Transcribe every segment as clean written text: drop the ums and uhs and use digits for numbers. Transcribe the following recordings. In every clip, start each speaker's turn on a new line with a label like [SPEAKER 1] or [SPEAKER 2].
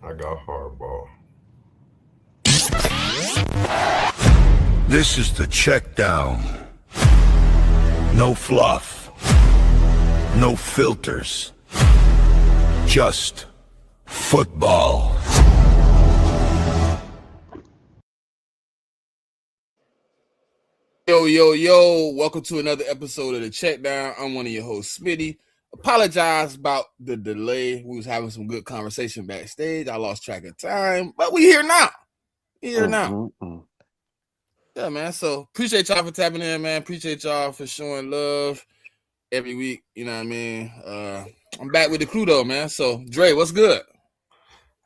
[SPEAKER 1] I got hardball.
[SPEAKER 2] This is the CheckDown. No fluff. No filters. Just football.
[SPEAKER 3] Yo, welcome to another episode of the CheckDown. I'm one of your hosts, Smitty. Apologize about the delay. We was having some good conversation backstage. I lost track of time, but we here now. Yeah, man. So appreciate y'all for tapping in, man. Appreciate y'all for showing love every week. You know what I mean? I'm back with the crew though, man. So Dre, what's good?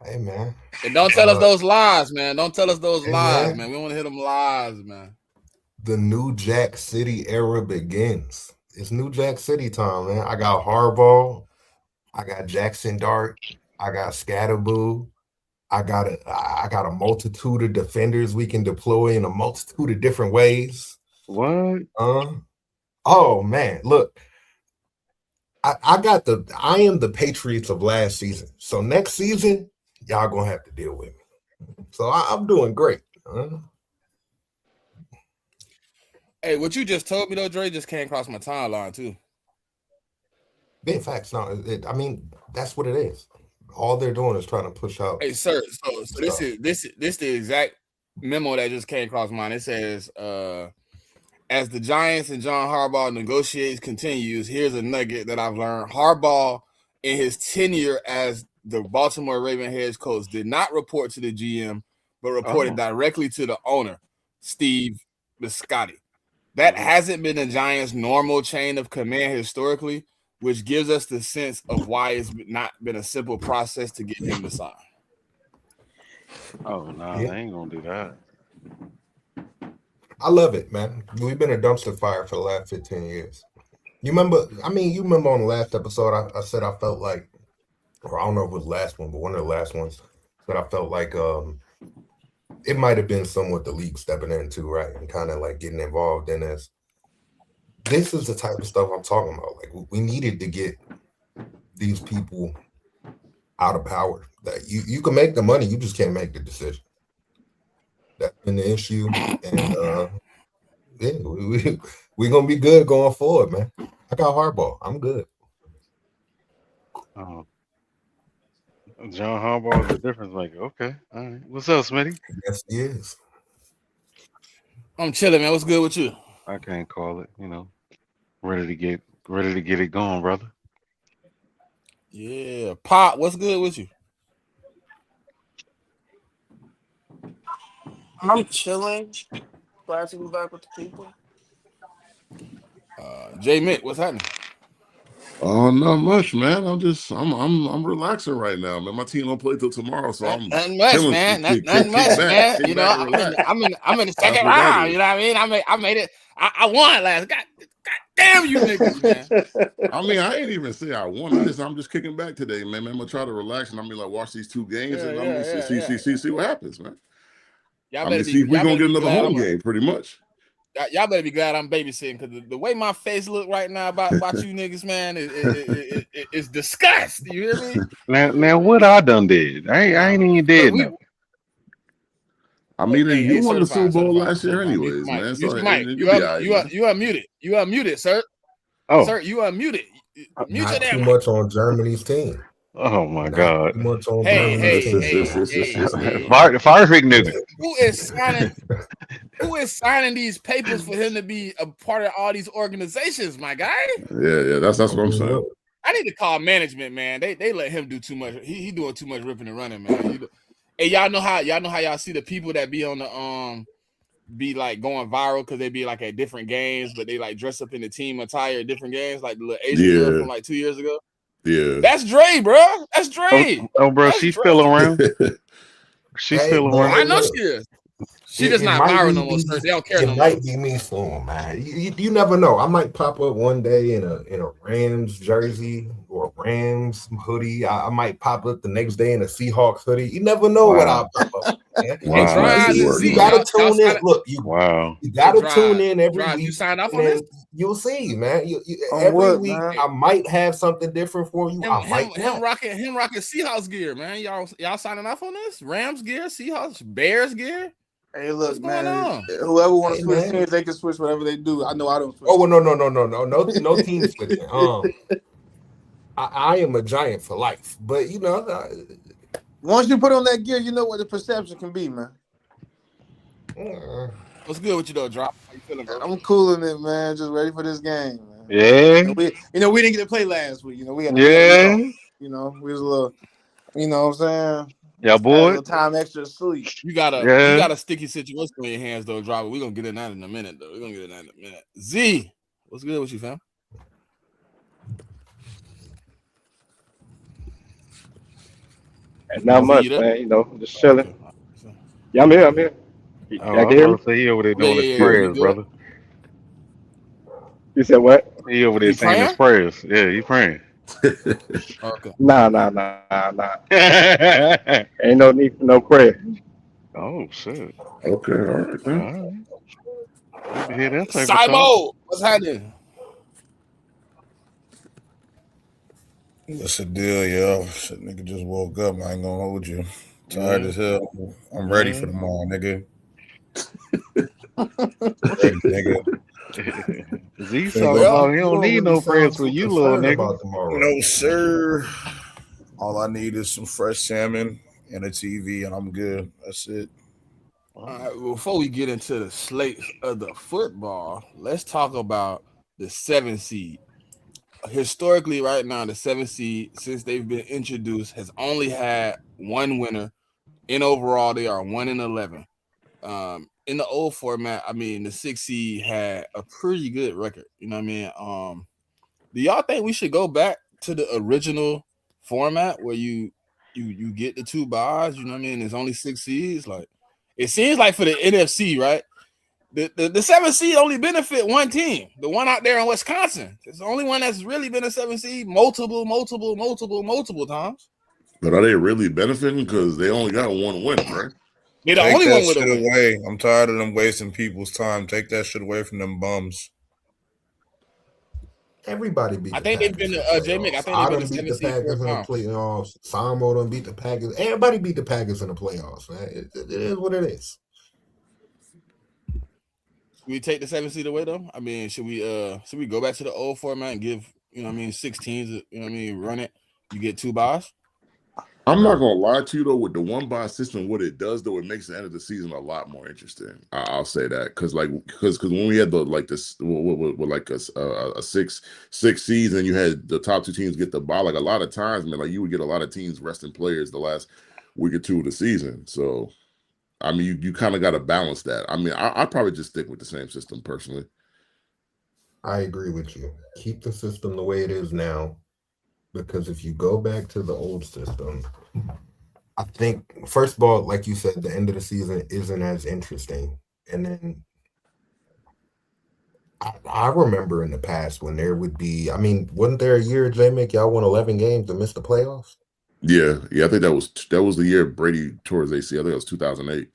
[SPEAKER 1] Hey, man.
[SPEAKER 3] And don't tell us those lies, man. Don't tell us those lies,
[SPEAKER 1] man.
[SPEAKER 3] We want to hear them lies, man.
[SPEAKER 1] The new Jack City era begins. It's new Jack City time, man. I got hardball. I got Jackson Dart. I got Scatterboo. I got a multitude of defenders we can deploy in a multitude of different ways.
[SPEAKER 4] What?
[SPEAKER 1] Oh man, look. I am the Patriots of last season. So next season, y'all gonna have to deal with me. So I'm doing great.
[SPEAKER 3] Hey, what you just told me though, Dre, just came across my timeline too.
[SPEAKER 1] In fact, no, I mean that's what it is. All they're doing is trying to push out.
[SPEAKER 3] Hey, sir. So this is the exact memo that just came across mine. It says, as the Giants and John Harbaugh negotiations continues, here's a nugget that I've learned. Harbaugh, in his tenure as the Baltimore Ravens head coach, did not report to the GM, but reported directly to the owner, Steve Biscotti. That hasn't been the Giants' normal chain of command historically, which gives us the sense of why it's not been a simple process to get him to sign.
[SPEAKER 4] Oh, no, they ain't going to do that.
[SPEAKER 1] I love it, man. We've been a dumpster fire for the last 15 years. You remember on the last episode, I said I felt like, or I don't know if it was the last one, but one of the last ones, that I felt like it might have been somewhat the league stepping into, right, and kind of like getting involved in this. This is the type of stuff I'm talking about. Like we needed to get these people out of power. That you can make the money, you just can't make the decision. That's been the issue, and we're gonna be good going forward, man. I got hardball. I'm good.
[SPEAKER 4] John Harbaugh is the difference maker. Okay, all right. What's up, Smitty?
[SPEAKER 1] Yes, he is.
[SPEAKER 3] I'm chilling, man. What's good with you?
[SPEAKER 4] I can't call it. Ready to get it going, brother.
[SPEAKER 3] Yeah, Pop. What's good with you?
[SPEAKER 5] I'm chilling. Glad to be back with the people.
[SPEAKER 3] JMIK, what's happening?
[SPEAKER 6] Oh, not much, man. I'm relaxing right now, man. My team don't play till tomorrow, so I'm
[SPEAKER 3] nothing much, man. Nothing much, man. You know, I'm in the second round. You know what I mean? I made it. I won last. God damn you niggas, man.
[SPEAKER 6] I mean, I ain't even say I won. I'm just kicking back today, man. I'm gonna try to relax and I'm gonna watch these two games and I'm gonna see what happens, man.
[SPEAKER 3] Y'all better
[SPEAKER 6] see if we're gonna get another home game, pretty much.
[SPEAKER 3] Y'all better be glad I'm babysitting because the way my face look right now about you niggas, man, is disgust. You hear me?
[SPEAKER 4] Now what I done did? I ain't even did nothing.
[SPEAKER 6] I mean, you won the Super Bowl last year, anyways, man. So
[SPEAKER 3] you unmuted. You unmuted, sir.
[SPEAKER 4] Oh,
[SPEAKER 3] sir, you unmuted. Mute
[SPEAKER 1] Not
[SPEAKER 3] your
[SPEAKER 1] too
[SPEAKER 3] damn
[SPEAKER 1] much on Germany's team.
[SPEAKER 4] Oh my God!
[SPEAKER 1] Too much on
[SPEAKER 3] Hey,
[SPEAKER 4] fire freak nigga.
[SPEAKER 3] Who is signing these papers for him to be a part of all these organizations, my guy?
[SPEAKER 6] Yeah, that's what I'm saying.
[SPEAKER 3] I need to call management, man. They let him do too much. He doing too much ripping and running, man. Hey, y'all know how y'all see the people that be on the be like going viral because they be like at different games, but they like dress up in the team attire at different games, like the little Asian girl from like 2 years ago.
[SPEAKER 6] Yeah,
[SPEAKER 3] that's Dre, bro. That's Dre.
[SPEAKER 4] Oh bro, she's still around. She's still around.
[SPEAKER 3] I know she is. She just not viral no more. So they don't care no more. It
[SPEAKER 1] might be me soon, man. You never know. I might pop up one day in a Rams jersey or a Rams hoodie. I might pop up the next day in a Seahawks hoodie. You never know what I'll pop up.
[SPEAKER 6] Wow,
[SPEAKER 3] Drive
[SPEAKER 6] good
[SPEAKER 3] and
[SPEAKER 6] work,
[SPEAKER 3] Z.
[SPEAKER 1] You
[SPEAKER 6] man.
[SPEAKER 1] gotta
[SPEAKER 3] Y'all
[SPEAKER 1] tune in.
[SPEAKER 3] sign
[SPEAKER 1] Look,
[SPEAKER 4] Wow.
[SPEAKER 1] you gotta tune
[SPEAKER 3] Drive.
[SPEAKER 1] in every
[SPEAKER 3] Drive. You
[SPEAKER 1] week,
[SPEAKER 3] signed off
[SPEAKER 1] and
[SPEAKER 3] on
[SPEAKER 1] then
[SPEAKER 3] this?
[SPEAKER 1] you'll see, man.
[SPEAKER 5] On
[SPEAKER 1] Every
[SPEAKER 5] what,
[SPEAKER 1] week
[SPEAKER 5] man?
[SPEAKER 1] I might have something different for you. I might
[SPEAKER 3] Him
[SPEAKER 1] not.
[SPEAKER 3] rocking Seahawks gear, man. Y'all signing off on this? Rams gear, Seahawks, Bears gear.
[SPEAKER 5] Hey, look,
[SPEAKER 3] What's going
[SPEAKER 5] man.
[SPEAKER 3] on?
[SPEAKER 5] Whoever want to
[SPEAKER 1] Hey,
[SPEAKER 5] switch
[SPEAKER 1] man.
[SPEAKER 5] teams, they can switch whatever they do. I know I don't switch.
[SPEAKER 1] Oh well, no team switching. I am a Giant for life, but
[SPEAKER 5] Once you put on that gear, you know what the perception can be, man.
[SPEAKER 3] What's good with you though, Drop? How you feeling, bro?
[SPEAKER 5] I'm cooling it, man. Just ready for this game, man.
[SPEAKER 4] Yeah.
[SPEAKER 5] We didn't get to play last week. We had
[SPEAKER 4] Yeah.
[SPEAKER 5] we was a little, what I'm saying?
[SPEAKER 4] Yeah,
[SPEAKER 5] Had a
[SPEAKER 4] boy.
[SPEAKER 5] little time extra to sleep.
[SPEAKER 3] You got a sticky situation on your hands though, Drop. We're gonna get in that in a minute, though. Z, what's good with you, fam?
[SPEAKER 7] Not much, man. Just chilling. Yeah, I'm here.
[SPEAKER 4] Oh,
[SPEAKER 7] Y'all
[SPEAKER 4] I
[SPEAKER 7] can hear me?
[SPEAKER 4] was say he over there doing his prayers, brother.
[SPEAKER 7] You said what?
[SPEAKER 4] He over there
[SPEAKER 3] You
[SPEAKER 4] saying his
[SPEAKER 3] praying?
[SPEAKER 4] prayers. Yeah, he praying.
[SPEAKER 3] Okay.
[SPEAKER 7] Nah. Ain't no need for no prayer.
[SPEAKER 4] Oh shit.
[SPEAKER 6] Okay, all right, man.
[SPEAKER 4] All right. Need to hear that type of talk.
[SPEAKER 3] Simo, what's happening?
[SPEAKER 8] What's the deal, yo? Shit, nigga just woke up. I ain't gonna hold you. Tired as hell. I'm ready for tomorrow, nigga. Ready, nigga.
[SPEAKER 4] Z talking about he don't need no prayers for you, little nigga.
[SPEAKER 8] No, sir. All I need is some fresh salmon and a TV, and I'm good. That's it.
[SPEAKER 3] All right, before we get into the slate of the football, let's talk about the 7 seed. Historically, right now, the 7 seed, since they've been introduced, has only had one winner. In overall, they are 1-11. In the old format, the 6 seed had a pretty good record. You know what I mean? Do y'all think we should go back to the original format where you get the 2 buys? You know what I mean? There's only 6 seeds. Like, it seems like for the NFC, right? The 7 seed only benefit one team, the one out there in Wisconsin. It's the only one that's really been a 7 seed multiple times.
[SPEAKER 6] But are they really benefiting? Because they only got one win, right?
[SPEAKER 3] They're the
[SPEAKER 8] Take
[SPEAKER 3] only
[SPEAKER 8] that
[SPEAKER 3] one with a
[SPEAKER 8] shit
[SPEAKER 3] win.
[SPEAKER 8] away. I'm tired of them wasting people's time. Take that shit away from them bums.
[SPEAKER 1] Everybody beat.
[SPEAKER 3] I think they've been JMIK. I think they've been
[SPEAKER 1] beat the Packers in the playoffs. Samo done beat the Packers. Everybody beat the Packers in the playoffs, man. It is what it is.
[SPEAKER 3] Should we take the 7 seed away though? Should we go back to the old format and give 6 teams, run it? You get 2 buys.
[SPEAKER 6] I'm not gonna lie to you though. With the 1 buy system, what it does though, it makes the end of the season a lot more interesting. I'll say that because when we had a six season, and you had the top 2 teams get the buy. Like a lot of times, man, like you would get a lot of teams resting players the last week or 2 of the season. So, you kind of got to balance that. I'd probably just stick with the same system personally.
[SPEAKER 1] I agree with you. Keep the system the way it is now. Because if you go back to the old system, I think, first of all, like you said, the end of the season isn't as interesting. And then I remember in the past when there would be, wasn't there a year, JMIK, y'all won 11 games and missed the playoffs?
[SPEAKER 6] Yeah. I think that was the year Brady tore his ACL. I think it was 2008.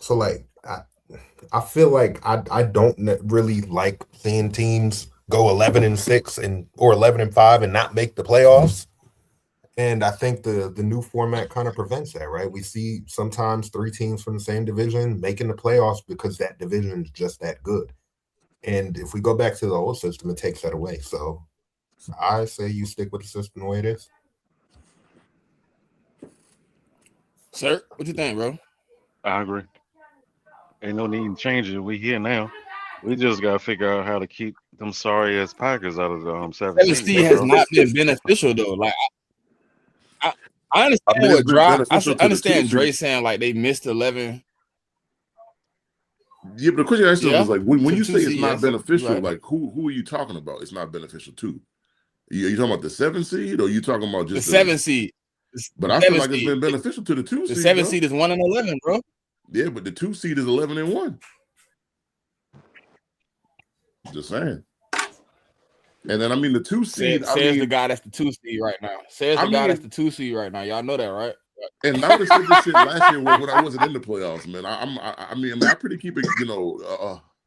[SPEAKER 1] So, like, I feel like I don't really like seeing teams go 11-6 or 11-5 and not make the playoffs. And I think the new format kind of prevents that, right? We see sometimes 3 teams from the same division making the playoffs because that division is just that good. And if we go back to the old system, it takes that away. So I say you stick with the system the way it is.
[SPEAKER 3] Sir, what you think, bro?
[SPEAKER 4] I agree. Ain't no need to change it. We here now. We just gotta figure out how to keep them sorry ass Packers out of the 7
[SPEAKER 3] seed has not been beneficial though. Like I understand what Dre. I understand Dre saying like they missed 11.
[SPEAKER 6] Yeah, but the question I asked was like when you say it's not
[SPEAKER 3] yes,
[SPEAKER 6] beneficial,
[SPEAKER 3] right.
[SPEAKER 6] like who are you talking about? It's not beneficial to. Are you talking about the 7 seed, or are you talking about just
[SPEAKER 3] the 7 seed?
[SPEAKER 6] But I feel like it's been beneficial to the 2 seed.
[SPEAKER 3] The 7 seed is 1-11, bro.
[SPEAKER 6] Yeah, but the 2 seed is 11-1. Just saying. And then the 2 seed.
[SPEAKER 3] Says the guy that's the 2 seed right now. Says the guy that's the 2 seed right now. Y'all know that, right?
[SPEAKER 6] And I would have said this shit last year when I wasn't in the playoffs, man. I mean, I pretty keep it,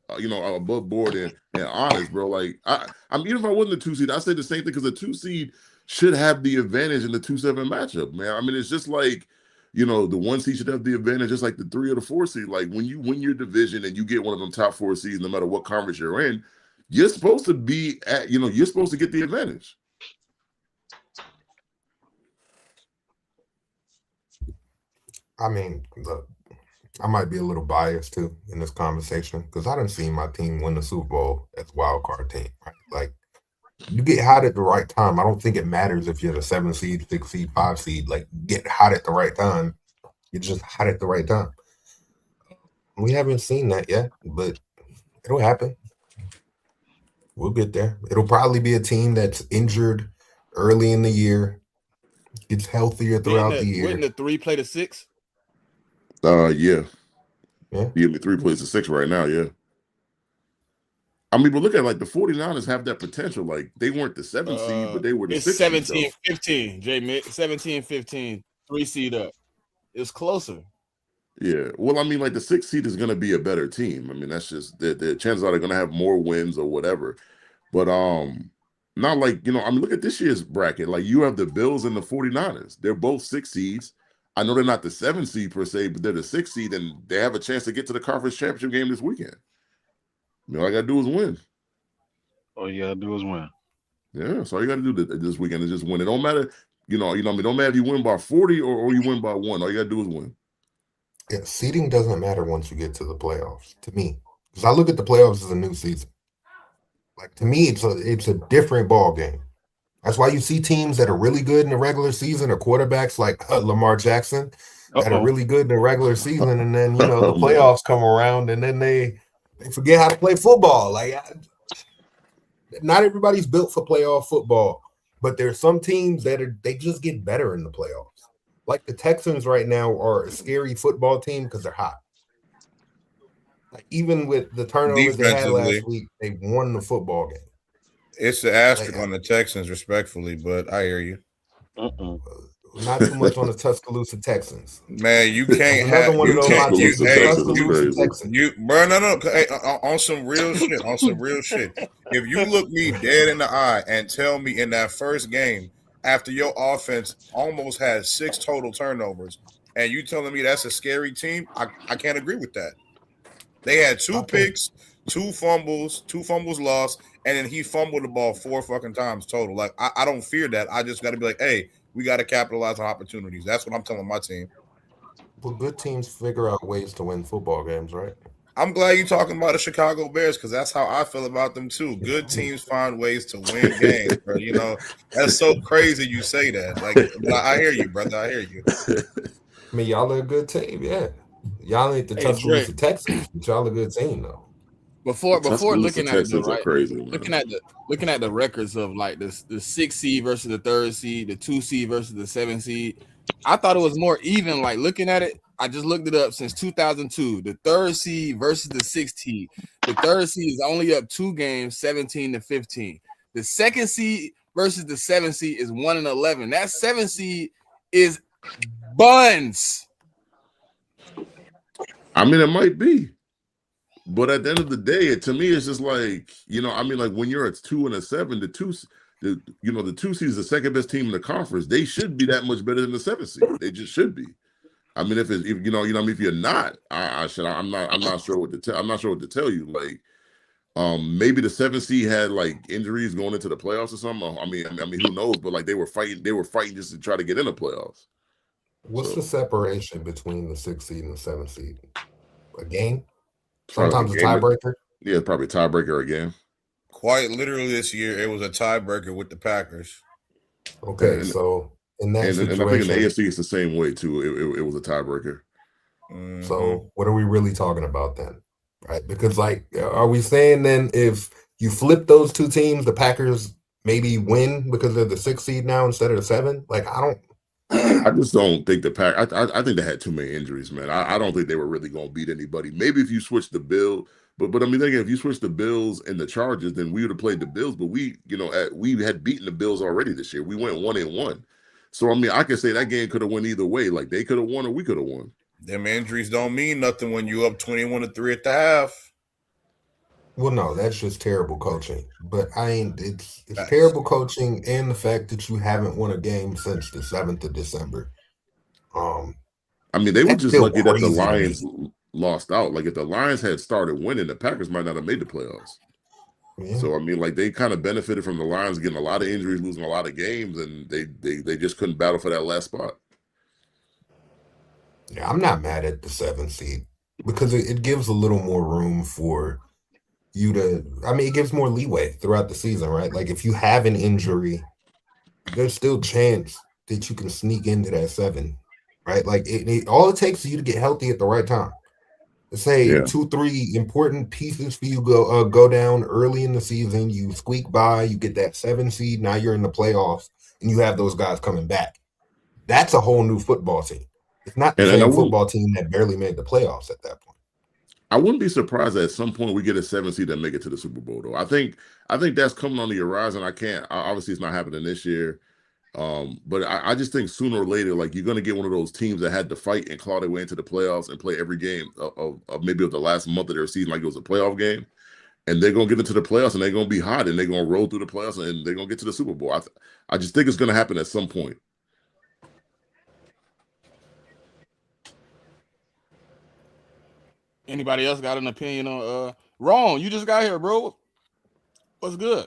[SPEAKER 6] above board and honest, bro. Like, I'm even if I wasn't a 2 seed, I say the same thing because the 2 seed should have the advantage in the 2-7 matchup, man. I mean, it's just like, the 1 seed should have the advantage, just like the 3 or the 4 seed. Like when you win your division and you get one of them top 4 seeds, no matter what conference you're in, you're supposed to be at, you're supposed to get the advantage.
[SPEAKER 1] I mean, look, I might be a little biased too in this conversation because I done seen my team win the Super Bowl as a wild card team. Right? Like, you get hot at the right time. I don't think it matters if you're the 7 seed, 6 seed, 5 seed. Like, get hot at the right time. You're just hot at the right time. We haven't seen that yet, but it'll happen. We'll get there. It'll probably be a team that's injured early in the year, gets healthier throughout the year.
[SPEAKER 3] Wouldn't the 3 play the 6?
[SPEAKER 6] Yeah.
[SPEAKER 1] Yeah.
[SPEAKER 6] The 3 plays the 6 right now, yeah. I mean, but look at like the 49ers have that potential. Like they weren't the 7 seed, but they were the 6 seed.
[SPEAKER 3] 17-15, JMIK. 17-15, 3 seed up. It's closer.
[SPEAKER 6] Yeah. Well, I mean, like the 6 seed is going to be a better team. I mean, that's just the chances are they're going to have more wins or whatever. But not like, I mean, look at this year's bracket. Like you have the Bills and the 49ers. They're both 6 seeds. I know they're not the 7 seed per se, but they're the 6 seed, and they have a chance to get to the conference championship game this weekend. All I gotta do is win.
[SPEAKER 4] All you gotta do is win.
[SPEAKER 6] Yeah, that's all you gotta do this weekend is just win. It don't matter, don't matter if you win by 40 or you win by 1. All you gotta do is win.
[SPEAKER 1] Yeah, seeding doesn't matter once you get to the playoffs, to me. Because I look at the playoffs as a new season. Like to me, it's a different ball game. That's why you see teams that are really good in the regular season or quarterbacks like Lamar Jackson that are really good in the regular season, and then the playoffs come around and then they forget how to play football. Like, not everybody's built for playoff football, but there's some teams that they just get better in the playoffs. Like the Texans right now are a scary football team because they're hot. Like even with the turnovers they had last week, they won the football game.
[SPEAKER 8] It's the asterisk on the Texans, respectfully, but I hear you.
[SPEAKER 1] Not too much on the Tuscaloosa Texans.
[SPEAKER 8] Man, you can't
[SPEAKER 1] have one of those.
[SPEAKER 8] On some real shit. On some real shit. If you look me dead in the eye and tell me in that first game, after your offense almost had 6 total turnovers, and you telling me that's a scary team, I can't agree with that. They had 2 picks, 2 fumbles lost, and then he fumbled the ball 4 fucking times total. Like I don't fear that. I just got to be like, hey, we got to capitalize on opportunities. That's what I'm telling my team.
[SPEAKER 1] Well, good teams figure out ways to win football games, right?
[SPEAKER 8] I'm glad you're talking about the Chicago Bears because that's how I feel about them too. Good teams find ways to win games, bro. That's so crazy you say that. Like, I hear you, brother. I hear you.
[SPEAKER 1] I mean, y'all are a good team, yeah. Y'all ain't the Tuscaloosa Texans, but y'all a good team though.
[SPEAKER 3] Before looking at
[SPEAKER 6] Texans are crazy,
[SPEAKER 3] looking at the records of like the 6 seed versus the 3rd seed, the 2 seed versus the 7 seed, I thought it was more even. Like looking at it, I just looked it up since 2002. The 3rd seed versus the 6th seed. The 3rd seed is only up 2 games, 17-15. The 2nd seed versus the 7th seed is 1-11. That 7th seed is buns.
[SPEAKER 6] I mean, it might be. But at the end of the day, to me, it's just like, I mean, like when you're at 2 and a 7, the 2 seed is the second best team in the conference. They should be that much better than the 7 seed. They just should be. I mean, if you're not, I'm not sure what to tell. I'm not sure what to tell you. Like, maybe the 7 seed had like injuries going into the playoffs or something. I mean, who knows? But like they were fighting just to try to get in the playoffs.
[SPEAKER 1] What's the separation between the 6 seed and the 7 seed? A game? Sometimes a tiebreaker?
[SPEAKER 6] Yeah, probably a tiebreaker again.
[SPEAKER 8] Quite literally this year, it was a tiebreaker with the Packers.
[SPEAKER 1] Okay, so in that situation,
[SPEAKER 6] and I think in the AFC it's the same way too. It was a tiebreaker.
[SPEAKER 8] Mm-hmm.
[SPEAKER 1] So what are we really talking about then? Right? Because like, are we saying then if you flip those 2 teams, the Packers maybe win because they're the 6 seed now instead of the 7? Like
[SPEAKER 6] I just don't think the Pack. I think they had too many injuries, man. I don't think they were really going to beat anybody. Maybe if you switch the Bill, but I mean, again, if you switch the Bills and the Chargers, then we would have played the Bills. But we had beaten the Bills already this year. We went 1-1. So I mean, I could say that game could have went either way. Like they could have won or we could have won.
[SPEAKER 8] Them injuries don't mean nothing when you up 21-3 at the half.
[SPEAKER 1] Well, no, that's just terrible coaching. But it's
[SPEAKER 8] Facts.
[SPEAKER 1] terrible coaching and the fact that you haven't won a game since the 7th of December.
[SPEAKER 6] I mean, they were
[SPEAKER 1] That's
[SPEAKER 6] just
[SPEAKER 1] still
[SPEAKER 6] lucky that the
[SPEAKER 1] crazy to me.
[SPEAKER 6] Lions lost out. Like if the Lions had started winning, the Packers might not have made the playoffs.
[SPEAKER 1] Yeah.
[SPEAKER 6] So I mean, like they kind of benefited from the Lions getting a lot of injuries, losing a lot of games, and they just couldn't battle for that last spot.
[SPEAKER 1] Yeah, I'm not mad at the 7th seed because it gives a little more room for you to. I mean, it gives more leeway throughout the season, right? Like if you have an injury, there's still chance that you can sneak into that 7, right? Like all it takes is you to get healthy at the right time. Let's say
[SPEAKER 6] Yeah.
[SPEAKER 1] 2-3 important pieces for you go down early in the season. You squeak by, you get that 7 seed. Now you're in the playoffs, and you have those guys coming back. That's a whole new football team. It's not the
[SPEAKER 6] And I
[SPEAKER 1] same
[SPEAKER 6] will-
[SPEAKER 1] football team that barely made the playoffs at that point.
[SPEAKER 6] I wouldn't be surprised that at some point we get a 7 seed that make it to the Super Bowl, though. I think that's coming on the horizon. Obviously it's not happening this year. But I just think sooner or later, like you're gonna get one of those teams that had to fight and claw their way into the playoffs and play every game of maybe of the last month of their season like it was a playoff game, and they're gonna get into the playoffs and they're gonna be hot and they're gonna roll through the playoffs and they're gonna get to the Super Bowl. I just think it's gonna happen at some point.
[SPEAKER 3] Anybody else got an opinion on Ron? You just got here, bro. What's good?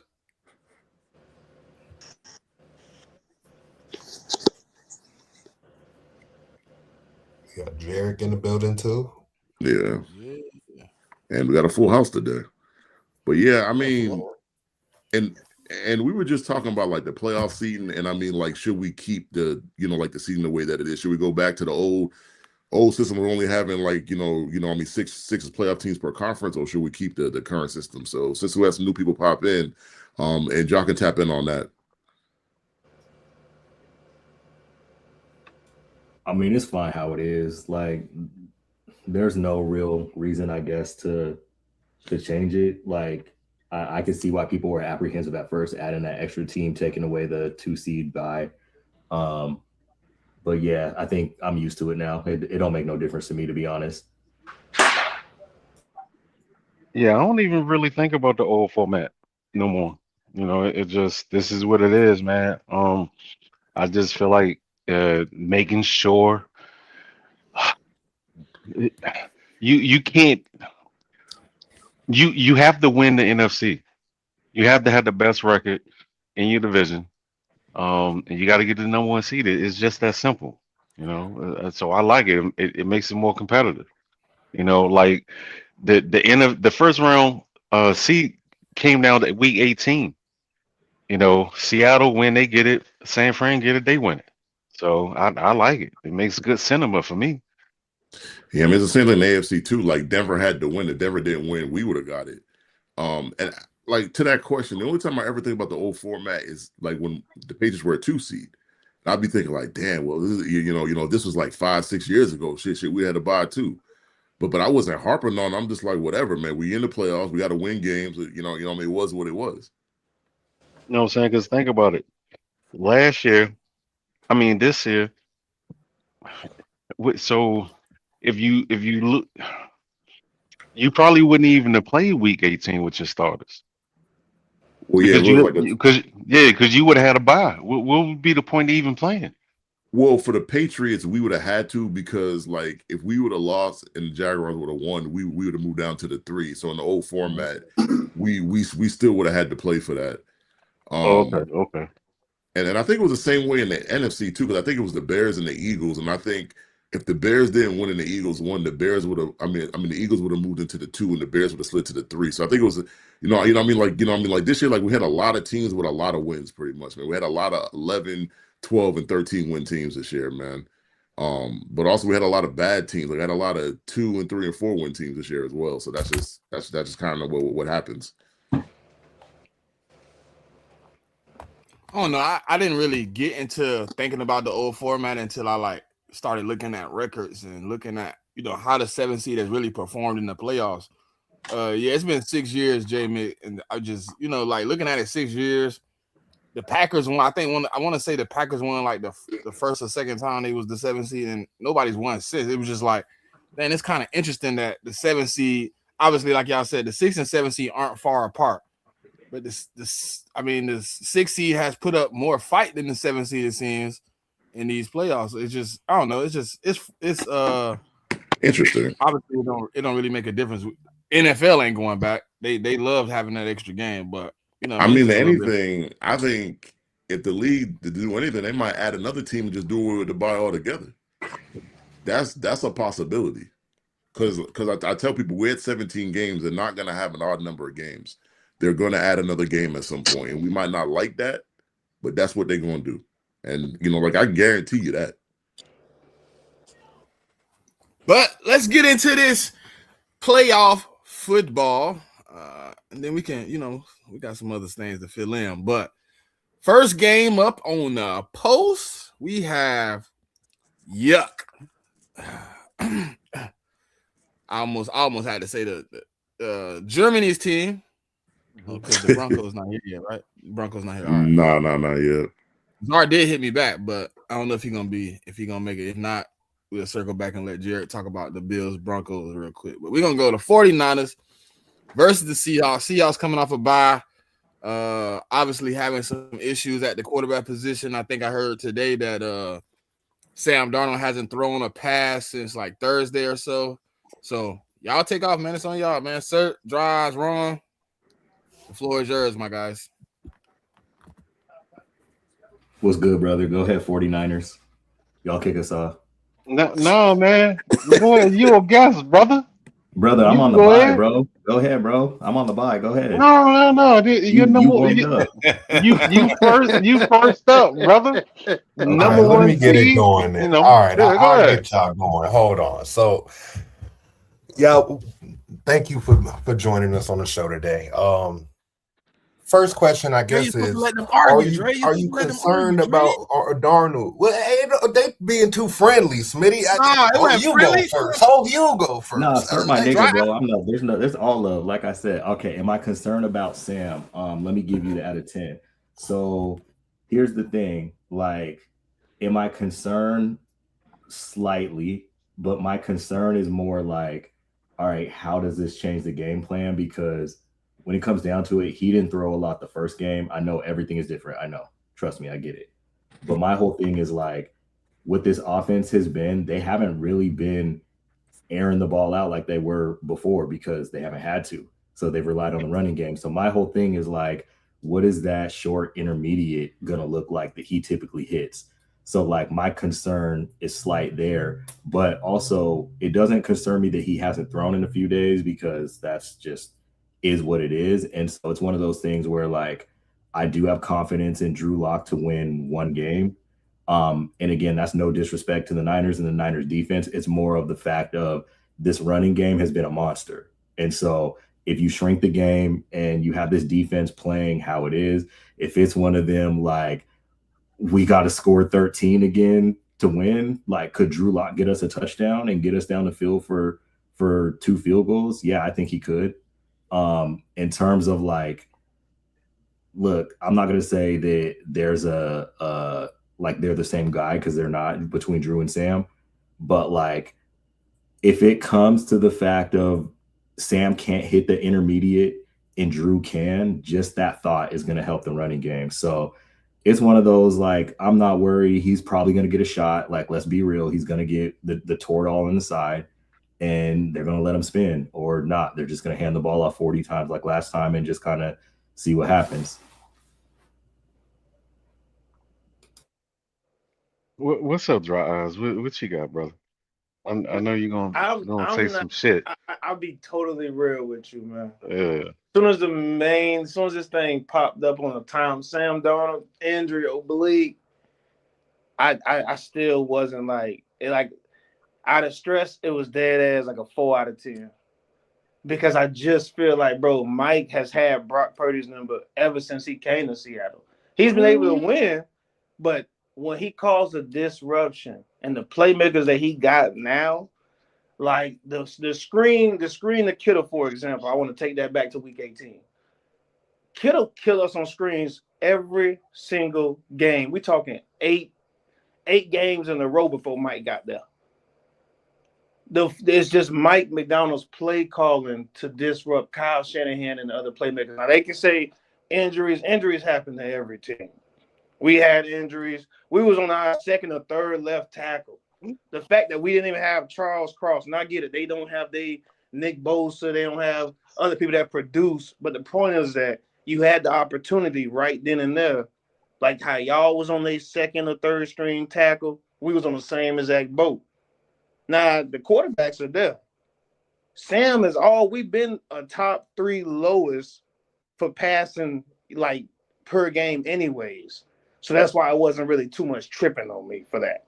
[SPEAKER 1] You got Jarek in the building too.
[SPEAKER 6] Yeah. And we got a full house today. But yeah, I mean, and we were just talking about like the playoff season, and I mean, like, should we keep the like the season the way that it is? Should we go back to the old system of only having like I mean six playoff teams per conference, or should we keep the current system? So since we have some new people pop in, and y'all can tap in on that.
[SPEAKER 9] I mean, it's fine how it is. Like, there's no real reason, I guess, to change it. Like, I can see why people were apprehensive at first, adding that extra team, taking away the 2 seed bye. But yeah, I think I'm used to it now. It don't make no difference to me, to be honest.
[SPEAKER 4] Yeah, I don't even really think about the old format no more. It just this is what it is, man. I just feel like making sure you can't you have to win the NFC. You have to have the best record in your division. And you got to get the number 1 seed. It's just that simple, So I like it. It makes it more competitive. Like the end of the first round seed came down to week 18. Seattle, when they get it, San Fran get it, they win it. So I like it. It makes good cinema for me.
[SPEAKER 6] Yeah, I mean, it's the same thing in the AFC too. Like Denver had to win it. Denver didn't win. We would have got it. And like to that question, the only time I ever think about the old format is like when the Patriots were a 2 seed. I'd be thinking like, damn, well, this is, this was like 5-6 years ago. Shit, we had to buy too. But I wasn't harping on. I'm just like, whatever, man. We in the playoffs. We got to win games. I mean, it was what it was.
[SPEAKER 4] You know what I'm saying? Because think about it. This year. So if you look, you probably wouldn't even have played week 18 with your starters.
[SPEAKER 6] Well, yeah,
[SPEAKER 4] because you would have had a bye. What would be the point of even playing?
[SPEAKER 6] Well, for the Patriots, we would have had to, because like if we would have lost and the Jaguars would have won, we would have moved down to the 3. So in the old format, we still would have had to play for that.
[SPEAKER 4] Okay.
[SPEAKER 6] And I think it was the same way in the NFC too, because I think it was the Bears and the Eagles, and I think if the Bears didn't win and the Eagles won, the Bears would have. I mean, the Eagles would have moved into the 2, and the Bears would have slid to the 3. So I think it was, like this year, like we had a lot of teams with a lot of wins, pretty much. Man, we had a lot of 11, 12, and 13 win teams this year, man. But also we had a lot of bad teams. Like I had a lot of 2 and 3 and 4 win teams this year as well. So that's just kind of what happens.
[SPEAKER 3] Oh no, I didn't really get into thinking about the old format until I started looking at records and looking at how the 7 seed has really performed in the playoffs. Yeah, it's been 6 years, JMIK, and I just looking at it 6 years. the Packers won. I want to say the Packers won like the first or second time they was the 7th seed, and nobody's won since. It was just like, man, it's kind of interesting that the 7th seed, obviously, like y'all said, the 6th and 7th seed aren't far apart. But the 6th seed has put up more fight than the 7th seed, it seems, in these playoffs. It's just, I don't know. It's just it's
[SPEAKER 6] interesting.
[SPEAKER 3] Obviously, it don't really make a difference. NFL ain't going back. They love having that extra game, but
[SPEAKER 6] I mean, anything. I think if the league to do anything, they might add another team and just do it with the bye altogether. That's a possibility. Because I tell people we're at 17 games. They're not going to have an odd number of games. They're going to add another game at some point, and we might not like that, but that's what they're going to do. And like I guarantee you that.
[SPEAKER 3] But let's get into this playoff football, and then we can, we got some other things to fill in. But first game up on the post, we have yuck. I almost had to say the Germany's team, because the Broncos not here yet, right? Broncos not here. All right.
[SPEAKER 6] No, not yet.
[SPEAKER 3] Czar did hit me back, but I don't know if he's gonna make it. If not, we'll circle back and let Jared talk about the Bills Broncos real quick. But we're gonna go to 49ers versus the Seahawks. Seahawks coming off a bye. Obviously having some issues at the quarterback position. I think I heard today that Sam Darnold hasn't thrown a pass since like Thursday or so. So y'all take off, man. It's on y'all, man. Sir, drives wrong. The floor is yours, my guys.
[SPEAKER 9] What's good, brother? Go ahead, 49ers. Y'all kick us off.
[SPEAKER 4] No, man. Go ahead. You a guest, brother.
[SPEAKER 9] Brother, I'm on the bye, bro. Go ahead, bro. I'm on the bye. Go ahead.
[SPEAKER 4] No. You first up, brother. Number one.
[SPEAKER 1] Let me get it going then. All right, I'll get y'all going. Hold on. So, thank you for joining us on the show today. First question, I guess, is are you concerned about Darnold? Well, they being too friendly, Smitty. You go first. You go first.
[SPEAKER 9] Nah, start my nigga, bro. There's all love. Like I said, okay. Am I concerned about Sam? Let me give you the out of 10. So here's the thing. Like, am I concerned? Slightly, but my concern is more like, all right, how does this change the game plan? Because when it comes down to it, he didn't throw a lot the first game. I know everything is different. I know. Trust me, I get it. But my whole thing is like, what this offense has been, they haven't really been airing the ball out like they were before because they haven't had to. So they've relied on the running game. So my whole thing is like, what is that short intermediate going to look like that he typically hits? So like my concern is slight there, but also it doesn't concern me that he hasn't thrown in a few days because that's just is what it is. And so it's one of those things where like I do have confidence in Drew Lock to win one game. And again, that's no disrespect to the Niners and the Niners defense. It's more of the fact of this running game has been a monster. And so if you shrink the game and you have this defense playing how it is, if it's one of them like we got to score 13 again to win, like could Drew Lock get us a touchdown and get us down the field for 2 field goals? Yeah, I think he could. In terms of like, look, I'm not going to say that there's like they're the same guy because they're not between Drew and Sam, but like if it comes to the fact of Sam can't hit the intermediate and Drew can, just that thought is going to help the running game. So it's one of those, like, I'm not worried. He's probably going to get a shot. Like, let's be real. He's going to get the tort all in the side and they're going to let him spin or not. They're just going to hand the ball off 40 times like last time and just kind of see what happens.
[SPEAKER 4] What's up, Dry Eyes? What you got, brother? I know you're gonna say some shit.
[SPEAKER 5] I'll be totally real with you, man.
[SPEAKER 4] Yeah.
[SPEAKER 5] As soon as this thing popped up on the time, Sam Darnold injury oblique, I still wasn't like out of stress. It was dead ass like a 4 out of 10 because I just feel like, bro, Mike has had Brock Purdy's number ever since he came to Seattle. He's been able to win, but when he caused a disruption and the playmakers that he got now, like the screen to Kittle, for example, I want to take that back to week 18. Kittle kill us on screens every single game. We talking eight games in a row before Mike got there. It's just Mike McDonald's play calling to disrupt Kyle Shanahan and the other playmakers. Now they can say injuries happen to every team. We had injuries. We was on our second or third left tackle. The fact that we didn't even have Charles Cross, and I get it, they don't have Nick Bosa, they don't have other people that produce. But the point is that you had the opportunity right then and there, like how y'all was on their second or third string tackle. We was on the same exact boat. Now the quarterbacks are there. Sam has we've been a top 3 lowest for passing like per game anyways. So that's why it wasn't really too much tripping on me for that.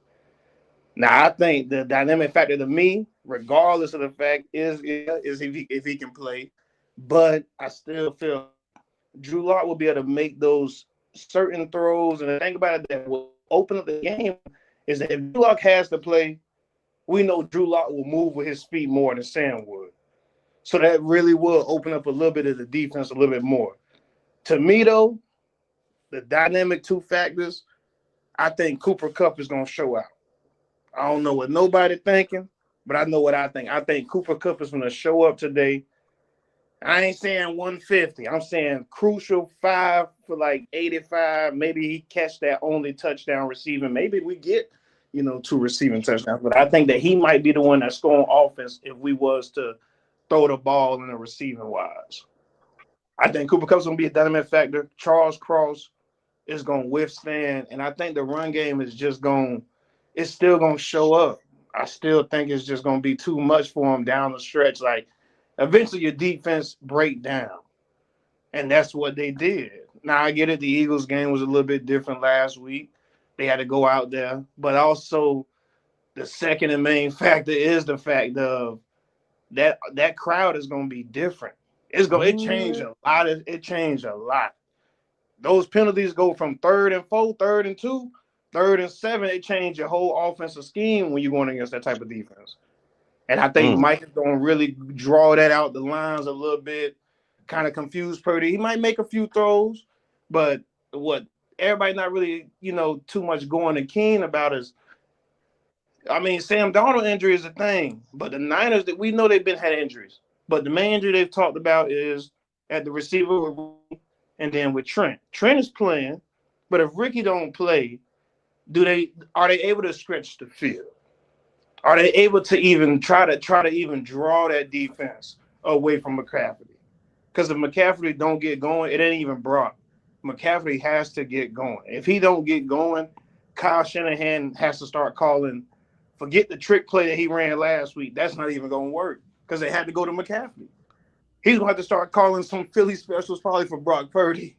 [SPEAKER 5] Now I think the dynamic factor to me, regardless of the fact, is if he can play. But I still feel Drew Lock will be able to make those certain throws. And the thing about it that will open up the game is that if Drew Lock has to play, we know Drew Lock will move with his feet more than Sam would. So that really will open up a little bit of the defense a little bit more. To me, though, the dynamic 2 factors, I think Cooper Kupp is going to show out. I don't know what nobody thinking, but I know what I think. I think Cooper Kupp is going to show up today. I ain't saying 150. I'm saying crucial 5 for like 85. Maybe he catch that only touchdown receiving. Maybe we get, 2 receiving touchdowns. But I think that he might be the one that's scoring offense if we was to throw the ball in the receiving wise. I think Cooper Kupp's going to be a dynamic factor. Charles Cross is going to withstand. And I think the run game is just it's still going to show up. I still think it's just going to be too much for him down the stretch. Like, eventually your defense break down. And that's what they did. Now, I get it. The Eagles game was a little bit different last week. They had to go out there. But also, the second and main factor is the fact of that crowd is going to be different. It changed a lot. It changed a lot. Those penalties go from 3rd and 4, 3rd and 2, 3rd and 7. It changed your whole offensive scheme when you're going against that type of defense. And I think Mike is going to really draw that out the lines a little bit, kind of confuse Purdy. He might make a few throws, but what everybody not really, too much going and keen about is, Sam Darnold injury is a thing, but the Niners, that we know they've had injuries. But the main injury they've talked about is at the receiver and then with Trent. Trent is playing, but if Ricky don't play, are they able to stretch the field? Are they able to even try to even draw that defense away from McCaffrey? Because if McCaffrey don't get going, it ain't even Brock. McCaffrey has to get going. If he don't get going, Kyle Shanahan has to start calling. Forget the trick play that he ran last week. That's not even going to work because they had to go to McCaffrey. He's going to have to start calling some Philly specials probably for Brock Purdy.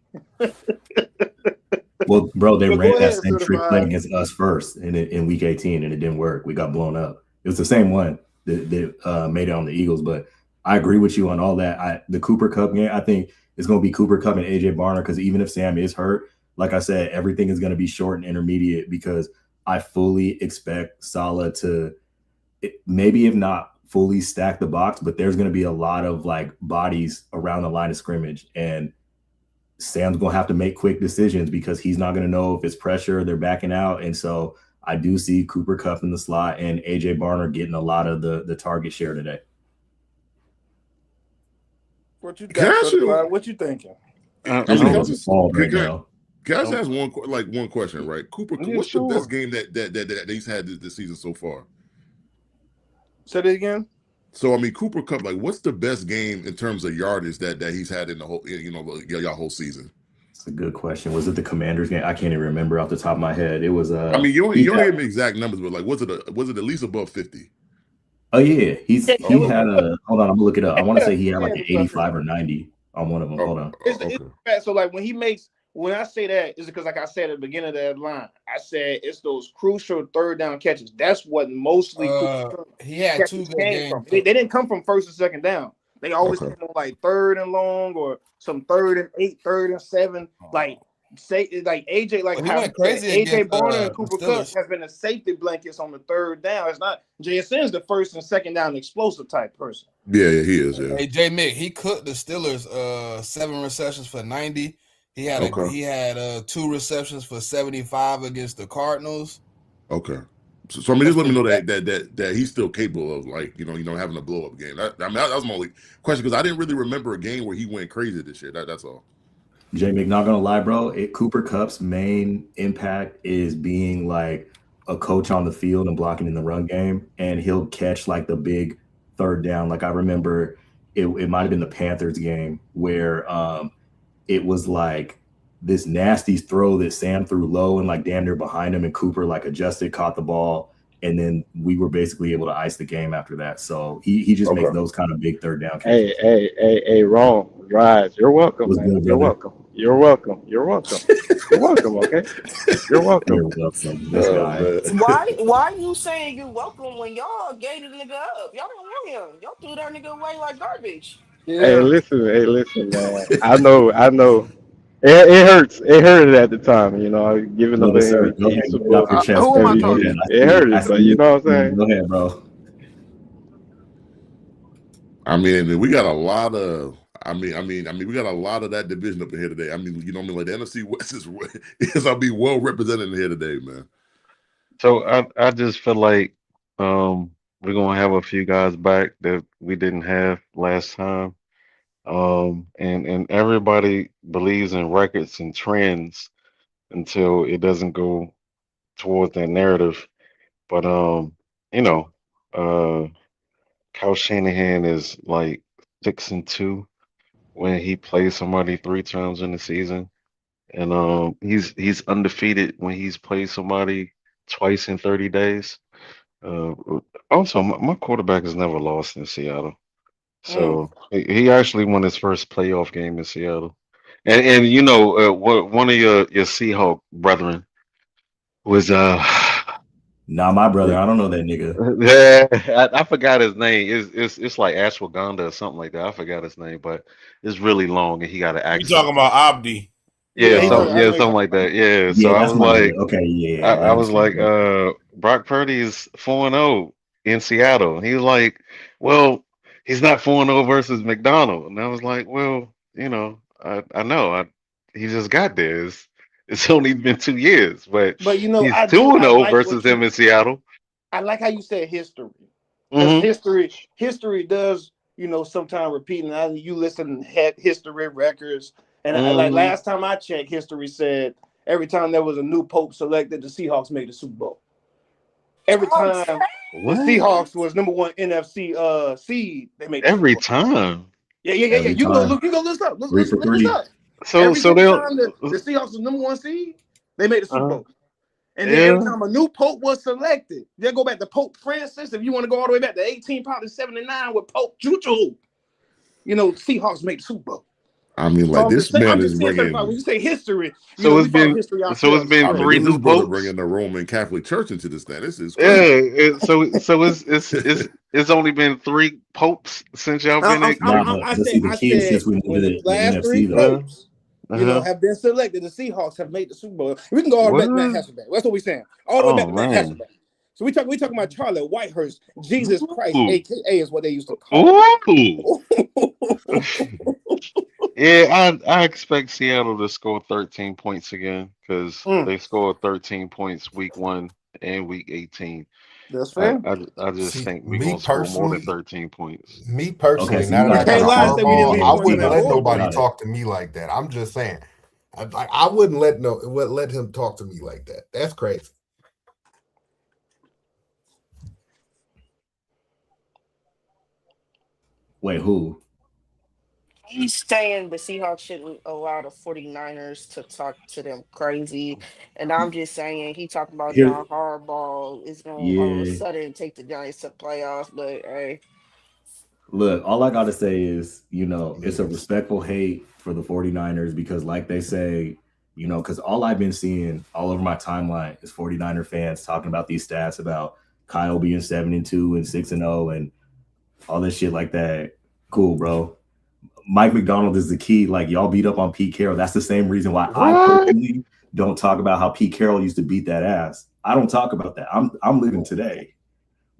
[SPEAKER 9] Well, bro, they ran that same trick play against us first in week 18, and it didn't work. We got blown up. It was the same one that made it on the Eagles, but I agree with you on all that. The Cooper Kupp game, I think it's going to be Cooper Kupp and AJ Barner because even if Sam is hurt, like I said, everything is going to be short and intermediate because I fully expect Saleh to maybe if not fully stack the box, but there's going to be a lot of like bodies around the line of scrimmage, and Sam's going to have to make quick decisions because he's not going to know if it's pressure, they're backing out. And so I do see Cooper Kupp in the slot and AJ Barner getting a lot of the target share today.
[SPEAKER 5] What you got? What you thinking?
[SPEAKER 6] Can I just ask one question, right? Cooper, what's the best game that he's had this season so far?
[SPEAKER 5] Say that again.
[SPEAKER 6] So Cooper Kupp, like, what's the best game in terms of yardage that he's had in the whole, y'all whole season?
[SPEAKER 9] It's a good question. Was it the Commanders game? I can't even remember off the top of my head. It was.
[SPEAKER 6] You don't have the exact numbers, but like, was it at least above 50?
[SPEAKER 9] Oh yeah, he had a. Hold on, I'm gonna look it up. I want to say he had like an 85 or 90 on one of them. Hold on.
[SPEAKER 5] So like when I say that, is because like I said at the beginning of that line, I said it's those crucial 3rd down catches. That's what mostly
[SPEAKER 3] he had 2 good games.
[SPEAKER 5] They didn't come from 1st and 2nd down. They always came from like 3rd and long or some 3rd and 8, 3rd and 7. Like like AJ, like
[SPEAKER 3] But he
[SPEAKER 5] how
[SPEAKER 3] went crazy
[SPEAKER 5] AJ
[SPEAKER 3] against
[SPEAKER 5] Barner and
[SPEAKER 3] the
[SPEAKER 5] Cooper Kupp
[SPEAKER 3] Steelers.
[SPEAKER 5] has been the safety blankets on the third down. It's not JSN's the first and second down explosive type person.
[SPEAKER 6] Yeah, he is. Yeah.
[SPEAKER 3] Hey, JMIK, he cooked the Steelers 7 receptions for 90. He had
[SPEAKER 6] Okay.
[SPEAKER 3] 2 receptions for 75 against the Cardinals.
[SPEAKER 6] Okay. So I mean, just let me know that he's still capable of, like, having a blow up game. That was my only question, because I didn't really remember a game where he went crazy this year. That's all.
[SPEAKER 9] JMIK, not gonna lie, bro. Cooper Kupp's main impact is being like a coach on the field and blocking in the run game, and he'll catch like the big third down. Like I remember, it might have been the Panthers game where it was like this nasty throw that Sam threw low and like damn near behind him, and Cooper like adjusted, caught the ball, and then we were basically able to ice the game after that. So he just makes those kind of big third down catches.
[SPEAKER 7] Hey, Ron, Rise, you're welcome, man.
[SPEAKER 9] Good,
[SPEAKER 7] You're welcome. You're welcome. You're welcome. You're welcome. Okay. You're welcome.
[SPEAKER 9] You're welcome. This guy.
[SPEAKER 10] Why you saying you welcome when y'all gave the nigga up? Y'all don't want him. Y'all threw that nigga away like garbage.
[SPEAKER 5] Yeah.
[SPEAKER 7] Hey, listen, man. I know. It hurts. It hurted at the time, giving up
[SPEAKER 9] Sir, go ahead, get it off your chest.
[SPEAKER 5] Who am I talking to?
[SPEAKER 7] It hurted, but you know what I'm saying?
[SPEAKER 9] Go ahead, bro.
[SPEAKER 6] I mean, we got a lot of. we got a lot of that division up in here today. I mean, like the NFC West is well represented in here today, man.
[SPEAKER 4] So I just feel like we're gonna have a few guys back that we didn't have last time. And everybody believes in records and trends until it doesn't go towards that narrative. But Kyle Shanahan is like 6-2 when he plays somebody 3 times in the season, and he's undefeated when he's played somebody twice in 30 days. Also, my quarterback has never lost in Seattle. So he actually won his first playoff game in Seattle, and one of your Seahawk brethren was
[SPEAKER 9] Nah, my brother, I don't know that nigga.
[SPEAKER 4] yeah, I forgot his name. It's like Ashwagandha or something like that. I forgot his name, but it's really long and he got an
[SPEAKER 8] You
[SPEAKER 4] accent.
[SPEAKER 8] talking about Abdi?
[SPEAKER 4] Yeah, something like that. Yeah, so I was like,
[SPEAKER 9] okay, yeah.
[SPEAKER 4] I was like, Brock Purdy is 4-0 in Seattle. He was like, well, he's not 4-0 versus McDonald, and I was like, well, I know, he just got there. It's only been 2 years, but
[SPEAKER 5] he's
[SPEAKER 4] 2-0 versus him in Seattle.
[SPEAKER 5] I like how you said history.
[SPEAKER 4] Mm-hmm.
[SPEAKER 5] History does, sometimes repeating. You listen to history records. And
[SPEAKER 4] Mm-hmm.
[SPEAKER 5] last time I checked, history said every time there was a new pope selected, the Seahawks made the Super Bowl. Every time the Seahawks was number 1 NFC seed, they made the
[SPEAKER 4] every
[SPEAKER 5] Super Bowl.
[SPEAKER 4] time.
[SPEAKER 5] Yeah. You go look this up. Look this up.
[SPEAKER 4] So
[SPEAKER 5] every
[SPEAKER 4] time
[SPEAKER 5] the Seahawks was number 1 seed, they made the Super Bowl. And then every time a new pope was selected, they go back to Pope Francis. If you want to go all the way back to 1879 with Pope Juju, Seahawks made the Super Bowl.
[SPEAKER 6] I mean, like, this man is bringing.
[SPEAKER 5] When you say history,
[SPEAKER 4] it's been 3 new popes.
[SPEAKER 6] Bringing the Roman Catholic Church into this thing. This is
[SPEAKER 4] crazy. Yeah. It's only been 3 popes since y'all been.
[SPEAKER 5] I said when the last 3 popes, have been selected. The Seahawks have made the Super Bowl. We can go all the way back to Matt Hasselbeck. That's what we're saying. All the way back to Matt Hasselbeck. So we talking about Charlie Whitehurst, Jesus Christ, aka is what they used to call him.
[SPEAKER 4] Yeah, I expect Seattle to score 13 points again, because they scored 13 points week 1 and week 18.
[SPEAKER 5] That's fair.
[SPEAKER 4] I just think we're gonna score more than 13 points.
[SPEAKER 1] Me personally, now that I got a Harbaugh, I wouldn't let nobody talk to me like that. I'm just saying, I wouldn't let him talk to me like that. That's crazy.
[SPEAKER 9] Wait, who?
[SPEAKER 10] He's saying the Seahawks shouldn't allow the 49ers to talk to them crazy. And I'm just saying, he talking about John Harbaugh is going to all of a sudden take the Giants to playoffs. But, hey.
[SPEAKER 9] Look, all I got to say is, it's a respectful hate for the 49ers because, like they say, because all I've been seeing all over my timeline is 49er fans talking about these stats about Kyle being 7-2 and 6-0 and all this shit like that. Cool, bro. Mike McDonald is the key. Like y'all beat up on Pete Carroll. That's the same reason why I
[SPEAKER 4] What?
[SPEAKER 9] personally don't talk about how Pete Carroll used to beat that ass. I don't talk about that. I'm living today.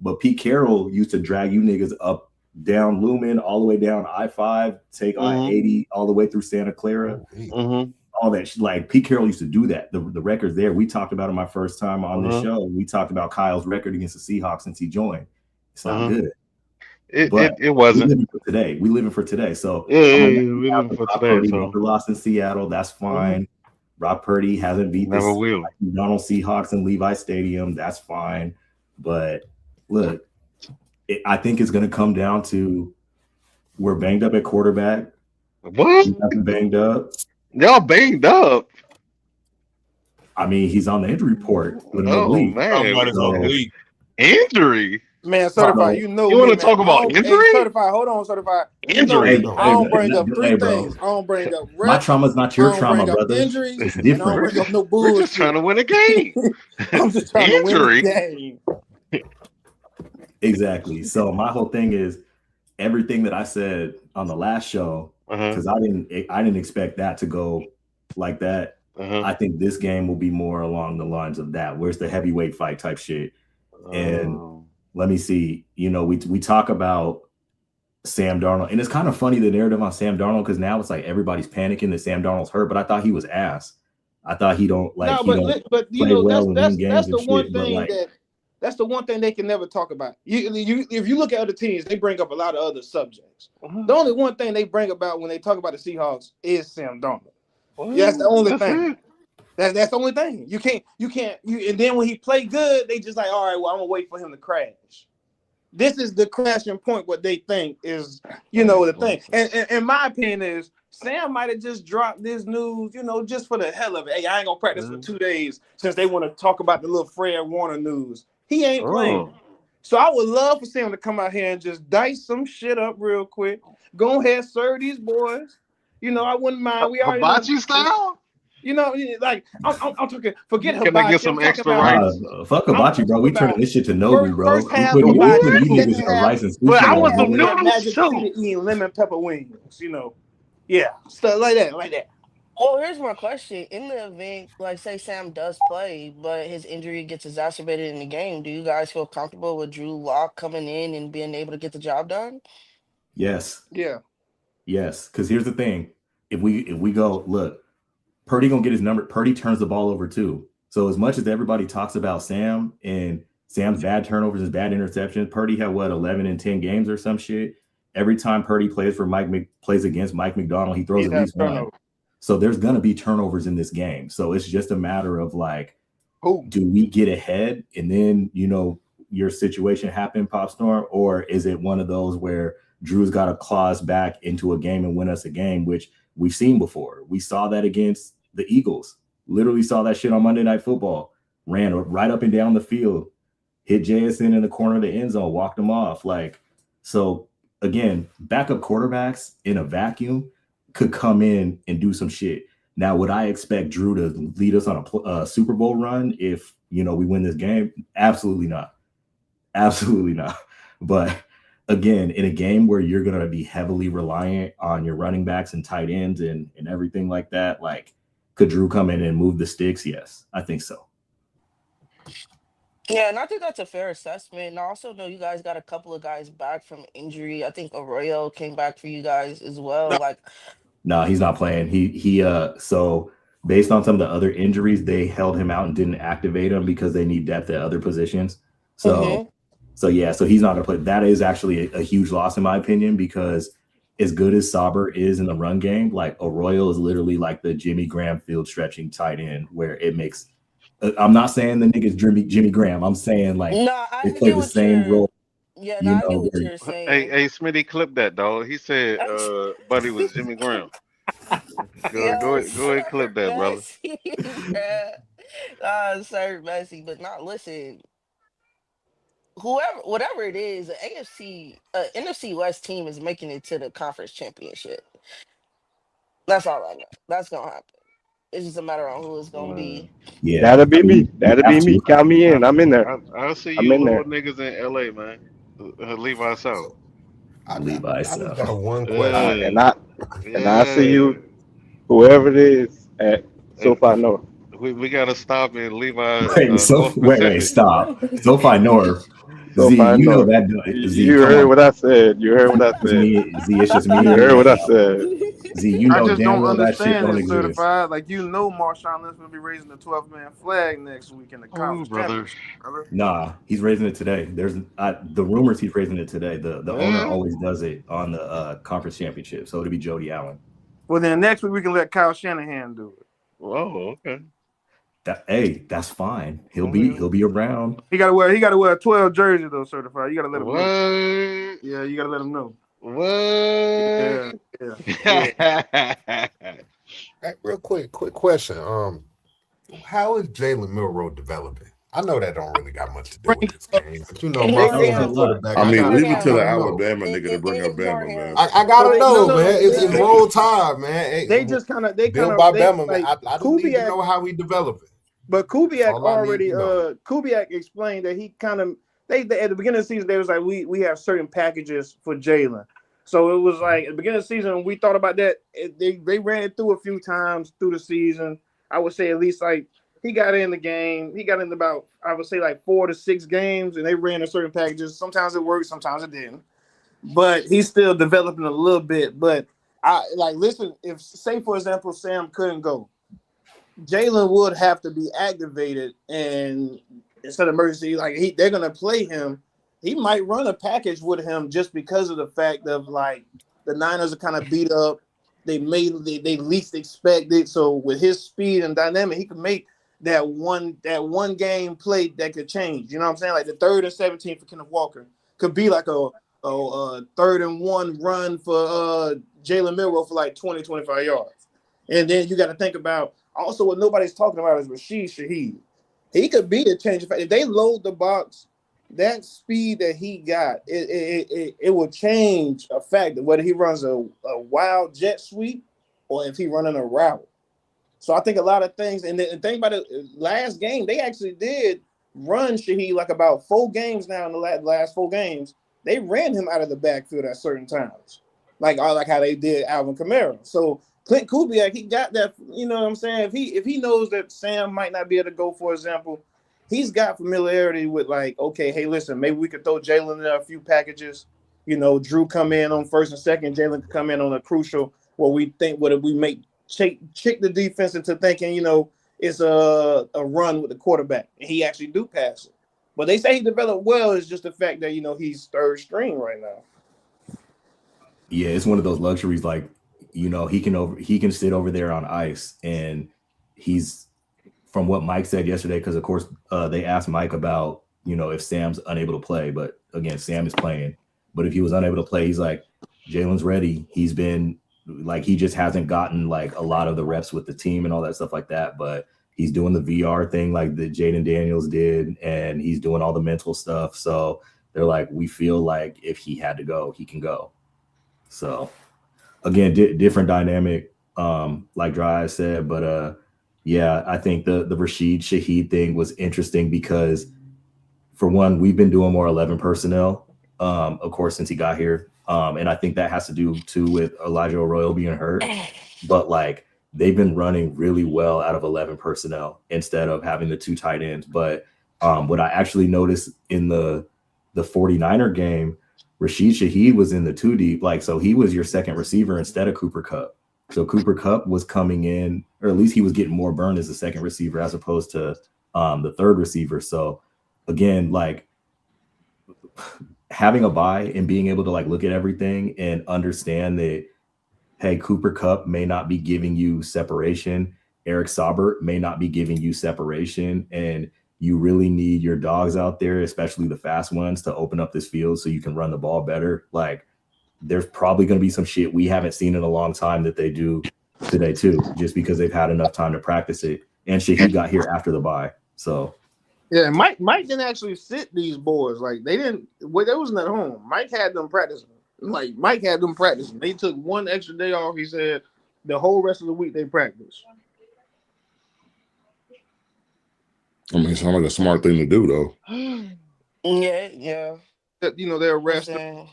[SPEAKER 9] But Pete Carroll used to drag you niggas up down Lumen, all the way down I-5, take I-80 all the way through Santa Clara. All that shit. Like Pete Carroll used to do that. The record's there. We talked about it my first time on this show. We talked about Kyle's record against the Seahawks since he joined. It's not good.
[SPEAKER 4] It wasn't.
[SPEAKER 9] We living for today. We living for today. So
[SPEAKER 4] we living for today.
[SPEAKER 9] Purdy
[SPEAKER 4] So.
[SPEAKER 9] never lost in Seattle. That's fine. Rob Purdy hasn't beat
[SPEAKER 4] Never will.
[SPEAKER 9] McDonald Seahawks in Levi Stadium. That's fine. But look, I think it's going to come down to we're banged up at quarterback.
[SPEAKER 4] What?
[SPEAKER 9] Banged up.
[SPEAKER 4] Y'all banged up.
[SPEAKER 9] I mean, he's on the injury report.
[SPEAKER 4] Oh man, injury.
[SPEAKER 5] Man, certified. You know,
[SPEAKER 4] you want to talk about injury?
[SPEAKER 5] Hey, certified. Hold on, certified.
[SPEAKER 4] Injury.
[SPEAKER 5] You know, I don't bring up three things. I don't bring up reps.
[SPEAKER 9] My trauma's not your trauma, brother.
[SPEAKER 5] Injuries.
[SPEAKER 9] It's different.
[SPEAKER 5] I don't bring up no bullshit.
[SPEAKER 4] We're just trying to win a game.
[SPEAKER 5] I'm just trying to win a game.
[SPEAKER 9] Exactly. So my whole thing is everything that I said on the last show, because I didn't expect that to go like that. I think this game will be more along the lines of that. Where's the heavyweight fight type shit? And let me see. You know, we talk about Sam Darnold, and it's kind of funny the narrative on Sam Darnold because now it's like everybody's panicking that Sam Darnold's hurt, but I thought he was ass. I thought he don't like. No,
[SPEAKER 5] but you know that's the one thing that's the one thing they can never talk about. If you look at other teams, they bring up a lot of other subjects. The only one thing they bring about when they talk about the Seahawks is Sam Darnold. Yeah, that's the only thing. That's the only thing. You can't. And then when he play good, they just like, all right, well, I'm gonna wait for him to crash. This is the crashing point. What they think is, the thing. And in my opinion is Sam might have just dropped this news, just for the hell of it. Hey, I ain't gonna practice for 2 days since they want to talk about the little Fred Warner news. He ain't playing. So I would love for Sam to come out here and just dice some shit up real quick. Go ahead, serve these boys. I wouldn't mind. We already
[SPEAKER 4] Hibachi style.
[SPEAKER 5] Like I'm talking. Forget
[SPEAKER 4] Can
[SPEAKER 5] Hibachi.
[SPEAKER 4] I get some extra rice?
[SPEAKER 9] Fuck Hibachi, bro. We turning this shit to Nobu, bro.
[SPEAKER 5] First half
[SPEAKER 9] we
[SPEAKER 5] Hibachi,
[SPEAKER 9] niggas some rice and
[SPEAKER 4] But I want
[SPEAKER 9] some
[SPEAKER 4] some noodles
[SPEAKER 5] Magic
[SPEAKER 4] too.
[SPEAKER 5] City eating lemon pepper wings. Yeah, stuff like that.
[SPEAKER 10] Well, here's my question. In the event, like say Sam does play, but his injury gets exacerbated in the game, do you guys feel comfortable with Drew Lock coming in and being able to get the job done?
[SPEAKER 9] Yes.
[SPEAKER 5] Yeah.
[SPEAKER 9] Yes. Because here's the thing. If we go, look, Purdy gonna get his number. Purdy turns the ball over too. So as much as everybody talks about Sam and Sam's bad turnovers and bad interceptions, Purdy had 11 in 10 games or some shit. Every time Purdy plays against Mike McDonald, he throws at least one. So there's gonna be turnovers in this game. So it's just a matter of like, do we get ahead and then your situation happened, Pop Storm, or is it one of those where Drew's got to claw us back into a game and win us a game, which we've seen before. We saw that against the Eagles. Literally saw that shit on Monday Night Football. Ran right up and down the field, hit JSN in the corner of the end zone, walked him off. So again, backup quarterbacks in a vacuum could come in and do some shit. Now, would I expect Drew to lead us on a Super Bowl run if we win this game? Absolutely not. Absolutely not. But again, in a game where you're going to be heavily reliant on your running backs and tight ends and everything like that, could Drew come in and move the sticks? Yes, I think so.
[SPEAKER 10] Yeah, and I think that's a fair assessment. And I also know you guys got a couple of guys back from injury. I think Arroyo came back for you guys as well.
[SPEAKER 9] No, he's not playing. He so based on some of the other injuries, they held him out and didn't activate him because they need depth at other positions. So he's not going to play. That is actually a huge loss in my opinion, because as good as Sauber is in the run game, Arroyo is literally like the Jimmy Graham field stretching tight end, where it makes. I'm not saying the nigga's Jimmy Graham. I'm saying they play the same role.
[SPEAKER 10] Yeah, I get what you're saying.
[SPEAKER 4] Hey, Smitty, clip that, dog. He said, buddy was Jimmy Graham. Go ahead, clip that, brother.
[SPEAKER 10] Sir, messy, but not listen. Whatever it is, the NFC West team is making it to the conference championship. That's all I know. That's gonna happen. It's just a matter of who it's gonna be.
[SPEAKER 7] Yeah, that'll be me. That'll be me. Count me in. I'm in there.
[SPEAKER 4] I'll see you little niggas in LA, man. Leave us out.
[SPEAKER 9] Levi.
[SPEAKER 1] I
[SPEAKER 9] So
[SPEAKER 1] just got one question.
[SPEAKER 7] And I see
[SPEAKER 4] Yeah.
[SPEAKER 7] you, whoever it is, at SoFi North.
[SPEAKER 4] We gotta stop at Levi
[SPEAKER 9] so
[SPEAKER 4] North
[SPEAKER 9] wait,
[SPEAKER 4] Pacific.
[SPEAKER 9] stop. SoFi North. Z,
[SPEAKER 7] SoFi
[SPEAKER 9] you know
[SPEAKER 7] North.
[SPEAKER 9] that. Z,
[SPEAKER 7] You
[SPEAKER 9] come
[SPEAKER 7] heard
[SPEAKER 9] on.
[SPEAKER 7] what I said. You heard what I
[SPEAKER 9] It's
[SPEAKER 7] said.
[SPEAKER 9] me, Z. It's just me
[SPEAKER 7] You
[SPEAKER 9] and you
[SPEAKER 7] heard
[SPEAKER 9] right
[SPEAKER 7] what I
[SPEAKER 9] now.
[SPEAKER 7] said.
[SPEAKER 9] Z, you
[SPEAKER 5] I
[SPEAKER 9] know
[SPEAKER 5] just
[SPEAKER 9] damn
[SPEAKER 5] don't
[SPEAKER 9] well that shit
[SPEAKER 5] understand
[SPEAKER 9] don't
[SPEAKER 5] it,
[SPEAKER 9] exist.
[SPEAKER 5] certified. Like you know, Marshawn Lynch will be raising the 12-man flag next week in the
[SPEAKER 4] Oh,
[SPEAKER 5] conference
[SPEAKER 4] brother.
[SPEAKER 5] championship, brother.
[SPEAKER 9] Nah, he's raising it today. There's the rumors he's raising it today. The owner always does it on the conference championship. So it'll be Jody Allen.
[SPEAKER 5] Well, then next week we can let Kyle Shanahan do it.
[SPEAKER 4] Oh, okay.
[SPEAKER 9] That's fine. He'll be around.
[SPEAKER 5] He gotta wear a 12 jersey though, certified. You gotta let him know.
[SPEAKER 4] What?
[SPEAKER 5] Yeah, you gotta let him know.
[SPEAKER 4] What?
[SPEAKER 5] Yeah.
[SPEAKER 1] Hey, real quick question. How is Jalen Milroe developing? I know that don't really got much to do with this game, but you know, my
[SPEAKER 10] Ignore
[SPEAKER 1] favorite
[SPEAKER 10] him.
[SPEAKER 1] quarterback.
[SPEAKER 6] I mean,
[SPEAKER 10] Ignore
[SPEAKER 6] leave it to
[SPEAKER 10] him.
[SPEAKER 6] the
[SPEAKER 1] I know.
[SPEAKER 6] Alabama nigga to bring up
[SPEAKER 10] Ignore
[SPEAKER 6] Bama, man.
[SPEAKER 10] him.
[SPEAKER 1] I gotta know,
[SPEAKER 5] No,
[SPEAKER 1] man. It's
[SPEAKER 5] they
[SPEAKER 1] roll tide, man. Hey,
[SPEAKER 5] they just kind of
[SPEAKER 1] built by Bama, man.
[SPEAKER 5] like
[SPEAKER 1] I just need to
[SPEAKER 5] Kubiak,
[SPEAKER 1] know how we developing.
[SPEAKER 5] but Kubiak
[SPEAKER 1] All I need
[SPEAKER 5] already
[SPEAKER 1] to know.
[SPEAKER 5] Kubiak explained that he kind of they at the beginning of the season they was like we have certain packages for Jalen. So it was like at the beginning of the season when we thought about that, they ran it through a few times through the season. I would say at least like he got in the game. He got in about I would say like 4 to 6 games, and they ran a certain packages. Sometimes it worked, sometimes it didn't. But he's still developing a little bit. But I like listen. If say for example Sam couldn't go, Jalen would have to be activated, and instead of emergency, like they're gonna play him. He might run a package with him just because of the fact of like the Niners are kind of beat up. They least expect it. So with his speed and dynamic, he could make that one game play that could change. You know what I'm saying? Like the 3rd and 17 for Kenneth Walker could be like a 3rd and 1 run for Jalen Milroe for like 20, 25 yards. And then you got to think about also what nobody's talking about is Rashid Shaheed. He could be the change. If they load the box, that speed that he got, it will change a factor whether he runs a wild jet sweep or if he running a route. So I think a lot of things, and the thing about the last game, they actually did run Shaheed like about 4 games now in the last 4 games. They ran him out of the backfield at certain times, like how they did Alvin Kamara. So Clint Kubiak, he got that. You know what I'm saying? If he knows that Sam might not be able to go, for example, he's got familiarity with like, okay, hey, listen, maybe we could throw Jalen in a few packages. You know, Drew come in on 1st and 2nd, Jalen could come in on a crucial where we think what if we make trick the defense into thinking, you know, it's a run with the quarterback, and he actually do pass it. But they say he developed well. It's just the fact that, you know, he's 3rd string right now.
[SPEAKER 9] Yeah, it's one of those luxuries. Like, you know, he can sit over there on ice, and he's from what Mike said yesterday. Because of course, they asked Mike about, you know, if Sam's unable to play, but again, Sam is playing. But if he was unable to play, he's like, Jalen's ready. He's been like, he just hasn't gotten like a lot of the reps with the team and all that stuff like that. But he's doing the VR thing like the Jaden Daniels did, and he's doing all the mental stuff. So they're like, we feel like if he had to go, he can go. So again, different dynamic, like Dry said, but yeah, I think the Rashid Shaheed thing was interesting because, for one, we've been doing more 11 personnel, of course, since he got here, and I think that has to do too with Elijah Arroyo being hurt. But like they've been running really well out of 11 personnel instead of having the 2 tight ends. But what I actually noticed in the 49er game, Rashid Shaheed was in the 2 deep, like, so he was your second receiver instead of Cooper Kupp. So Cooper Kupp was coming in, or at least he was getting more burn as a second receiver as opposed to the 3rd receiver. So again, like having a bye and being able to like look at everything and understand that, hey, Cooper Kupp may not be giving you separation. Eric Saubert may not be giving you separation, and you really need your dogs out there, especially the fast ones, to open up this field so you can run the ball better. Like, there's probably going to be some shit we haven't seen in a long time that they do today too, just because they've had enough time to practice it. And Shaheed got here after the bye. So
[SPEAKER 5] yeah, Mike didn't actually sit these boys. Like they didn't. Well, they wasn't at home. Mike had them practicing. Like Mike had them practicing. They took 1 extra day off. He said the whole rest of the week they practiced.
[SPEAKER 6] I mean, it sounds like a smart thing to do, though.
[SPEAKER 10] Yeah.
[SPEAKER 5] You know, they're
[SPEAKER 10] I'm
[SPEAKER 5] resting.
[SPEAKER 10] saying,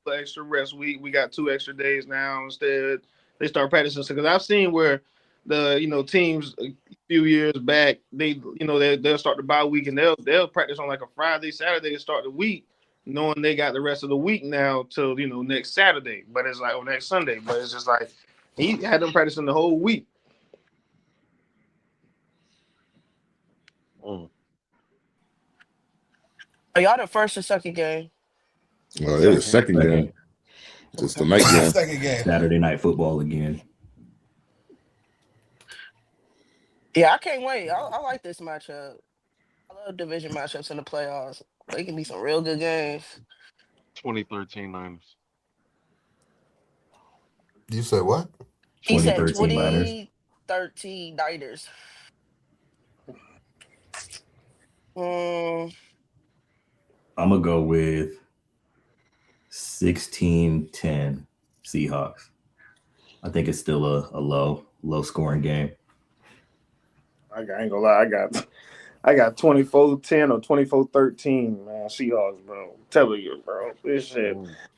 [SPEAKER 5] the extra rest week. We got 2 extra days now. Instead, they start practicing. Because I've seen where the teams a few years back, they'll start the bye week and they'll practice on like a Friday, Saturday to start the week, knowing they got the rest of the week now till next Saturday. But it's like next Sunday. But it's just like he had them practicing the whole week.
[SPEAKER 10] Are y'all the first or second game?
[SPEAKER 6] Well, it is second game. It's the night game.
[SPEAKER 8] Second game.
[SPEAKER 9] Saturday night football again.
[SPEAKER 10] Yeah, I can't wait. I like this matchup. I love division matchups in the playoffs. They can be some real good games.
[SPEAKER 4] 2013 Niners.
[SPEAKER 1] You said what?
[SPEAKER 10] He said
[SPEAKER 9] 2013 Niners.
[SPEAKER 10] 2013 Niners.
[SPEAKER 9] I'm gonna go with 16-10 Seahawks. I think it's still a low scoring game.
[SPEAKER 5] I ain't gonna lie, I got 24-10 or 24-13, man. Seahawks, bro. I'm telling you, bro. This shit.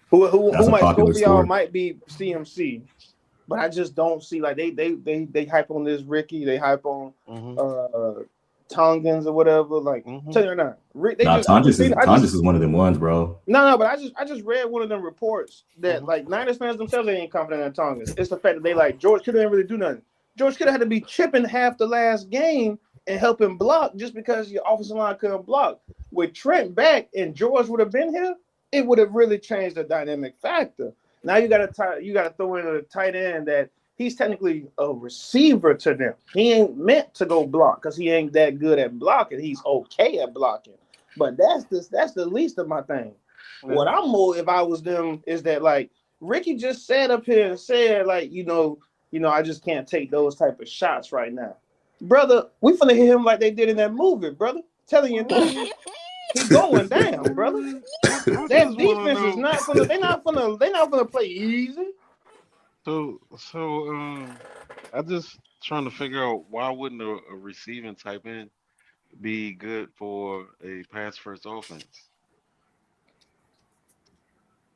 [SPEAKER 5] Who might score for y'all might be CMC, but I just don't see like they hype on this Ricky, they hype on Tongans or whatever. Like, tell you right now,
[SPEAKER 9] Tongas is one of them ones, bro.
[SPEAKER 5] No, but I just read one of them reports that like Niners fans themselves, they ain't confident in Tongas. It's the fact that they like George Kittle didn't really do nothing. George Kittle had to be chipping half the last game and helping block just because your offensive line couldn't block. With Trent back and George would have been here, it would have really changed the dynamic factor. Now you got to throw in a tight end that he's technically a receiver to them. He ain't meant to go block because he ain't that good at blocking. He's okay at blocking, but that's the least of my thing. Yeah. What I'm more if I was them is that like Ricky just sat up here and said like I just can't take those type of shots right now, brother. We finna hit him like they did in that movie, brother. Telling you now, he's going down, brother. That defense is not gonna. They're not gonna play easy.
[SPEAKER 4] So I just trying to figure out why wouldn't a receiving type end be good for a pass first offense?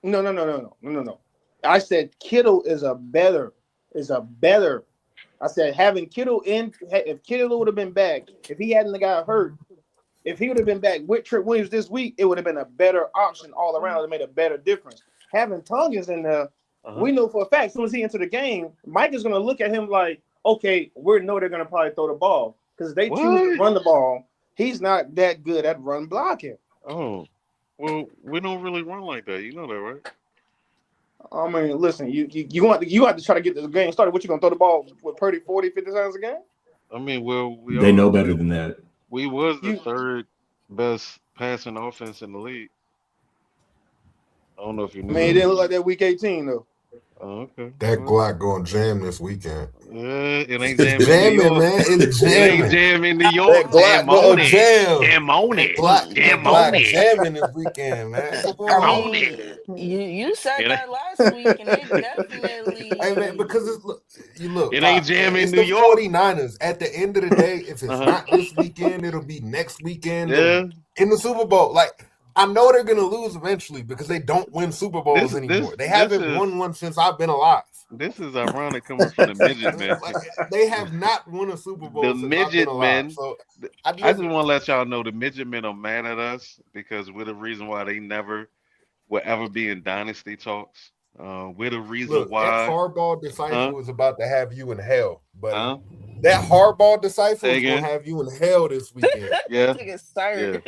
[SPEAKER 5] No. I said Kittle is a better. I said having Kittle in. If Kittle would have been back, if he hadn't got hurt, if he would have been back with Trent Williams this week, it would have been a better option all around. It made a better difference. Having Tongas in there, we know for a fact as soon as he entered the game, Mike is going to look at him like, okay, we know they're going to probably throw the ball because they choose to run the ball. He's not that good at run blocking.
[SPEAKER 4] Oh, well, we don't really run like that. You know that, right?
[SPEAKER 5] I mean, listen, you have to try to get this game started. What, you going to throw the ball with Purdy 40, 50 times a game?
[SPEAKER 4] I mean, well,
[SPEAKER 9] they know better than that.
[SPEAKER 4] We was the third best passing offense in the league. I don't know if you knew.
[SPEAKER 5] Man, it didn't look like that week 18 though.
[SPEAKER 4] Oh, okay.
[SPEAKER 1] That Glock going jam this weekend.
[SPEAKER 4] Yeah, it ain't jamming.
[SPEAKER 1] Jamming, man. It's jamming.
[SPEAKER 4] It ain't jamming in New York.
[SPEAKER 1] That Glock jam.
[SPEAKER 4] Jam on it.
[SPEAKER 1] Jam on it. Jamming this weekend, man.
[SPEAKER 10] I mean, you said that last week, and they definitely.
[SPEAKER 1] Hey, man, because look.
[SPEAKER 4] It ain't jamming in New
[SPEAKER 1] the
[SPEAKER 4] York.
[SPEAKER 1] 49ers. At the end of the day, if it's not this weekend, it'll be next weekend.
[SPEAKER 4] Yeah.
[SPEAKER 1] In the Super Bowl, like. I know they're gonna lose eventually because they don't win Super Bowls anymore. They haven't won one since I've been alive.
[SPEAKER 4] This is ironic coming from the midget man.
[SPEAKER 1] They have not won a Super Bowl.
[SPEAKER 4] The
[SPEAKER 1] since
[SPEAKER 4] midget
[SPEAKER 1] I've been alive.
[SPEAKER 4] men.
[SPEAKER 1] So
[SPEAKER 4] I just want to let y'all know the midget men are mad at us because we're the reason why they never will ever be in dynasty talks. We're the reason why.
[SPEAKER 1] That hardball disciple is about to have you in hell, but that hardball disciple is gonna have you in hell this weekend.
[SPEAKER 4] Yeah.
[SPEAKER 10] Yeah.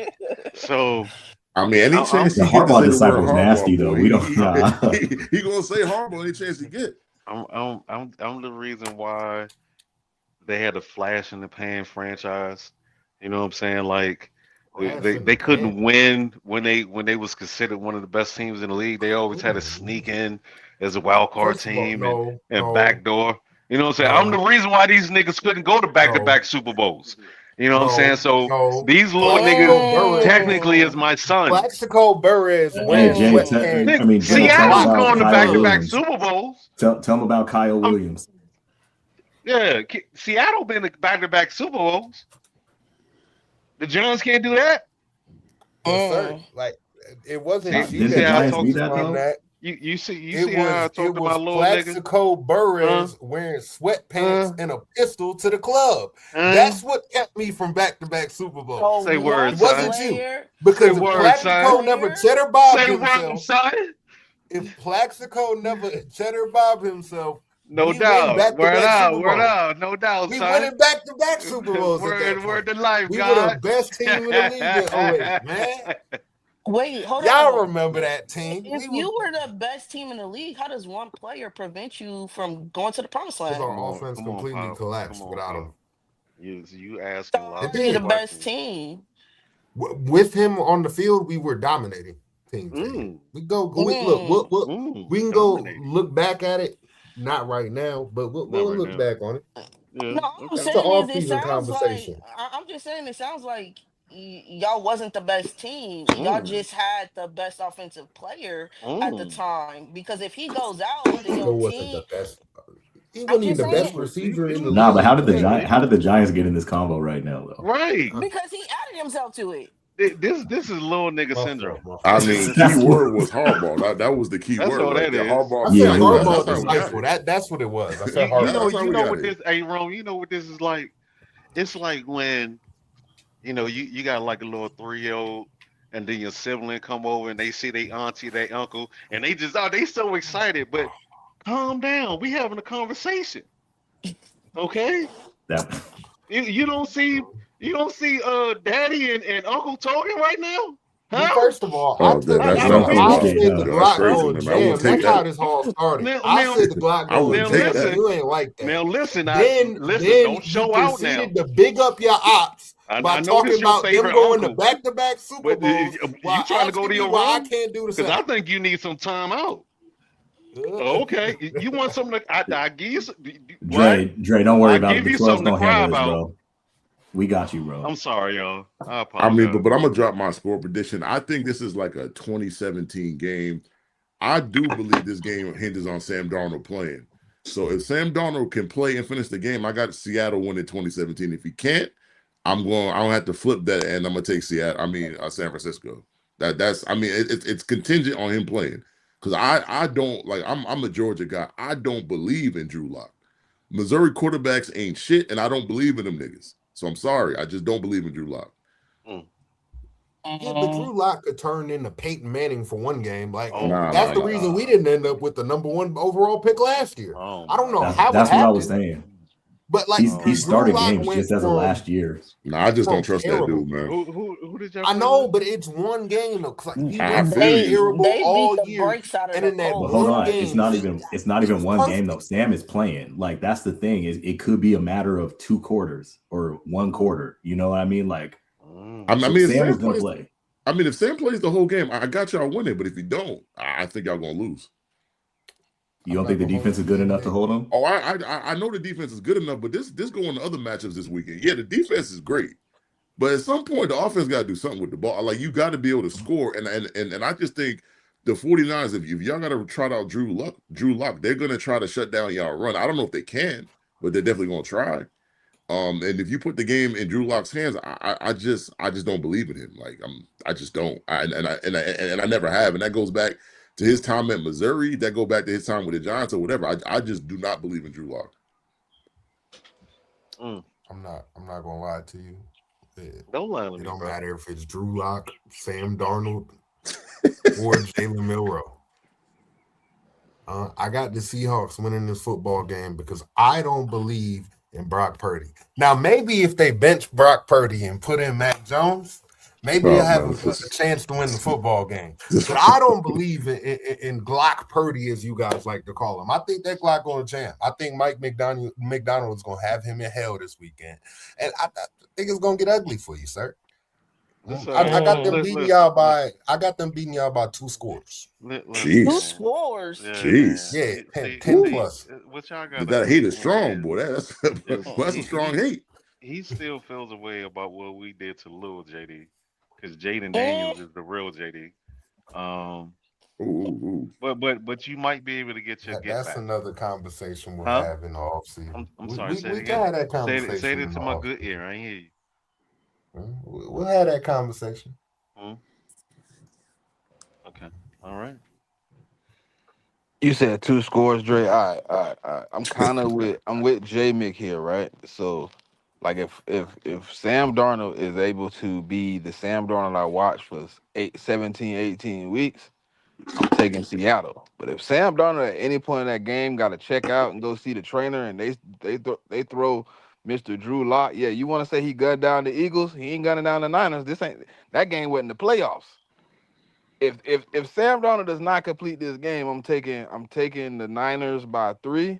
[SPEAKER 4] So.
[SPEAKER 6] I mean, any chance
[SPEAKER 9] the Harbaugh disciple's nasty though. We don't.
[SPEAKER 6] He gonna say Harbaugh any chance he get.
[SPEAKER 4] I'm the reason why they had a flash in the pan franchise. You know what I'm saying? Like they couldn't win when they was considered one of the best teams in the league. They always had to sneak in as a wild card team and backdoor. You know what I'm saying? I'm the reason why these niggas couldn't go to back-to-back Super Bowls. You know what I'm saying? So these little niggas technically is my son.
[SPEAKER 1] Plaxico Burress
[SPEAKER 4] Seattle's going to back-to-back Super Bowls.
[SPEAKER 9] Tell them about Kyle Williams.
[SPEAKER 4] Yeah, Seattle been to back-to-back Super Bowls. The Giants can't do that.
[SPEAKER 1] Like it wasn't.
[SPEAKER 9] Didn't the Giants do that though?
[SPEAKER 4] You see
[SPEAKER 1] It
[SPEAKER 4] how I
[SPEAKER 1] was
[SPEAKER 4] talked about little nigga?
[SPEAKER 1] Plaxico Burress wearing sweatpants and a pistol to the club. That's what kept me from back-to-back Super Bowls.
[SPEAKER 10] Oh,
[SPEAKER 4] Say word,
[SPEAKER 1] It
[SPEAKER 10] one
[SPEAKER 1] wasn't
[SPEAKER 4] son.
[SPEAKER 1] you.
[SPEAKER 10] player.
[SPEAKER 1] Because
[SPEAKER 4] Say
[SPEAKER 1] if
[SPEAKER 4] word, son.
[SPEAKER 1] Plaxico never cheddar bobbed
[SPEAKER 4] Say word,
[SPEAKER 1] himself,
[SPEAKER 4] son.
[SPEAKER 1] if Plaxico never cheddar bobbed himself,
[SPEAKER 4] No
[SPEAKER 1] we win
[SPEAKER 4] doubt. Word
[SPEAKER 1] back-to-back
[SPEAKER 4] out.
[SPEAKER 1] Super
[SPEAKER 4] Word
[SPEAKER 1] Bowls.
[SPEAKER 4] out. No doubt,
[SPEAKER 1] We
[SPEAKER 4] son.
[SPEAKER 1] winning back-to-back Super Bowls at that
[SPEAKER 4] Word
[SPEAKER 1] point.
[SPEAKER 4] to life,
[SPEAKER 1] We were the
[SPEAKER 4] God.
[SPEAKER 1] best team in the league in 08, man.
[SPEAKER 10] Wait, hold
[SPEAKER 1] Y'all
[SPEAKER 10] on.
[SPEAKER 1] remember that team?
[SPEAKER 10] If you were the best team in the league, how does one player prevent you from going to the promised
[SPEAKER 1] Because
[SPEAKER 10] land?
[SPEAKER 1] our offense completely
[SPEAKER 4] Pop.
[SPEAKER 1] collapsed
[SPEAKER 4] Come on,
[SPEAKER 1] without
[SPEAKER 4] Pop.
[SPEAKER 1] him.
[SPEAKER 4] You asking
[SPEAKER 10] So
[SPEAKER 4] lots
[SPEAKER 10] how
[SPEAKER 1] It
[SPEAKER 10] are you
[SPEAKER 4] of
[SPEAKER 10] the
[SPEAKER 1] did.
[SPEAKER 10] best
[SPEAKER 4] questions.
[SPEAKER 10] team?
[SPEAKER 1] With him on the field, we were dominating teams. We go. We look. We can go look back at it. Not right now, but we'll
[SPEAKER 4] right
[SPEAKER 1] look
[SPEAKER 4] now.
[SPEAKER 1] back on it.
[SPEAKER 4] Yeah.
[SPEAKER 10] No, all I'm
[SPEAKER 1] That's the
[SPEAKER 10] saying is it
[SPEAKER 1] off-season
[SPEAKER 10] sounds like
[SPEAKER 1] conversation.
[SPEAKER 10] I'm just saying it sounds like y'all wasn't the best team. Y'all just had the best offensive player at the time. Because if he goes out, then
[SPEAKER 1] Plaxico
[SPEAKER 10] your
[SPEAKER 1] wasn't
[SPEAKER 10] team.
[SPEAKER 1] the best. He
[SPEAKER 10] I'm
[SPEAKER 1] wasn't even
[SPEAKER 10] just
[SPEAKER 1] the best
[SPEAKER 10] saying
[SPEAKER 1] receiver in the
[SPEAKER 9] Nah, but
[SPEAKER 1] league.
[SPEAKER 9] how did the Giants get in this combo right now though?
[SPEAKER 4] Right.
[SPEAKER 10] because he added himself to it.
[SPEAKER 4] This is little nigga syndrome.
[SPEAKER 6] I mean, key word was hardball. That was the key
[SPEAKER 4] That's
[SPEAKER 6] word
[SPEAKER 4] all
[SPEAKER 6] right
[SPEAKER 4] that
[SPEAKER 6] there.
[SPEAKER 4] is.
[SPEAKER 6] Hardball.
[SPEAKER 1] I said
[SPEAKER 9] Yeah, it was.
[SPEAKER 1] hardball
[SPEAKER 6] That's how we got
[SPEAKER 1] disciple.
[SPEAKER 6] here.
[SPEAKER 1] That's what it was. I said
[SPEAKER 4] You
[SPEAKER 1] hardball.
[SPEAKER 6] That's how we
[SPEAKER 4] know
[SPEAKER 6] got
[SPEAKER 4] what
[SPEAKER 6] here.
[SPEAKER 4] this, hey Rome, you know what this is like? It's like when, you got like a little 3-year-old and then your sibling come over and they see their auntie, their uncle, and they just they so excited, but calm down. We having a conversation. Okay?
[SPEAKER 9] That
[SPEAKER 4] You don't see daddy and uncle talking right now?
[SPEAKER 1] Well,
[SPEAKER 4] Huh?
[SPEAKER 1] first of all, I
[SPEAKER 6] Oh,
[SPEAKER 1] took
[SPEAKER 6] that's
[SPEAKER 1] it.
[SPEAKER 9] I don't
[SPEAKER 6] something.
[SPEAKER 9] fuck with
[SPEAKER 1] I
[SPEAKER 6] Wow.
[SPEAKER 9] shit.
[SPEAKER 1] said the
[SPEAKER 9] No.
[SPEAKER 6] Yo, that's
[SPEAKER 1] Glock
[SPEAKER 6] crazy,
[SPEAKER 1] going
[SPEAKER 6] man. I wouldn't
[SPEAKER 1] jam.
[SPEAKER 6] take
[SPEAKER 1] That's how
[SPEAKER 6] that.
[SPEAKER 1] this all started.
[SPEAKER 4] Now,
[SPEAKER 1] I
[SPEAKER 4] now,
[SPEAKER 1] said the Glock
[SPEAKER 6] I
[SPEAKER 1] going
[SPEAKER 6] wouldn't
[SPEAKER 4] now
[SPEAKER 6] take
[SPEAKER 1] jam.
[SPEAKER 6] that.
[SPEAKER 1] You ain't like that.
[SPEAKER 4] now listen,
[SPEAKER 1] Then
[SPEAKER 4] don't
[SPEAKER 1] you
[SPEAKER 4] show out now.
[SPEAKER 1] proceeded to big up your ops by
[SPEAKER 4] I know
[SPEAKER 1] talking
[SPEAKER 4] this your
[SPEAKER 1] about them
[SPEAKER 4] favorite
[SPEAKER 1] going to
[SPEAKER 4] uncle,
[SPEAKER 1] back-to-back Super
[SPEAKER 4] but
[SPEAKER 1] Bowls
[SPEAKER 4] you
[SPEAKER 1] while
[SPEAKER 4] trying to go to
[SPEAKER 1] asking me
[SPEAKER 4] your
[SPEAKER 1] why I
[SPEAKER 4] room?
[SPEAKER 1] can't do the
[SPEAKER 4] Because I
[SPEAKER 1] same.
[SPEAKER 4] think you need some time out. Okay, you want something to? I give you what?
[SPEAKER 9] Dre, don't worry
[SPEAKER 4] I
[SPEAKER 9] about it.
[SPEAKER 4] give
[SPEAKER 9] The
[SPEAKER 4] you
[SPEAKER 9] 12's
[SPEAKER 4] something to
[SPEAKER 9] gonna
[SPEAKER 4] cry
[SPEAKER 9] handle this,
[SPEAKER 4] about.
[SPEAKER 9] bro. We got you, bro.
[SPEAKER 4] I'm sorry, y'all. I
[SPEAKER 6] I mean,
[SPEAKER 4] apologize.
[SPEAKER 6] but I'm gonna drop my score prediction. I think this is like a 2017 game. I do believe this game hinges on Sam Darnold playing. So if Sam Darnold can play and finish the game, I got Seattle winning 2017. If he can't, I don't have to flip that, and I'm gonna take San Francisco. It's contingent on him playing. Because I don't like I'm a Georgia guy. I don't believe in Drew Lock. Missouri quarterbacks ain't shit, and I don't believe in them niggas. So I'm sorry. I just don't believe in Drew Lock.
[SPEAKER 1] Yeah, but Drew Lock could turn into Peyton Manning for one game. Like that's the reason
[SPEAKER 6] Nah.
[SPEAKER 1] we didn't end up with the #1 overall pick last year. I don't know how it
[SPEAKER 9] That's what I was
[SPEAKER 1] happened.
[SPEAKER 9] saying.
[SPEAKER 1] But like
[SPEAKER 9] He
[SPEAKER 1] Drew
[SPEAKER 9] started
[SPEAKER 1] Lock
[SPEAKER 9] games
[SPEAKER 1] went
[SPEAKER 9] just as of last year.
[SPEAKER 6] Nah, I just don't
[SPEAKER 1] from
[SPEAKER 6] trust that
[SPEAKER 1] terrible.
[SPEAKER 6] dude, man.
[SPEAKER 4] Who did y'all
[SPEAKER 1] I
[SPEAKER 4] play
[SPEAKER 1] know,
[SPEAKER 4] with?
[SPEAKER 1] but it's one game though. 'Cause, like, he
[SPEAKER 6] I
[SPEAKER 1] went from
[SPEAKER 6] feel you.
[SPEAKER 1] terrible
[SPEAKER 10] They
[SPEAKER 1] all
[SPEAKER 10] beat the
[SPEAKER 1] year,
[SPEAKER 10] brakes out of
[SPEAKER 1] and
[SPEAKER 10] the
[SPEAKER 1] in that
[SPEAKER 9] But hold
[SPEAKER 1] one
[SPEAKER 9] on,
[SPEAKER 1] game,
[SPEAKER 9] it's not
[SPEAKER 1] he
[SPEAKER 9] even
[SPEAKER 1] was
[SPEAKER 9] one game though.
[SPEAKER 1] perfect.
[SPEAKER 9] Sam is playing. Like that's the thing is it could be a matter of 2 quarters or 1 quarter. You know what I mean? Like Sam is gonna play.
[SPEAKER 6] If Sam plays the whole game, I got y'all winning. But if you don't, I think y'all gonna lose.
[SPEAKER 9] You don't think the defense is good enough to hold them?
[SPEAKER 6] Oh, I know the defense is good enough, but this going to other matchups this weekend. Yeah, the defense is great, but at some point the offense got to do something with the ball. Like you got to be able to score, and I just think the 49ers, if y'all got to try out Drew Lock, they're gonna try to shut down y'all run. I don't know if they can, but they're definitely gonna try. And if you put the game in Drew Lock's hands, I just don't believe in him. Like I just don't. I never have, and that goes back to his time at Missouri. That go back to his time with the Giants or whatever. I just do not believe in Drew Lock.
[SPEAKER 1] I'm not gonna lie to you.
[SPEAKER 4] Don't lie to me,
[SPEAKER 1] It don't
[SPEAKER 4] bro.
[SPEAKER 1] matter if it's Drew Lock, Sam Darnold, or Jalen Milroe. I got the Seahawks winning this football game because I don't believe in Brock Purdy. Now, maybe if they bench Brock Purdy and put in Mac Jones, maybe they'll have a chance to win the football game. But I don't believe in Glock Purdy, as you guys like to call him. I think that Glock going to jam. I think Mike McDonald is going to have him in hell this weekend. And I think it's going to get ugly for you, sir. I got them beating y'all by 2 scores.
[SPEAKER 10] 2 scores.
[SPEAKER 6] Jeez.
[SPEAKER 1] Yeah, 10 plus.
[SPEAKER 4] What y'all got?
[SPEAKER 6] That hate is strong, boy. That's a strong hate.
[SPEAKER 4] He still feels a way about what we did to Lil JD, because Jaden Daniels is the real JD. But you might be able to get your get
[SPEAKER 1] That's
[SPEAKER 4] back.
[SPEAKER 1] another conversation we'll have in the offseason.
[SPEAKER 4] I'm sorry.
[SPEAKER 1] We can have that conversation.
[SPEAKER 4] Say it into my good ear. I ain't hear you.
[SPEAKER 1] We'll have that conversation.
[SPEAKER 4] Okay. All right.
[SPEAKER 3] You said 2 scores, Dre. All right. I'm with JMIK here, right? So, like, if Sam Darnold is able to be the Sam Darnold I watched for 17, 18 weeks, I'm taking Seattle. But if Sam Darnold at any point in that game got to check out and go see the trainer, and they throw Mr. Drew Lock, yeah, you want to say he gunned down the Eagles? He ain't gunning down the Niners. This ain't that game wasn't the playoffs. If Sam Darnold does not complete this game, I'm taking the Niners by 3.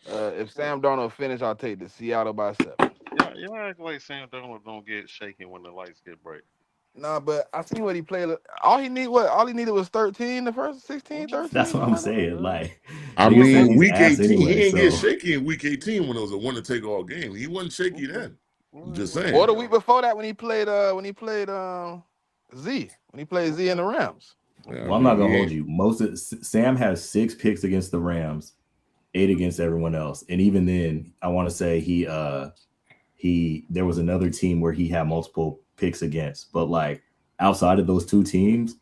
[SPEAKER 3] If Sam Darnold finish, I'll take the Seattle by 7.
[SPEAKER 4] Y'all act like Sam Darnold don't get shaky when the lights get bright.
[SPEAKER 3] Nah, but I seen what he played. All he needed was 13 the first 16,
[SPEAKER 9] That's
[SPEAKER 3] 13,
[SPEAKER 9] what
[SPEAKER 3] something
[SPEAKER 9] I'm
[SPEAKER 3] like that.
[SPEAKER 9] saying. Like,
[SPEAKER 6] I
[SPEAKER 9] niggas say
[SPEAKER 6] mean,
[SPEAKER 9] he's
[SPEAKER 6] week
[SPEAKER 9] ass
[SPEAKER 6] 18, he
[SPEAKER 9] anyway.
[SPEAKER 6] didn't get
[SPEAKER 9] So
[SPEAKER 6] shaky in week 18 when it was a winner take all game. He wasn't shaky then. Just
[SPEAKER 3] Or
[SPEAKER 6] saying.
[SPEAKER 3] the week before that when he played Z. When he played Z in the Rams.
[SPEAKER 6] Yeah, I
[SPEAKER 9] well, I'm not
[SPEAKER 6] mean,
[SPEAKER 9] gonna
[SPEAKER 6] he
[SPEAKER 9] hold
[SPEAKER 6] ain't.
[SPEAKER 9] you. Sam has 6 picks against the Rams, 8 against everyone else, and even then, I want to say he there was another team where he had multiple picks against, but like outside of those 2 teams,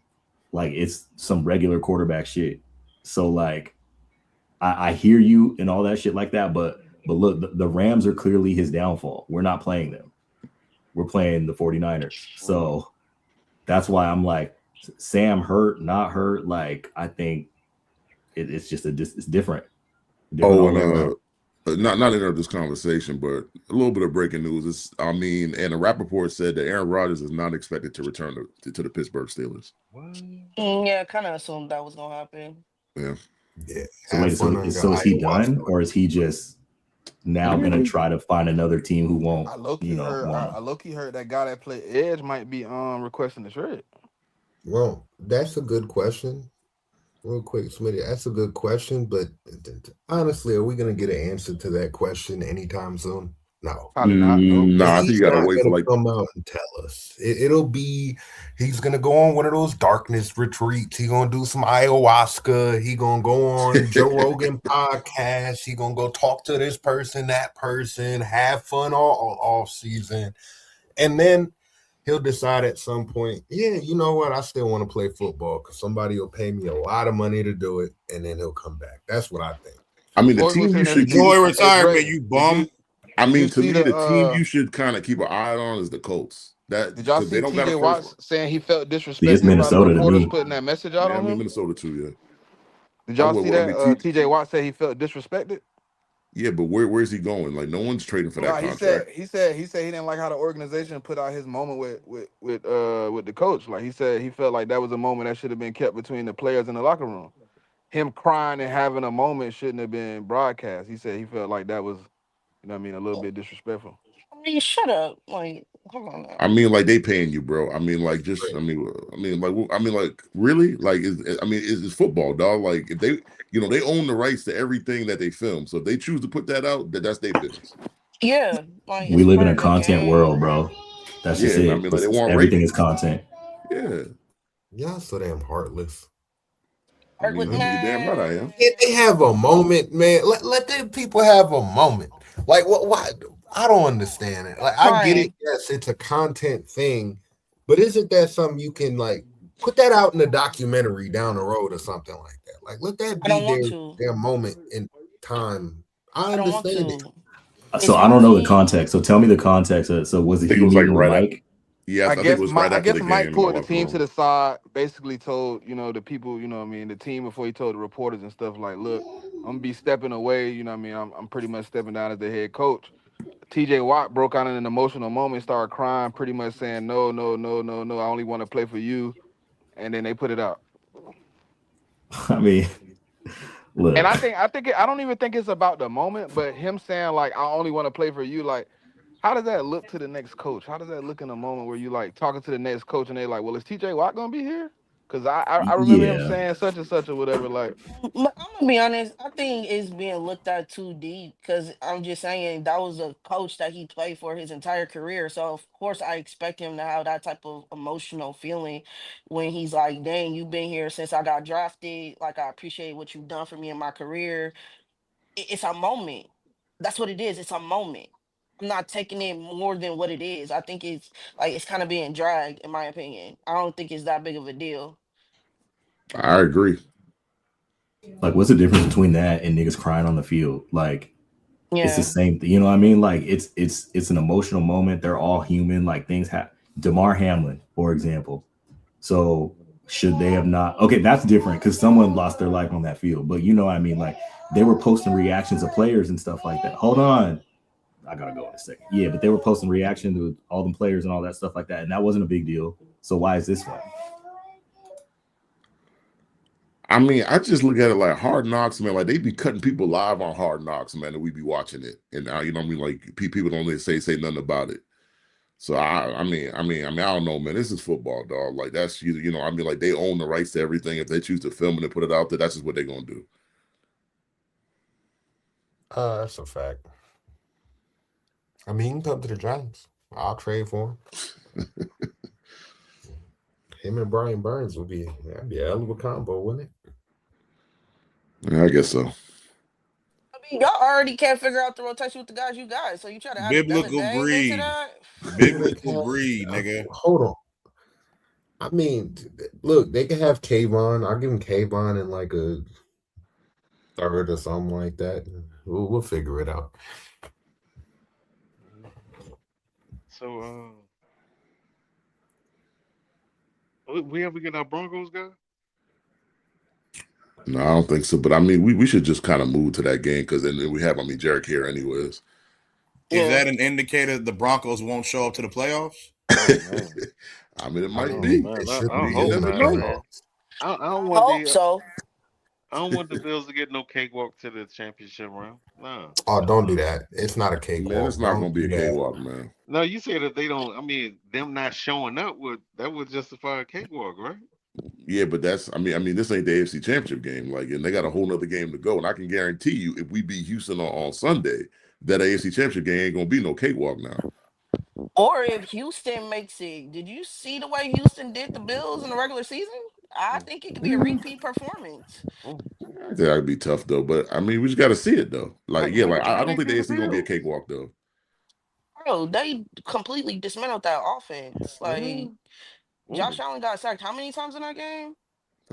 [SPEAKER 9] like it's some regular quarterback shit. So like I hear you and all that shit like that, but look, the Rams are clearly his downfall. We're not playing them. We're playing the 49ers. So that's why I'm like, Sam hurt, not hurt. Like I think it's just it's different all
[SPEAKER 6] Oh,
[SPEAKER 9] the way around.
[SPEAKER 6] not interrupt this conversation, but a little bit of breaking news. I mean, and the Rappaport said that Aaron Rodgers is not expected to return to the Pittsburgh Steelers.
[SPEAKER 10] Yeah, kind of assumed that was gonna happen.
[SPEAKER 6] Yeah.
[SPEAKER 1] Yeah,
[SPEAKER 9] So
[SPEAKER 1] have
[SPEAKER 9] wait,
[SPEAKER 1] fun on your
[SPEAKER 9] so is he done,
[SPEAKER 1] ayahuasca.
[SPEAKER 9] or is he just now gonna try to find another team who won't,
[SPEAKER 3] I low key heard
[SPEAKER 9] want
[SPEAKER 3] I
[SPEAKER 9] him?
[SPEAKER 3] low key heard that guy that played Edge might be requesting the trade.
[SPEAKER 1] Well, that's a good question. Real quick, Smitty, that's a good question, but honestly, are we going to get an answer to that question anytime soon? No.
[SPEAKER 3] Probably not. Nope.
[SPEAKER 6] Nah, I think you
[SPEAKER 1] He's
[SPEAKER 6] gotta
[SPEAKER 1] not
[SPEAKER 6] wait for
[SPEAKER 1] going to
[SPEAKER 6] like.
[SPEAKER 1] come out and tell us. It'll be, he's going to go on one of those darkness retreats. He's going to do some ayahuasca. He's going to go on Joe Rogan podcast. He's going to go talk to this person, that person, have fun all off season. And then he'll decide at some point, yeah, you know what? I still want to play football because somebody will pay me a lot of money to do it, and then he'll come back. That's what I think.
[SPEAKER 6] I mean, the
[SPEAKER 3] Before he was
[SPEAKER 6] team
[SPEAKER 3] in
[SPEAKER 6] you
[SPEAKER 3] there,
[SPEAKER 6] should keep.
[SPEAKER 8] Enjoy
[SPEAKER 3] hey
[SPEAKER 8] retirement,
[SPEAKER 3] Dre,
[SPEAKER 8] you
[SPEAKER 3] did
[SPEAKER 8] bum.
[SPEAKER 3] you
[SPEAKER 6] I
[SPEAKER 3] did you
[SPEAKER 6] mean, to
[SPEAKER 3] see
[SPEAKER 6] me, the team
[SPEAKER 3] the
[SPEAKER 6] you should kind of keep an eye on is the Colts. That
[SPEAKER 3] did y'all
[SPEAKER 6] because they
[SPEAKER 3] see
[SPEAKER 6] don't got a
[SPEAKER 3] TJ
[SPEAKER 6] first one.
[SPEAKER 3] Watts saying he felt
[SPEAKER 9] See, it's
[SPEAKER 3] disrespected by the
[SPEAKER 9] Minnesota to
[SPEAKER 3] reporters
[SPEAKER 9] me.
[SPEAKER 3] putting that message out
[SPEAKER 6] Yeah, I
[SPEAKER 3] on
[SPEAKER 6] mean
[SPEAKER 3] him?
[SPEAKER 6] Minnesota too. Yeah,
[SPEAKER 3] Did y'all see
[SPEAKER 6] I
[SPEAKER 3] that?
[SPEAKER 6] mean,
[SPEAKER 3] TJ Watt said he felt disrespected.
[SPEAKER 6] yeah, but where's he going? Like, no one's trading for that
[SPEAKER 3] No, he
[SPEAKER 6] contract.
[SPEAKER 3] said he didn't like how the organization put out his moment with the coach. Like he said he felt like that was a moment that should have been kept between the players in the locker room. Him crying and having a moment shouldn't have been broadcast. He said he felt like that was, a little bit disrespectful.
[SPEAKER 10] I mean, shut up. Like, hold on now.
[SPEAKER 6] I mean, like they paying you, bro. I mean, like just, like really, like it's football, dog. Like if they, they own the rights to everything that they film. So if they choose to put that out, that's their business.
[SPEAKER 10] Yeah, like
[SPEAKER 9] We
[SPEAKER 10] it's
[SPEAKER 9] live in
[SPEAKER 10] part
[SPEAKER 9] a
[SPEAKER 10] of the
[SPEAKER 9] content world,
[SPEAKER 10] game.
[SPEAKER 9] bro. That's
[SPEAKER 6] Yeah,
[SPEAKER 9] just
[SPEAKER 6] and I
[SPEAKER 9] it.
[SPEAKER 6] mean, like they want
[SPEAKER 9] Everything is
[SPEAKER 6] ratings.
[SPEAKER 9] content.
[SPEAKER 6] Yeah,
[SPEAKER 1] Y'all so damn heartless.
[SPEAKER 6] I mean, you're damn right, I am.
[SPEAKER 1] Can't they have a moment, man? Let the people have a moment. Like what? Why? I don't understand it. Like I get it.
[SPEAKER 10] Right.
[SPEAKER 1] Yes, it's a content thing, but isn't that something you can like put that out in a documentary down the road or something like that? Like let that
[SPEAKER 10] I
[SPEAKER 1] be
[SPEAKER 10] don't
[SPEAKER 1] their
[SPEAKER 10] want to.
[SPEAKER 1] their moment in time. I
[SPEAKER 10] I don't want
[SPEAKER 1] understand it.
[SPEAKER 10] to.
[SPEAKER 9] So
[SPEAKER 10] It's
[SPEAKER 9] I
[SPEAKER 10] my
[SPEAKER 9] don't know the
[SPEAKER 10] team.
[SPEAKER 9] context. So tell me the context. So was
[SPEAKER 6] I
[SPEAKER 9] it
[SPEAKER 6] think
[SPEAKER 9] he
[SPEAKER 6] it was like
[SPEAKER 9] meeting with
[SPEAKER 6] right at.
[SPEAKER 9] Mike?
[SPEAKER 6] Yes,
[SPEAKER 3] I
[SPEAKER 6] I think it
[SPEAKER 3] guess
[SPEAKER 6] was
[SPEAKER 3] Mike,
[SPEAKER 6] right
[SPEAKER 3] I
[SPEAKER 6] after
[SPEAKER 3] guess
[SPEAKER 6] the
[SPEAKER 3] Mike
[SPEAKER 6] game in the
[SPEAKER 3] pulled the
[SPEAKER 6] locker
[SPEAKER 3] team to
[SPEAKER 6] room.
[SPEAKER 3] the side, basically told the people, the team before he told the reporters and stuff like, look, I'm gonna be stepping away. I'm pretty much stepping down as the head coach. TJ Watt broke out in an emotional moment, started crying, pretty much saying, no, no, no, no, no, I only want to play for you. And then they put it out.
[SPEAKER 9] I mean,
[SPEAKER 3] And
[SPEAKER 9] look,
[SPEAKER 3] I don't even think it's about the moment, but him saying like, I only want to play for you, like. How does that look to the next coach? How does that look in a moment where you like talking to the next coach and they like, well, is TJ Watt gonna be here? Because I remember him
[SPEAKER 9] yeah.
[SPEAKER 3] saying such and such or whatever. Like,
[SPEAKER 10] But I'm gonna be honest. I think it's being looked at too deep because I'm just saying that was a coach that he played for his entire career. So of course I expect him to have that type of emotional feeling when he's like, "Dang, you've been here since I got drafted. Like I appreciate what you've done for me in my career." It's a moment. That's what it is. It's a moment. I'm not taking it more than what it is. I think it's like it's kind of being dragged, in my opinion. I don't think it's that big of a deal.
[SPEAKER 6] I agree.
[SPEAKER 9] Like, what's the difference between that and niggas crying on the field? Like, it's the
[SPEAKER 10] Yeah.
[SPEAKER 9] same thing. You know what I mean? Like, it's an emotional moment. They're all human. Like, things happen. DeMar Hamlin, for example. So should they have not? Okay, that's different because someone lost their life on that field. But you know what I mean? Like, they were posting reactions of players and stuff like that. Hold on. I gotta go in a second. Yeah, but they were posting reaction to all the players and all that stuff like that, and that wasn't a big deal. So why is this one?
[SPEAKER 6] I mean, I just look at it like Hard Knocks, man. Like they be cutting people live on Hard Knocks, man, and we be watching it, and you know what I mean. Like people don't say nothing about it. So I don't know, man. This is football, dog. Like that's you know, I mean, like they own the rights to everything. If they choose to film it and put it out there, that's just what they're gonna do.
[SPEAKER 1] That's a fact. I mean, he can come to the Giants. I'll trade for him. Him and Brian Burns that'd be a hell of a combo, wouldn't it?
[SPEAKER 6] Yeah, I guess so.
[SPEAKER 10] I mean, y'all already can't figure out the rotation with the guys you got, so you try to add another
[SPEAKER 8] Biblical
[SPEAKER 10] name into
[SPEAKER 8] greed.
[SPEAKER 10] that.
[SPEAKER 8] Biblical greed, nigga.
[SPEAKER 1] Hold on. I mean, look, they can have Kayvon. I'll give him Kayvon in like a third or something like that. We'll figure it out.
[SPEAKER 4] So, we ever get our Broncos guy?
[SPEAKER 6] No, I don't think so. But I mean, we should just kind of move to that game because then we have Jarek here anyways.
[SPEAKER 8] Is that an indicator the Broncos won't show up to the playoffs?
[SPEAKER 4] Oh,
[SPEAKER 6] I mean, it might be.
[SPEAKER 4] Man,
[SPEAKER 6] It
[SPEAKER 4] I
[SPEAKER 6] should be. You
[SPEAKER 4] hope
[SPEAKER 6] never
[SPEAKER 4] not,
[SPEAKER 6] know.
[SPEAKER 4] man. I don't
[SPEAKER 10] I
[SPEAKER 4] want
[SPEAKER 10] hope so.
[SPEAKER 4] I don't want the Bills to get no cakewalk to the championship round. No.
[SPEAKER 1] Oh, don't do that. It's not a cakewalk.
[SPEAKER 6] Man, it's not
[SPEAKER 1] Don't
[SPEAKER 6] going to be a
[SPEAKER 1] do that.
[SPEAKER 6] cakewalk, man.
[SPEAKER 4] No, you said that they don't. I mean, them not showing up would justify a cakewalk, right?
[SPEAKER 6] Yeah, but that's I mean, this ain't the AFC Championship game. Like, and they got a whole nother game to go. And I can guarantee you, if we beat Houston on Sunday, that AFC Championship game ain't gonna be no cakewalk now.
[SPEAKER 10] Or if Houston makes it, did you see the way Houston did the Bills in the regular season? I think it could be a repeat performance.
[SPEAKER 6] I think that'd be tough though. But I mean, we just got to see it though. Like, yeah, like I don't think the AFC gonna be a cakewalk though.
[SPEAKER 10] Bro, they completely dismantled that offense. Like, Josh Allen got sacked how many times in that game?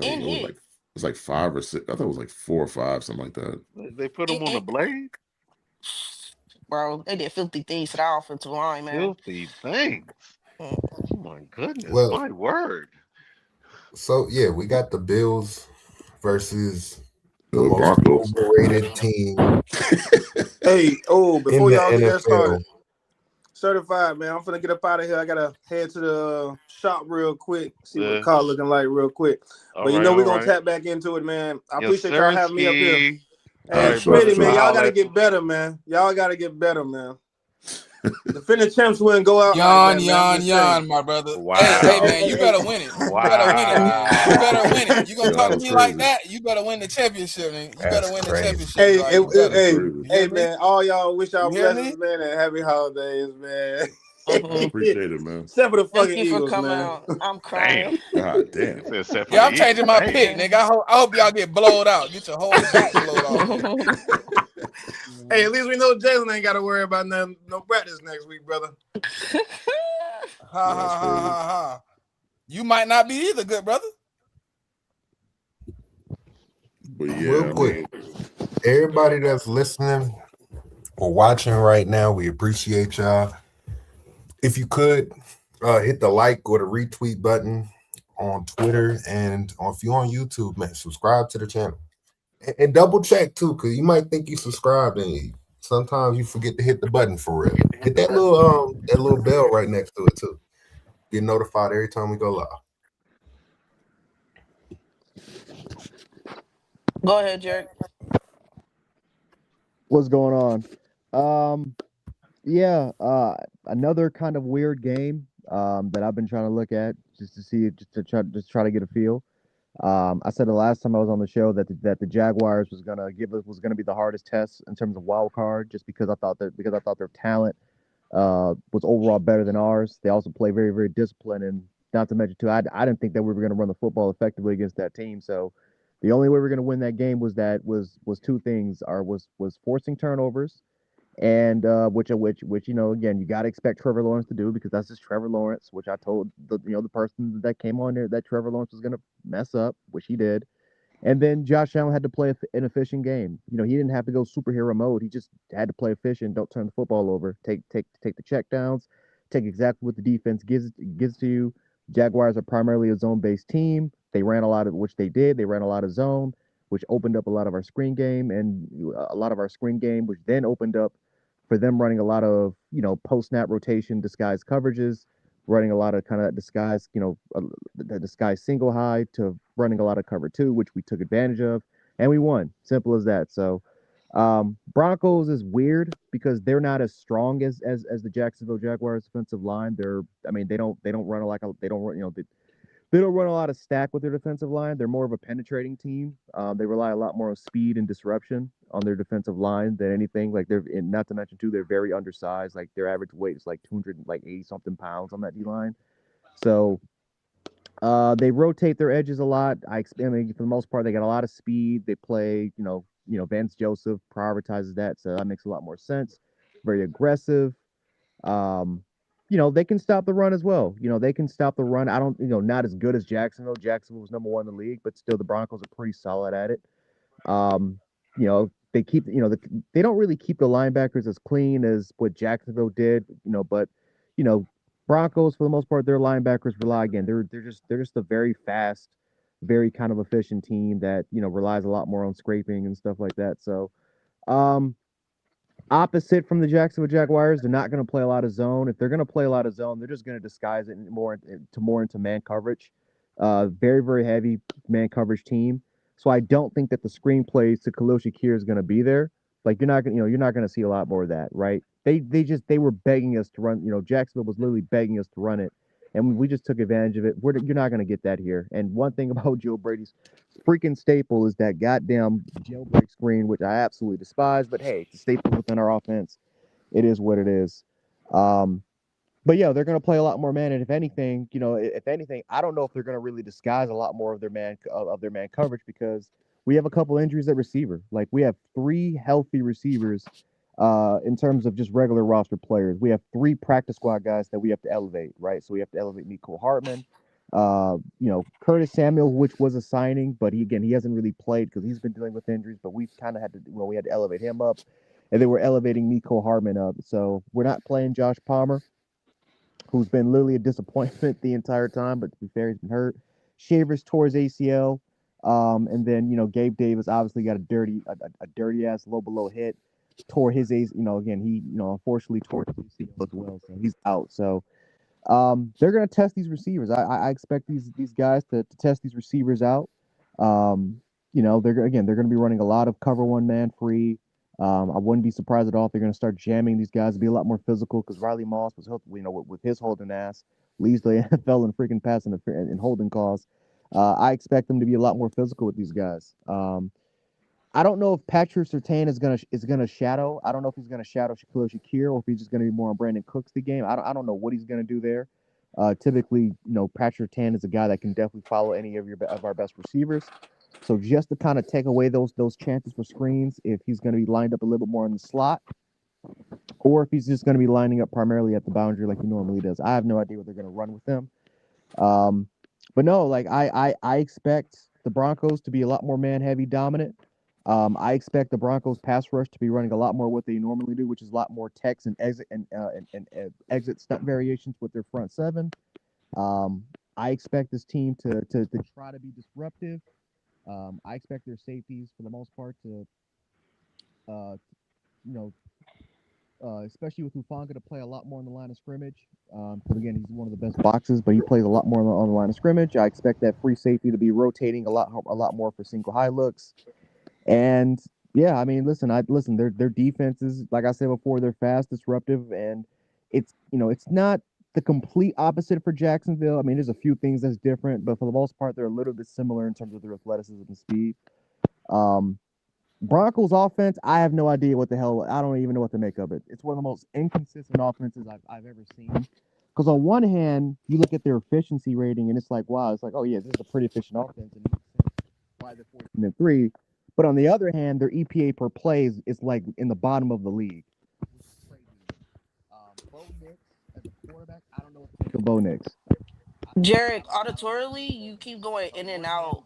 [SPEAKER 10] And hit.
[SPEAKER 6] It's like 5 or 6. I thought it was like 4 or 5, something like that.
[SPEAKER 4] They put him on the blade.
[SPEAKER 10] Bro, they did filthy things to that offensive line, man.
[SPEAKER 4] Filthy things. Oh my goodness,
[SPEAKER 1] Well,
[SPEAKER 4] my word.
[SPEAKER 1] So yeah, we got the Bills versus the
[SPEAKER 6] The
[SPEAKER 1] most
[SPEAKER 6] Broncos.
[SPEAKER 1] overrated team
[SPEAKER 5] Hey,
[SPEAKER 1] in
[SPEAKER 5] before
[SPEAKER 1] the
[SPEAKER 5] y'all get that
[SPEAKER 1] NFL.
[SPEAKER 5] started, certified, man. I'm finna get up out of here. I gotta head to the shop real quick, see what the car looking like real quick. But we're gonna tap back into it, man. I appreciate y'all having me up here. Hey, Smitty, man, y'all gotta get better, man. Y'all gotta get better, man. Defending champs wouldn't go out.
[SPEAKER 3] Yawn, my brother.
[SPEAKER 4] Wow.
[SPEAKER 3] Hey, man, you better win it. You better win it, man. You better win it. You gonna talk to me like that? You better win the championship, man. You better win the championship.
[SPEAKER 5] Hey, man, all y'all wish y'all blessings, man, and happy holidays, man.
[SPEAKER 6] Appreciate it, man.
[SPEAKER 5] Except for the
[SPEAKER 10] Thank
[SPEAKER 5] fucking
[SPEAKER 10] you for
[SPEAKER 5] Eagles,
[SPEAKER 10] coming
[SPEAKER 5] man.
[SPEAKER 10] out. I'm crying.
[SPEAKER 6] God damn.
[SPEAKER 3] Yeah, I'm changing my pick, nigga. I hope y'all get blowed out. Get your whole back blowed out.
[SPEAKER 5] Hey, at least we know Jalen ain't got to worry about no practice next week, brother.
[SPEAKER 3] Ha. You might not be either, good brother.
[SPEAKER 6] But yeah,
[SPEAKER 1] Real quick, everybody that's listening or watching right now, we appreciate y'all. If you could hit the like or the retweet button on Twitter, and if you're on YouTube, man, subscribe to the channel. And double check too, because you might think you subscribed and sometimes you forget to hit the button for real. Hit that little bell right next to it too. Get notified every time we go live.
[SPEAKER 10] Go ahead, Jared.
[SPEAKER 7] What's going on? Another kind of weird game that I've been trying to look at just to see, just to try to get a feel. I said the last time I was on the show that the Jaguars was gonna be the hardest test in terms of wild card, just because I thought their talent was overall better than ours. They also play very, very disciplined, and not to mention too, I didn't think that we were going to run the football effectively against that team. So the only way we were going to win that game was two things: was forcing turnovers, and which you know, again, you got to expect Trevor Lawrence to do, because that's just Trevor Lawrence. Which I told the person that came on there that Trevor Lawrence was going to mess up, which he did. And then Josh Allen had to play an efficient game. He didn't have to go superhero mode. He just had to play efficient. Don't turn the football over. Take the check downs. Take exactly what the defense gives to you. Jaguars are primarily a zone-based team. They ran a lot of, which they did. They ran a lot of zone, which opened up a lot of our screen game, which then opened up for them running a lot of, post-snap rotation, disguise coverages, running a lot of kind of that disguise, the disguise single high to running a lot of cover two, which we took advantage of, and we won. Simple as that. So Broncos is weird because they're not as strong as the Jacksonville Jaguars defensive line. They don't run they don't run, they don't run a lot of stack with their defensive line. They're more of a penetrating team. They rely a lot more on speed and disruption on their defensive line than anything. Like not to mention too, they're very undersized. Like their average weight is like 280 something pounds on that D line. So they rotate their edges a lot. For the most part, they got a lot of speed. They play, Vance Joseph prioritizes that, so that makes a lot more sense. Very aggressive. They can stop the run as well. They can stop the run. I don't, not as good as Jacksonville. Jacksonville was number one in the league, but still the Broncos are pretty solid at it. They keep, they don't really keep the linebackers as clean as what Jacksonville did, but, Broncos for the most part, their linebackers rely again. They're just a very fast, very kind of efficient team that, relies a lot more on scraping and stuff like that. So, opposite from the Jacksonville Jaguars, they're not going to play a lot of zone. If they're going to play a lot of zone, they're just going to disguise it more into man coverage. Very, very heavy man coverage team. So I don't think that the screenplays to Khalil Shakir is going to be there. Like you're not going to see a lot more of that, right? They were begging us to run. Jacksonville was literally begging us to run it, and we just took advantage of it. You're not going to get that here. And one thing about Joe Brady's freaking staple is that goddamn jailbreak screen, which I absolutely despise. But hey, it's a staple within our offense. It is what it is. But yeah, they're going to play a lot more man, and if anything, I don't know if they're going to really disguise a lot more of their man coverage because we have a couple injuries at receiver. Like we have 3 healthy receivers in terms of just regular roster players. We have 3 practice squad guys that we have to elevate, right? So we have to elevate Mecole Hardman, Curtis Samuel, which was a signing, but he hasn't really played because he's been dealing with injuries. But we kind of had to, we had to elevate him up, and then we're elevating Mecole Hardman up. So we're not playing Josh Palmer, who's been literally a disappointment the entire time, but to be fair, he's been hurt. Shavers tore his ACL. And then, Gabe Davis obviously got a dirty ass low below hit, tore his ACL, again, he, unfortunately tore his ACL as well. So he's out. So, they're going to test these receivers. I expect these guys to test these receivers out. They're going to be running a lot of cover one man free. I wouldn't be surprised at all if they're going to start jamming these guys to be a lot more physical because Riley Moss was, with his holding ass, leads the NFL in freaking passing and holding calls. I expect them to be a lot more physical with these guys. I don't know if Patrick Surtain is gonna shadow. I don't know if he's gonna shadow Shaquille Shakir or if he's just gonna be more on Brandon Cooks the game. I don't know what he's gonna do there. Typically, Patrick Surtain is a guy that can definitely follow any of our best receivers. So just to kind of take away those chances for screens, if he's going to be lined up a little bit more in the slot, or if he's just going to be lining up primarily at the boundary like he normally does, I have no idea what they're going to run with him. But no, like I expect the Broncos to be a lot more man-heavy dominant. I expect the Broncos pass rush to be running a lot more what they normally do, which is a lot more text and exit stunt variations with their front seven. I expect this team to try to be disruptive. I expect their safeties, for the most part, to, especially with Hufanga, to play a lot more on the line of scrimmage. Because again, he's one of the best boxes, but he plays a lot more on the line of scrimmage. I expect that free safety to be rotating a lot more for single high looks. And yeah, I mean, listen, their defense is, like I said before, they're fast, disruptive, and it's not the complete opposite for Jacksonville. I mean, there's a few things that's different, but for the most part, they're a little bit similar in terms of their athleticism and speed. Broncos offense, I have no idea what the hell. I don't even know what to make of it. It's one of the most inconsistent offenses I've ever seen. Because on one hand, you look at their efficiency rating, and it's like, wow, it's like, oh yeah, this is a pretty efficient offense, and why they're 14-3. But on the other hand, their EPA per play is like in the bottom of the league. Which is crazy. Bo Nix as a quarterback, I don't know what to think of Bo Nix. I
[SPEAKER 10] Jarek, auditorily, you keep going in and out.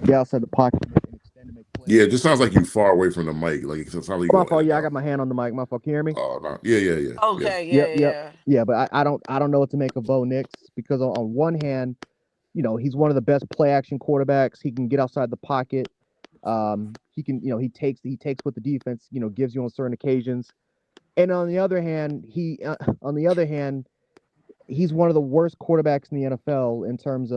[SPEAKER 7] Get outside the pocket and extend to make plays.
[SPEAKER 6] Yeah, it just sounds like you far away from the mic. Like it sounds like you
[SPEAKER 7] My
[SPEAKER 6] going in
[SPEAKER 7] fault.
[SPEAKER 6] and
[SPEAKER 7] Yeah, I
[SPEAKER 6] out.
[SPEAKER 7] got my hand on the mic. My fault. Can you hear me?
[SPEAKER 6] Oh no. Yeah.
[SPEAKER 10] Okay,
[SPEAKER 7] Yep.
[SPEAKER 10] yeah.
[SPEAKER 7] Yeah, but I don't know what to make of Bo Nix because on one hand, he's one of the best play action quarterbacks. He can get outside the pocket. He can, he takes what the defense, gives you on certain occasions. And on the other hand, he's one of the worst quarterbacks in the NFL in terms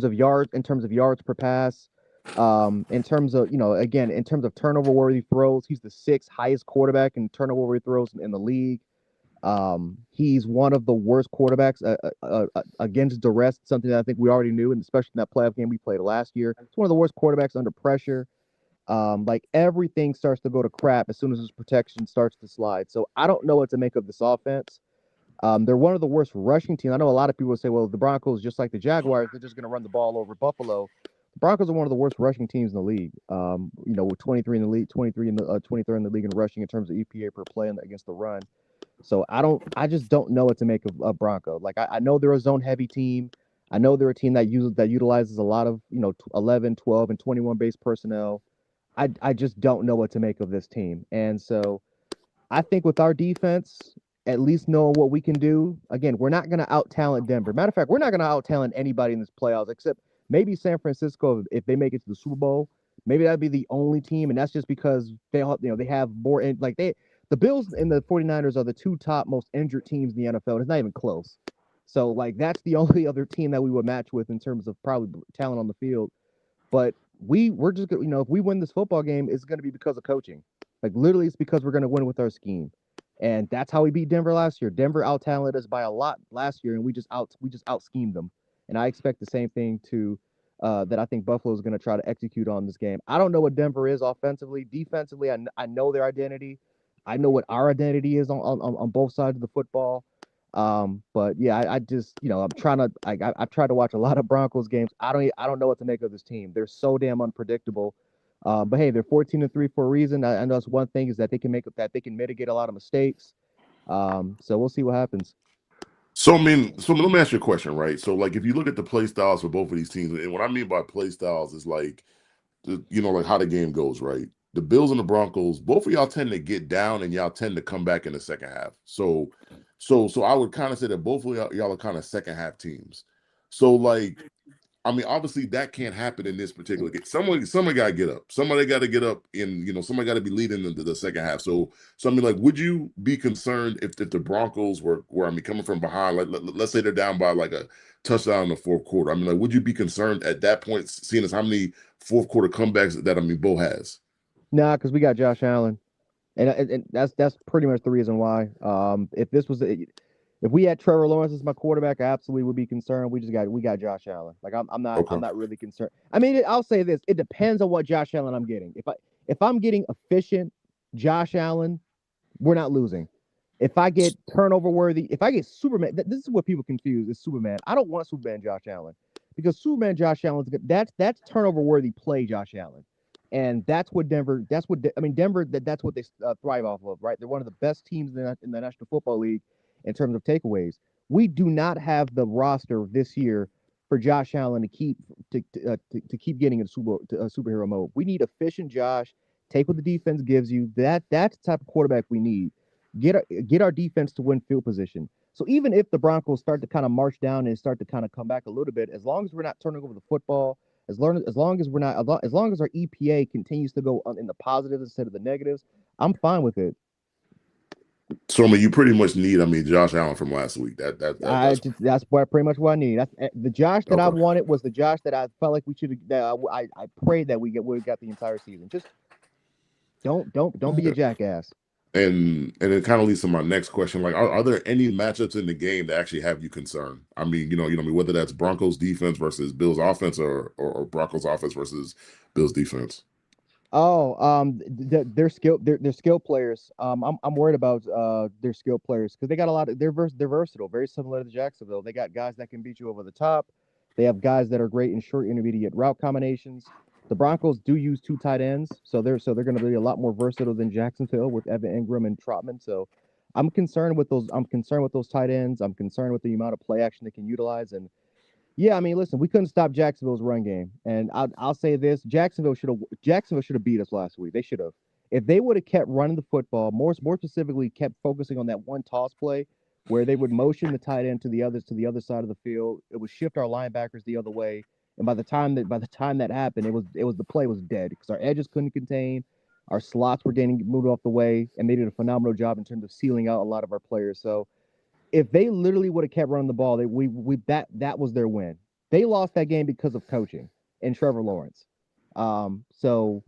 [SPEAKER 7] of yards per pass. In terms of, again, in terms of turnover worthy throws, he's the sixth highest quarterback in turnover worthy throws in the league. He's one of the worst quarterbacks against duress, something that I think we already knew, and especially in that playoff game we played last year. It's one of the worst quarterbacks under pressure. Like everything starts to go to crap as soon as his protection starts to slide. So I don't know what to make of this offense. They're one of the worst rushing teams. I know a lot of people say, well, the Broncos, just like the Jaguars, they're just going to run the ball over Buffalo. The Broncos are one of the worst rushing teams in the league. With 23 in the league, 23 in the 23rd in the league in rushing in terms of EPA per play against the run. So I just don't know what to make of Bronco. Like I know they're a zone heavy team. I know they're a team that utilizes a lot of 11, 12, and 21 base personnel. I just don't know what to make of this team. And so I think with our defense, at least knowing what we can do, again, we're not going to out-talent Denver. Matter of fact, we're not going to out-talent anybody in this playoffs except maybe San Francisco if they make it to the Super Bowl. Maybe that'd be the only team, and that's just because they have more the Bills and the 49ers are the two top most injured teams in the NFL. And it's not even close. So that's the only other team that we would match with in terms of probably talent on the field. But we're just if we win this football game, it's going to be because of coaching. Like literally, it's because we're going to win with our scheme, and that's how we beat Denver last year. Denver out talented us by a lot last year, and we just out schemed them. And I expect the same thing that I think Buffalo is going to try to execute on this game. I don't know what Denver is offensively, defensively. I know their identity. I know what our identity is on both sides of the football. But yeah, I just I'm trying to I've tried to watch a lot of Broncos games. I don't know what to make of this team. They're so damn unpredictable. But hey, they're 14-3 for a reason. I know that's one thing is that they can mitigate a lot of mistakes. So we'll see what happens.
[SPEAKER 6] So let me ask you a question, right? So like if you look at the play styles for both of these teams, and what I mean by play styles is like like how the game goes, right? The Bills and the Broncos, both of y'all tend to get down and y'all tend to come back in the second half. So I would kind of say that both of y'all are kind of second half teams. So like, I mean, obviously that can't happen in this particular game. Somebody got to get up. Somebody got to get up, and somebody got to be leading the second half. So I mean, like, would you be concerned if the Broncos were coming from behind? Like, let's say they're down by like a touchdown in the fourth quarter. I mean, like, would you be concerned at that point, seeing as how many fourth quarter comebacks that Bo has?
[SPEAKER 7] Nah, because we got Josh Allen, and that's pretty much the reason why. If we had Trevor Lawrence as my quarterback, I absolutely would be concerned. We got Josh Allen. Like I'm not really concerned. I mean, I'll say this: it depends on what Josh Allen I'm getting. If I'm getting efficient Josh Allen, we're not losing. If I get turnover worthy, if I get Superman, this is what people confuse is Superman. I don't want Superman Josh Allen because Superman Josh Allen's good. That's turnover worthy play Josh Allen. And that's what Denver. That's what Denver. That's what they thrive off of, right? They're one of the best teams in the National Football League in terms of takeaways. We do not have the roster this year for Josh Allen to keep getting into superhero mode. We need efficient Josh. Take what the defense gives you. That's the type of quarterback we need. Get our defense to win field position. So even if the Broncos start to kind of march down and start to kind of come back a little bit, as long as we're not turning over the football. As long as our EPA continues to go in the positives instead of the negatives, I'm fine with it.
[SPEAKER 6] So I mean, you pretty much need Josh Allen from last week.
[SPEAKER 7] That's pretty much what I need. The Josh that I wanted was the Josh that I felt like we should. I prayed that we got the entire season. Just don't be a jackass.
[SPEAKER 6] And it kind of leads to my next question. Like, are there any matchups in the game that actually have you concerned? I mean, whether that's Broncos defense versus Bills offense or Broncos offense versus Bills defense.
[SPEAKER 7] Oh, they're skilled players. I'm worried about their skilled players because they got a lot of they're versatile, very similar to Jacksonville. They got guys that can beat you over the top. They have guys that are great in short intermediate route combinations. The Broncos do use two tight ends, so they're going to be a lot more versatile than Jacksonville with Evan Ingram and Trotman. So I'm concerned with those. I'm concerned with those tight ends. I'm concerned with the amount of play action they can utilize. And yeah, I mean, listen, we couldn't stop Jacksonville's run game, and I'll say this: Jacksonville should have beat us last week. They should have. If they would have kept running the football, more specifically, kept focusing on that one toss play where they would motion the tight end to the other side of the field. It would shift our linebackers the other way, and by the time that happened, the play was dead because our edges couldn't contain, our slots were getting moved off the way, and they did a phenomenal job in terms of sealing out a lot of our players. So if they literally would have kept running the ball, that was their win. They lost that game because of coaching and Trevor Lawrence. So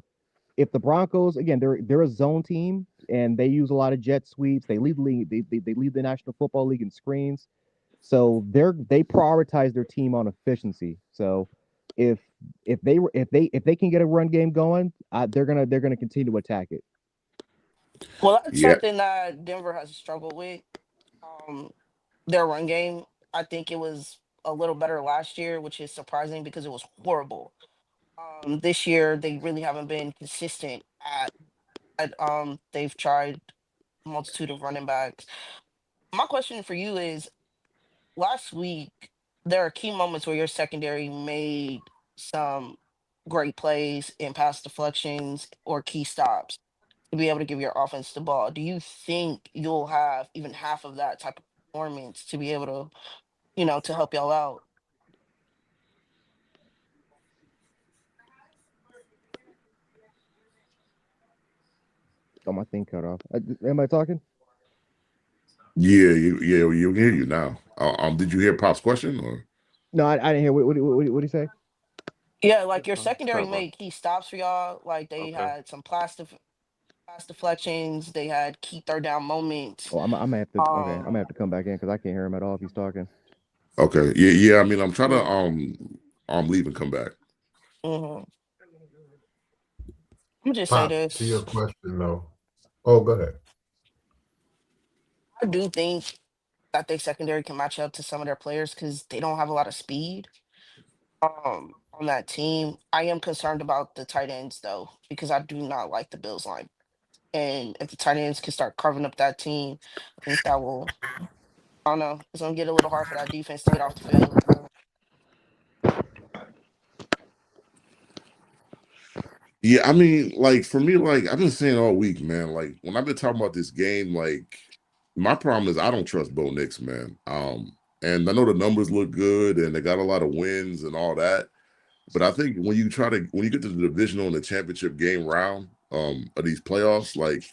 [SPEAKER 7] if the Broncos, again, they're a zone team and they use a lot of jet sweeps. They lead the league. They lead the National Football League in screens. So they prioritize their team on efficiency. So if they can get a run game going, they're gonna continue to attack it.
[SPEAKER 10] Well, that's
[SPEAKER 6] Yeah,
[SPEAKER 10] something that Denver has struggled with. Um, their run game. I think it was a little better last year, which is surprising because it was horrible. This year they really haven't been consistent they've tried a multitude of running backs. My question for you is last week there are key moments where your secondary made some great plays in pass deflections or key stops to be able to give your offense the ball. Do you think you'll have even half of that type of performance to be able to, to help y'all out?
[SPEAKER 7] Oh, my thing cut off. Am I talking?
[SPEAKER 6] you can hear you now. Did you hear Pop's question or?
[SPEAKER 7] No, I didn't hear. What did he say?
[SPEAKER 10] Yeah, like your
[SPEAKER 4] It's
[SPEAKER 10] secondary
[SPEAKER 4] not wrong.
[SPEAKER 10] made key stops for y'all. Like they
[SPEAKER 4] Okay.
[SPEAKER 10] had some pass deflections. They had key third down moments.
[SPEAKER 7] Oh, I'm gonna have to. Okay, I'm
[SPEAKER 10] Um,
[SPEAKER 7] gonna have to come back in because I can't hear him at all if he's talking.
[SPEAKER 6] Okay, yeah. I mean, I'm trying to
[SPEAKER 10] mm,
[SPEAKER 6] leave and come back.
[SPEAKER 10] mhm. I'm just say
[SPEAKER 1] Pop, to your
[SPEAKER 10] this.
[SPEAKER 1] question though. Oh, go ahead.
[SPEAKER 10] I do think that their secondary can match up to some of their players because they don't have a lot of speed. On that team, I am concerned about the tight ends though because I do not like the Bills line. And if the tight ends can start carving up that team, I think that will. I don't know. It's gonna get a little hard for that defense to get off the field.
[SPEAKER 6] Yeah, I mean, like for me, like I've been saying all week, man. Like when I've been talking about this game, like my problem is I don't trust Bo Nix, man. And I know the numbers look good and they got a lot of wins and all that. But I think when you get to the divisional and the championship game round of these playoffs, like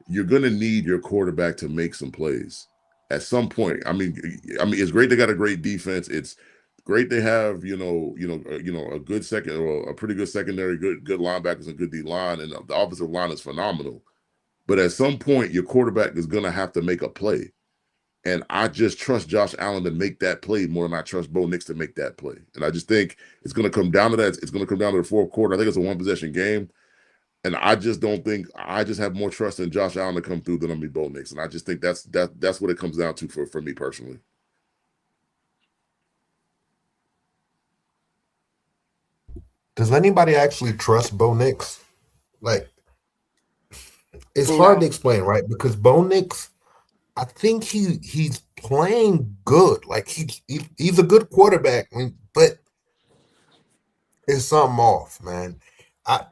[SPEAKER 6] you're gonna need your quarterback to make some plays at some point. I mean, it's great they got a great defense. It's great they have a good second or a pretty good secondary, good linebackers and good D line, and the offensive line is phenomenal. But at some point, your quarterback is gonna have to make a play. And I just trust Josh Allen to make that play more than I trust Bo Nix to make that play. And I just think it's going to come down to that. It's going to come down to the fourth quarter. I think it's a one possession game. And I just don't think I just have more trust in Josh Allen to come through than on me Bo Nix. And I just think that's what it comes down to for me personally.
[SPEAKER 1] Does anybody actually trust Bo Nix? Like, it's hard to
[SPEAKER 10] No.
[SPEAKER 1] explain, right? Because Bo Nix, I think he's playing good. Like he's a good quarterback, but it's something off, man. I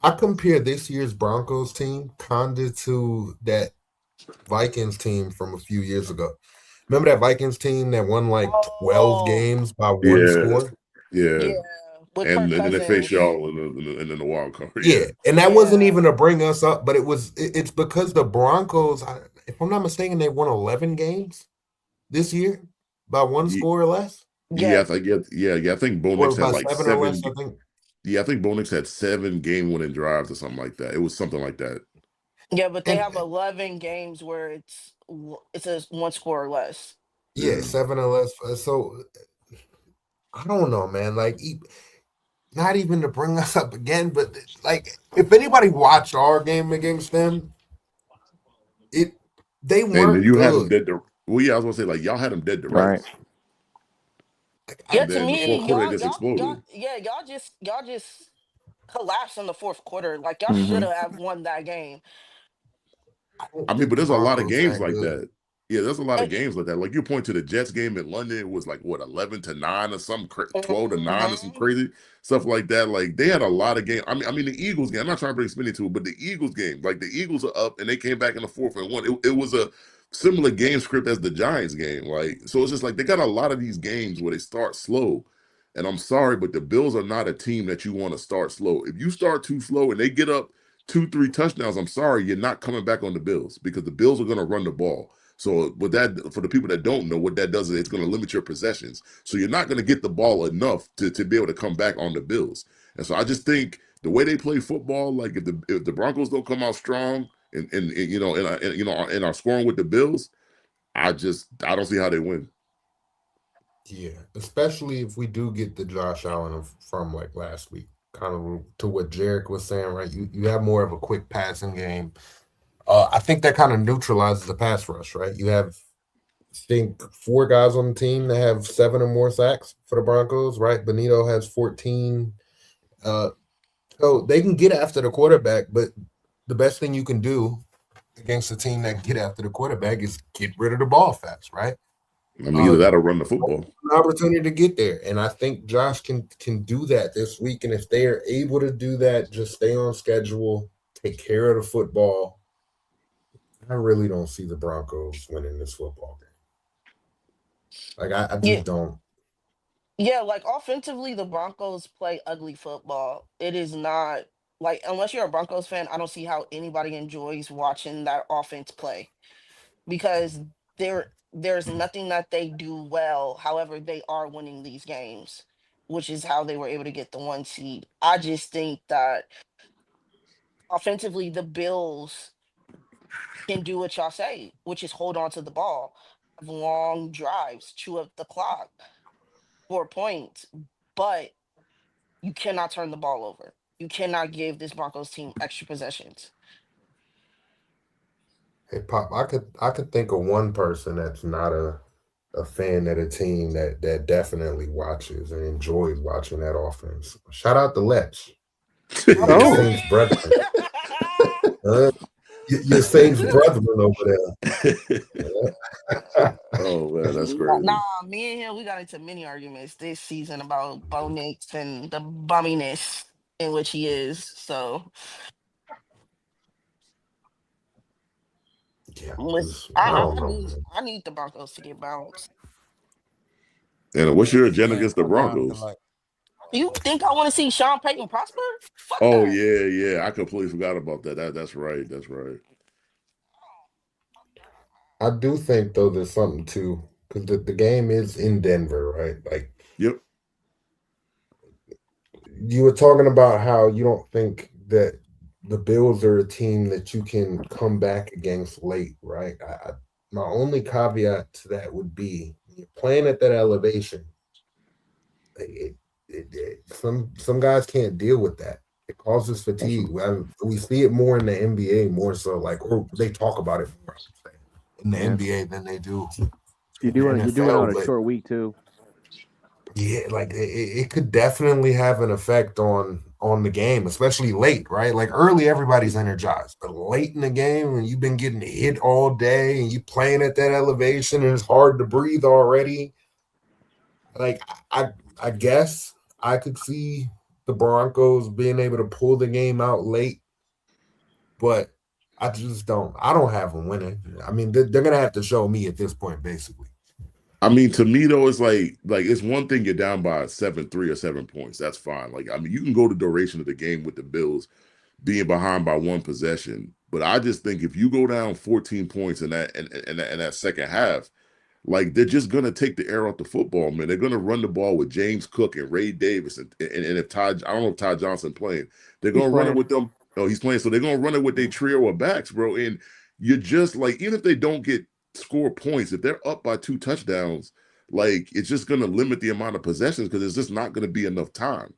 [SPEAKER 1] I compare this year's Broncos team kinda to that Vikings team from a few years ago. Remember that Vikings team that won like 12
[SPEAKER 10] Oh,
[SPEAKER 1] games by one
[SPEAKER 6] Yeah,
[SPEAKER 1] score?
[SPEAKER 6] yeah.
[SPEAKER 10] yeah. With
[SPEAKER 6] And
[SPEAKER 10] Kirk
[SPEAKER 6] then they face
[SPEAKER 10] Cousins.
[SPEAKER 6] y'all in the wild card.
[SPEAKER 1] Yeah,
[SPEAKER 6] Yeah.
[SPEAKER 1] and that wasn't
[SPEAKER 10] Yeah.
[SPEAKER 1] even to bring us up, but it's because the Broncos, if I'm not mistaken, they won 11 games this year by one
[SPEAKER 6] Ye-
[SPEAKER 1] score or less,
[SPEAKER 6] Yeah, I
[SPEAKER 10] Yes.
[SPEAKER 6] think I think Bo
[SPEAKER 1] or
[SPEAKER 6] Nix had
[SPEAKER 1] by
[SPEAKER 6] like
[SPEAKER 1] seven or less,
[SPEAKER 6] seven.
[SPEAKER 1] I think.
[SPEAKER 6] Yeah, I think Bo Nix had 7 game-winning drives or something like that. It was something like that.
[SPEAKER 10] Yeah, but they
[SPEAKER 1] And
[SPEAKER 10] have 11 games where it's a one score or less.
[SPEAKER 1] yeah,
[SPEAKER 6] Yeah.
[SPEAKER 1] seven or less. So I don't know, man. Like, not even to bring us up again, but like, if anybody watched our game against them, it they
[SPEAKER 6] And then
[SPEAKER 1] weren't
[SPEAKER 6] you had them
[SPEAKER 1] good.
[SPEAKER 6] dead to well, yeah, I was gonna say like y'all had them dead to
[SPEAKER 7] Right.
[SPEAKER 6] rights.
[SPEAKER 1] Like,
[SPEAKER 10] Yeah,
[SPEAKER 6] And
[SPEAKER 10] to
[SPEAKER 6] then the
[SPEAKER 10] me,
[SPEAKER 6] fourth quarter it
[SPEAKER 10] y'all,
[SPEAKER 6] just
[SPEAKER 10] y'all, y'all,
[SPEAKER 6] exploded.
[SPEAKER 10] yeah, y'all just collapsed in the fourth quarter. Like y'all should
[SPEAKER 7] Mm-hmm.
[SPEAKER 10] have won that game.
[SPEAKER 1] don't
[SPEAKER 6] I mean,
[SPEAKER 1] think
[SPEAKER 6] but
[SPEAKER 1] the
[SPEAKER 6] there's a lot of
[SPEAKER 1] Broncos
[SPEAKER 6] games
[SPEAKER 1] that
[SPEAKER 6] like
[SPEAKER 1] good.
[SPEAKER 6] that. Yeah, there's a lot of
[SPEAKER 10] And-
[SPEAKER 6] games like that. Like you point to the Jets game in London, it was like what 11-9 or something, 12-9 or some
[SPEAKER 10] Mhm.
[SPEAKER 6] crazy stuff like that. Like they had a lot of games. I mean, the Eagles game. I'm not trying to bring Smitty to it, but the Eagles game, like the Eagles are up and they came back in the fourth and won. It was a similar game script as the Giants game. Like so, it's just like they got a lot of these games where they start slow. And I'm sorry, but the Bills are not a team that you want to start slow. If you start too slow and they get up 2-3 touchdowns, I'm sorry, you're not coming back on the Bills because the Bills are going to run the ball. So with that, for the people that don't know, what that does is it's going to limit your possessions. So you're not going to get the ball enough to be able to come back on the Bills. And so I just think the way they play football, like if the Broncos don't come out strong and you know and are scoring with the Bills, I don't see how they win.
[SPEAKER 1] Yeah, especially if we do get the Josh Allen from like last week, kind of to what Jarek was saying, right? You have more of a quick passing game. I think that kind of neutralizes the pass rush, right? You have, I think, 4 guys on the team that have 7 or more sacks for the Broncos, right? Benito has 14. So they can get after the quarterback, but the best thing you can do against a team that get after the quarterback is get rid of the ball fast, right?
[SPEAKER 6] I mean, either that or run the football.
[SPEAKER 1] An opportunity to get there, and I think Josh can do that this week. And if they are able to do that, just stay on schedule, take care of the football. I really don't see the Broncos winning this football game. Like I
[SPEAKER 10] Yeah,
[SPEAKER 1] just don't.
[SPEAKER 10] yeah. Like offensively, the Broncos play ugly football. It is not like unless you're a Broncos fan, I don't see how anybody enjoys watching that offense play because there's nothing that they do well. However, they are winning these games, which is how they were able to get the 1 seed. I just think that offensively, the Bills can do what y'all say, which is hold on to the ball, have long drives, chew up the clock, 4 points, but you cannot turn the ball over. You cannot give this Broncos team extra possessions.
[SPEAKER 1] Hey Pop, I could think of one person that's not a fan of the team that definitely watches and enjoys watching that offense. Shout out to Letch, your
[SPEAKER 7] Oh.
[SPEAKER 1] Saints brethren. Your Saints brethren over there.
[SPEAKER 6] Oh man, that's
[SPEAKER 10] Nah,
[SPEAKER 6] crazy.
[SPEAKER 10] me and him, we got into many arguments this season about Bo Nix and the bumminess in which he is. So
[SPEAKER 1] Yeah,
[SPEAKER 10] listen,
[SPEAKER 1] I don't know, man.
[SPEAKER 10] I need the Broncos to get bounced.
[SPEAKER 6] And what's
[SPEAKER 3] Yeah,
[SPEAKER 6] your
[SPEAKER 3] this
[SPEAKER 6] agenda
[SPEAKER 3] game
[SPEAKER 6] against the
[SPEAKER 3] come down to
[SPEAKER 6] Broncos?
[SPEAKER 3] like
[SPEAKER 10] You think I want to see Sean Payton prosper? Fuck
[SPEAKER 6] Oh
[SPEAKER 10] that.
[SPEAKER 6] yeah. I completely forgot about that. That's right. That's right.
[SPEAKER 1] I do think though there's something too, because the game is in Denver, right? Like
[SPEAKER 6] Yep.
[SPEAKER 1] you were talking about how you don't think that the Bills are a team that you can come back against late, right? My only caveat to that would be you're playing at that elevation. Some guys can't deal with that. It causes fatigue. We see it more in the NBA, more so like, or they talk about it more in the
[SPEAKER 7] Yeah.
[SPEAKER 1] NBA than they do.
[SPEAKER 7] You do it. You do it
[SPEAKER 1] NFL,
[SPEAKER 7] on a
[SPEAKER 1] but
[SPEAKER 7] short week too.
[SPEAKER 1] yeah, like it could definitely have an effect on the game, especially late, right? Like early, everybody's energized, but late in the game, when you've been getting hit all day and you playing at that elevation, and it's hard to breathe already. Like I guess I could see the Broncos being able to pull the game out late, but I just don't. I don't have them winning. I mean, they're gonna have to show me at this point, basically.
[SPEAKER 6] I mean, to me though, it's like it's one thing you're down by 7-3 or 7 points. That's fine. Like, I mean, you can go the duration of the game with the Bills being behind by one possession. But I just think if you go down 14 points in that second half, like they're just gonna take the air off the football, man. They're gonna run the ball with James Cook and Ray Davis, and if Todd, I don't know if Todd Johnson playing, they're
[SPEAKER 7] He's
[SPEAKER 6] gonna run it
[SPEAKER 7] playing.
[SPEAKER 6] with them. Oh, he's playing, so they're gonna run it with their trio of backs, bro. And you're just like, even if they don't get score points, if they're up by 2 touchdowns, like it's just gonna limit the amount of possessions because it's just not gonna be enough time.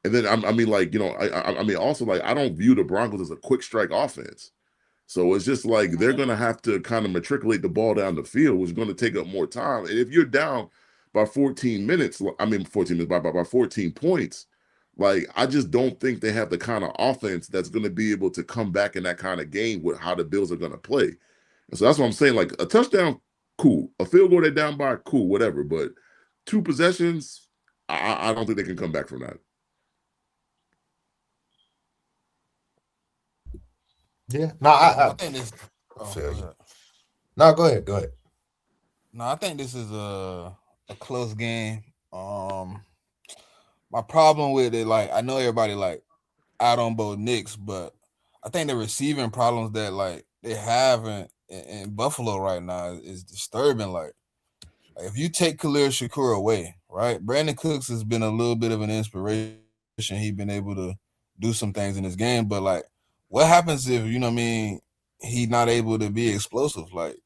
[SPEAKER 6] And then I mean, like I mean, also like I don't view the Broncos as a quick strike offense. So it's just like they're going to have to kind of matriculate the ball down the field, which is going to take up more time. And if you're down by 14 minutes, I mean 14 minutes by 14 points, Like, I just don't think they have the kind of offense that's going to be able to come back in that kind of game with how the Bills are going to play. And so that's what I'm saying. Like, a touchdown, cool. A field goal they're down by, cool, whatever. But 2 possessions, I don't think they can come back from that.
[SPEAKER 1] Yeah. No,
[SPEAKER 3] I think this.
[SPEAKER 1] I
[SPEAKER 3] Oh,
[SPEAKER 1] feel
[SPEAKER 3] go
[SPEAKER 1] you.
[SPEAKER 3] ahead.
[SPEAKER 1] No, go ahead. Go ahead.
[SPEAKER 3] No, I think this is a close game. My problem with it, like I know everybody like out on both Knicks, but I think the receiving problems that like they have in Buffalo right now is disturbing. Like if you take Khalil Shakur away, right? Brandon Cooks has been a little bit of an inspiration. He's been able to do some things in this game, but like, what happens if you know what I mean? He's not able to be explosive. Like,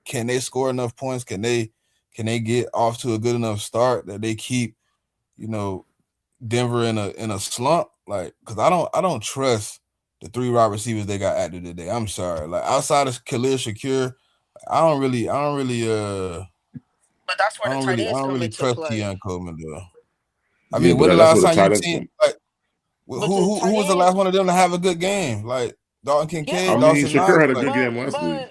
[SPEAKER 3] can they score enough points? Can they get off to a good enough start that they keep you know Denver in a slump? Like, because I don't trust the 3 wide receivers they got active today. I'm sorry. Like outside of Khalil Shakir, I don't really
[SPEAKER 10] But that's where the tight
[SPEAKER 3] I
[SPEAKER 10] ends
[SPEAKER 3] don't
[SPEAKER 10] come
[SPEAKER 3] really
[SPEAKER 10] into
[SPEAKER 3] trust
[SPEAKER 10] play.
[SPEAKER 3] Keon Coleman though. I
[SPEAKER 6] Yeah,
[SPEAKER 3] mean,
[SPEAKER 6] but
[SPEAKER 3] when the
[SPEAKER 6] that's
[SPEAKER 3] last
[SPEAKER 6] where the
[SPEAKER 3] time you
[SPEAKER 6] tight ends
[SPEAKER 3] seen
[SPEAKER 6] come.
[SPEAKER 3] like
[SPEAKER 10] But the
[SPEAKER 3] who
[SPEAKER 10] tight
[SPEAKER 3] was the
[SPEAKER 10] end,
[SPEAKER 3] last one of them to have a good game? Like Dalton
[SPEAKER 10] yeah,
[SPEAKER 6] I
[SPEAKER 3] Kincaid,
[SPEAKER 6] mean,
[SPEAKER 3] Dawson
[SPEAKER 6] Shakur
[SPEAKER 3] Knox.
[SPEAKER 6] had a good
[SPEAKER 3] Like
[SPEAKER 6] game last week.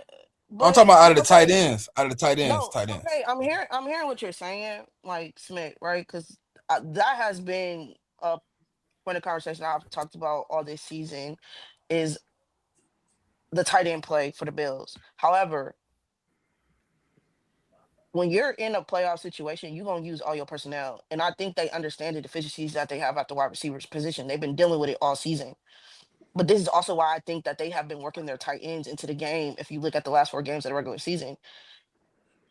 [SPEAKER 3] I'm talking about out of the tight
[SPEAKER 10] okay,
[SPEAKER 3] ends,
[SPEAKER 10] no,
[SPEAKER 3] tight ends.
[SPEAKER 10] okay, I'm hearing what you're saying, like Smith, right? Because that has been a point of conversation I've talked about all this season is the tight end play for the Bills. However, when you're in a playoff situation, you're gonna use all your personnel, and I think they understand the deficiencies that they have at the wide receivers position. They've been dealing with it all season. But this is also why I think that they have been working their tight ends into the game. If you look at the last 4 games of the regular season,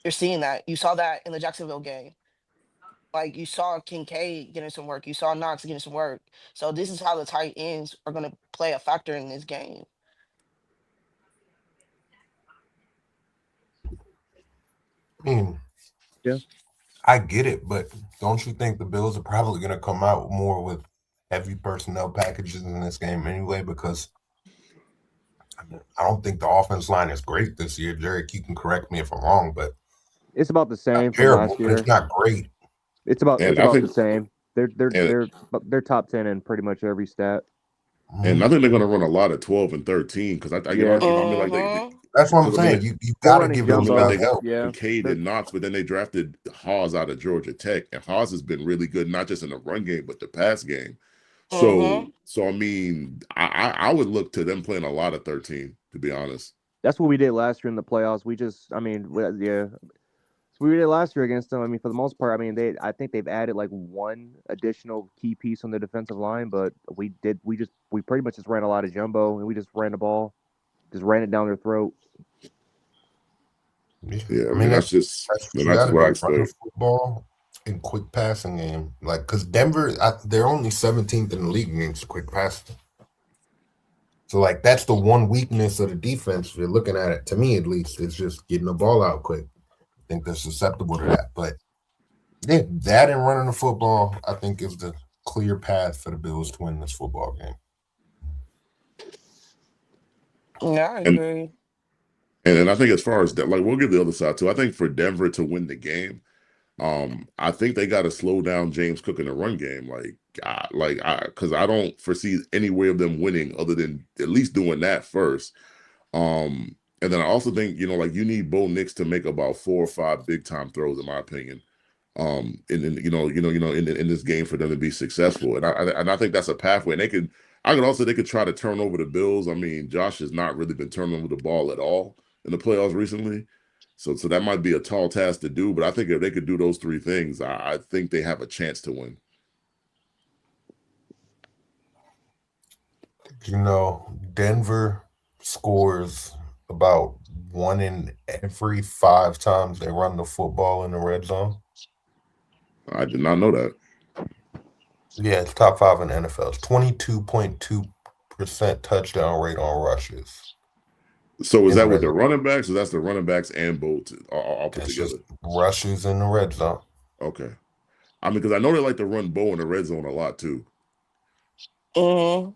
[SPEAKER 10] you're seeing that. You saw that in the Jacksonville game. Like you saw Kincaid getting some work. You saw Knox getting some work. So this is how the tight ends are going to play a factor in this game.
[SPEAKER 1] I mean,
[SPEAKER 7] Yeah.
[SPEAKER 1] I get it, but don't you think the Bills are probably going to come out more with heavy personnel packages in this game anyway? Because I don't think the offense line is great this year. Jarek, you can correct me if I'm wrong, but
[SPEAKER 7] It's about the
[SPEAKER 1] not
[SPEAKER 7] same from
[SPEAKER 1] terrible,
[SPEAKER 7] last
[SPEAKER 1] but
[SPEAKER 7] year.
[SPEAKER 1] it's not great.
[SPEAKER 7] It's
[SPEAKER 6] And I
[SPEAKER 7] about the
[SPEAKER 6] think,
[SPEAKER 7] same.
[SPEAKER 6] and
[SPEAKER 7] They're top 10 in pretty much every stat.
[SPEAKER 6] and I think they're going to run a lot of 12 and 13 because
[SPEAKER 7] Yeah.
[SPEAKER 6] you know, I mean, like
[SPEAKER 10] Mm-hmm.
[SPEAKER 1] That's what I'm
[SPEAKER 6] because I mean,
[SPEAKER 1] saying. You
[SPEAKER 7] They're
[SPEAKER 1] got to
[SPEAKER 7] running
[SPEAKER 1] give
[SPEAKER 6] because I
[SPEAKER 1] those
[SPEAKER 6] mean, like they
[SPEAKER 1] guys
[SPEAKER 7] jumbo.
[SPEAKER 6] got
[SPEAKER 1] help.
[SPEAKER 7] Yeah.
[SPEAKER 6] Kincaid
[SPEAKER 7] They're
[SPEAKER 6] and Knox, but then they drafted Hawes out of Georgia Tech, and Hawes has been really good, not just in the run game but the pass game.
[SPEAKER 10] Mm-hmm.
[SPEAKER 6] So I mean, I would look to them playing a lot of 13, to be honest.
[SPEAKER 7] That's what we did last year in the playoffs. Yeah. So we did last year against them. I mean, for the most part, I mean, I think they've added like one additional key piece on the defensive line, but we pretty much just ran a lot of jumbo and we just ran the ball, just ran it down their throat.
[SPEAKER 1] Yeah.
[SPEAKER 6] Yeah, I
[SPEAKER 1] I
[SPEAKER 6] mean
[SPEAKER 1] mean,
[SPEAKER 6] that's just
[SPEAKER 1] that's what you got
[SPEAKER 6] that's
[SPEAKER 1] to
[SPEAKER 6] what I
[SPEAKER 1] do. Run the
[SPEAKER 6] expect.
[SPEAKER 1] football and quick passing game. Like, because Denver, they're only 17th in the league against quick passing. So, like, that's the one weakness of the defense. If you're looking at it, to me at least, it's just getting the ball out quick. I think they're susceptible to that. But yeah, that and running the football, I think, is the clear path for the Bills to win this football game.
[SPEAKER 10] Yeah, I
[SPEAKER 6] And
[SPEAKER 10] agree.
[SPEAKER 6] and I think as far as that, like we'll give the other side too. I think for Denver to win the game, I think they got to slow down James Cook in the run game. Because I don't foresee any way of them winning other than at least doing that first. And then I also think, you know, like you need Bo Nix to make about 4 or 5 big time throws, in my opinion. In in this game for them to be successful, and I think that's a pathway. And they could try to turn over the Bills. I mean, Josh has not really been turning over the ball at all in the playoffs recently, so that might be a tall task to do. But I think if they could do those 3 things, I think they have a chance to win.
[SPEAKER 1] You know, Denver scores about 1 in every 5 times they run the football in the red zone.
[SPEAKER 6] I did not know that.
[SPEAKER 1] Yeah, it's top 5 in the NFL. It's 22.2% touchdown rate on rushes
[SPEAKER 6] So is
[SPEAKER 1] in the
[SPEAKER 6] that with
[SPEAKER 1] red
[SPEAKER 6] the
[SPEAKER 1] zone.
[SPEAKER 6] running backs, or that's the running backs and both all put
[SPEAKER 1] That's
[SPEAKER 6] together?
[SPEAKER 1] just rushes in the red zone.
[SPEAKER 6] Okay. I mean, because I know they like to run Bo in the red zone a lot too.
[SPEAKER 10] Mm-hmm.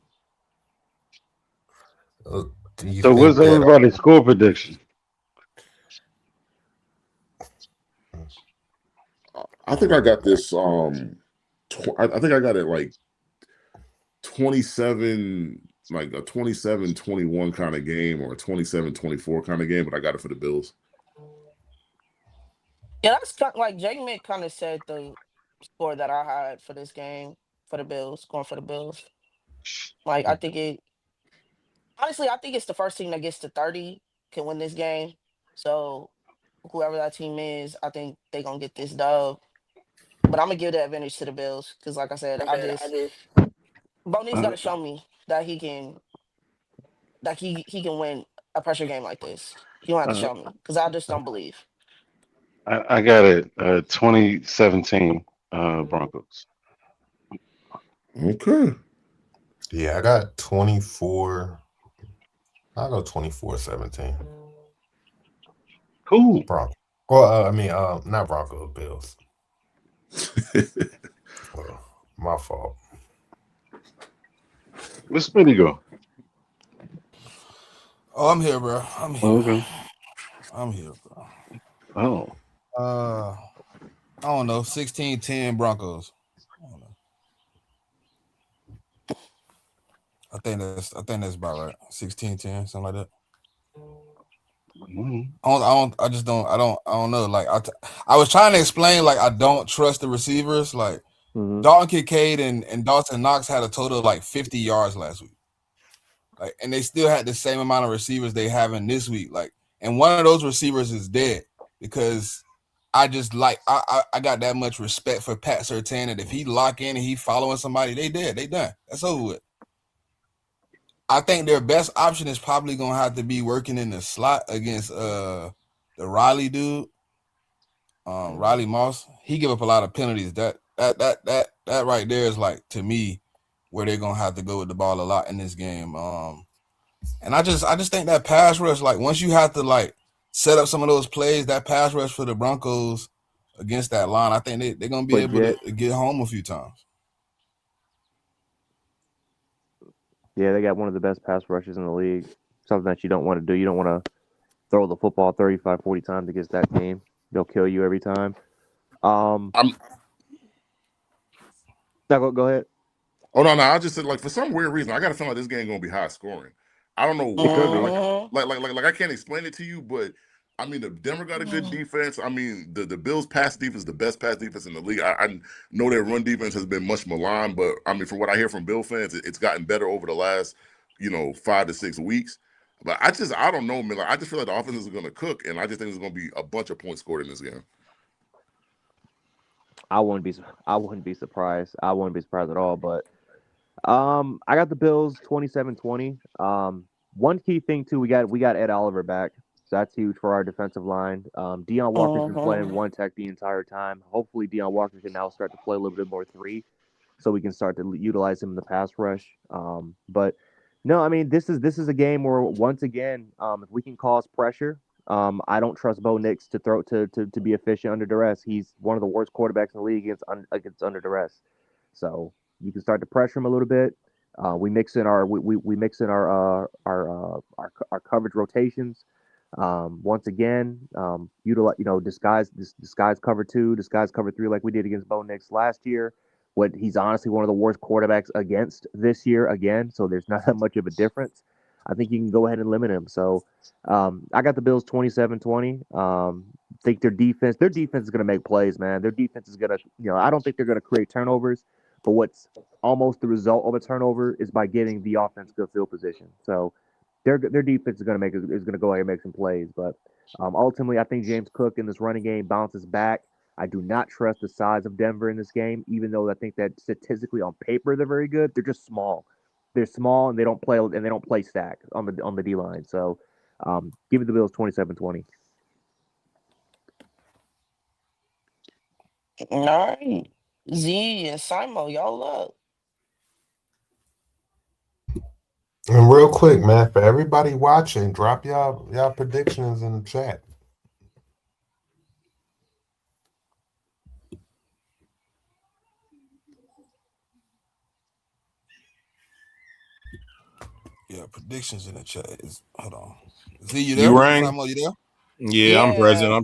[SPEAKER 1] Do you
[SPEAKER 4] So what's
[SPEAKER 1] think that
[SPEAKER 4] everybody's score prediction?
[SPEAKER 6] I think I got this. I think I got it like 27, like a 27-21 kind of game or a 27-24 kind of game, but I got it for the Bills.
[SPEAKER 10] Yeah, that's kind like JMIK kind of said the score that I had for this game for the Bills, going for the Bills. Like I think it honestly, I think it's the first team that gets to 30 can win this game. So whoever that team is, I think they're gonna get this dub. But I'm gonna give the advantage to the Bills because, like I said, Bo Nix got to show me that he can win a pressure game like this. He don't have to show me because I just don't believe.
[SPEAKER 4] I got it. 2017 Broncos.
[SPEAKER 6] Okay.
[SPEAKER 1] Yeah, I got 24. I'll go 24-17.
[SPEAKER 4] Cool.
[SPEAKER 1] Broncos. Well, I mean, not Broncos, Bills. My fault.
[SPEAKER 4] Where's Smitty go?
[SPEAKER 3] Oh, I'm here, bro. I'm here.
[SPEAKER 4] Okay.
[SPEAKER 3] I'm here, bro.
[SPEAKER 4] Oh.
[SPEAKER 3] I don't know. 16-10 Broncos. I think that's about right. 16-10, something like that. I don't know. Like I was trying to explain, like I don't trust the receivers. Like Dalton Kincaid and Dawson Knox had a total of like 50 yards last week. Like, and they still had the same amount of receivers they have in this week. Like, and one of those receivers is dead because I just like I got that much respect for Pat Surtain that if he lock in and he following somebody, they dead. They done. That's over with. I think their best option is probably gonna have to be working in the slot against the Riley dude, Riley Moss. He give up a lot of penalties. That right there is like, to me, where they're gonna have to go with the ball a lot in this game. And I just think that pass rush, like once you have to like set up some of those plays, that pass rush for the Broncos against that line, I think they're gonna be able to get home a few times.
[SPEAKER 7] Yeah, they got one of the best pass rushes in the league. Something that you don't want to do. You don't want to throw the football 35, 40 times against that team. They'll kill you every time. Go ahead.
[SPEAKER 6] Oh no, I just said, like, for some weird reason, I got to feel like this game gonna be high scoring. I don't know why. Like I can't explain it to you, but I mean, the Denver got a good defense. I mean, the Bills' pass defense is the best pass defense in the league. I know their run defense has been much maligned, but I mean, from what I hear from Bill fans, it's gotten better over the last 5 to 6 weeks. But I don't know, man. Like, I just feel like the offense is going to cook, and I just think there's going to be a bunch of points scored in this game.
[SPEAKER 7] I wouldn't be surprised. I wouldn't be surprised at all. But I got the Bills 27-20. One key thing too, we got Ed Oliver back, so that's huge for our defensive line. Deion Walker's been playing one tech the entire time. Hopefully, Deion Walker can now start to play a little bit more three, so we can start to utilize him in the pass rush. But no, I mean this is a game where once again, if we can cause pressure, I don't trust Bo Nix to throw to be efficient under duress. He's one of the worst quarterbacks in the league against under duress. So you can start to pressure him a little bit. We mix in our coverage rotations. Once again, utilize disguise cover 2, disguise cover 3 like we did against Bo Nix last year. What he's honestly one of the worst quarterbacks against this year again. So there's not that much of a difference. I think you can go ahead and limit him. So I got the Bills 27-20. Think their defense is going to make plays, man. Their defense is going to, I don't think they're going to create turnovers, but what's almost the result of a turnover is by getting the offense good field position. So their defense is going to go ahead and make some plays. But ultimately, I think James Cook in this running game bounces back. I do not trust the size of Denver in this game, even though I think that statistically on paper they're very good. They're just small. They're small and they don't play stack on the D line. So give it the Bills 27-20.
[SPEAKER 10] All right. Z and Simo, y'all up.
[SPEAKER 1] And real quick, man, for everybody watching, drop y'all predictions in the chat.
[SPEAKER 3] Yeah, predictions in the chat. Hold on. Z, you there?
[SPEAKER 11] You rang?
[SPEAKER 3] Simo, you there?
[SPEAKER 11] Yeah, I'm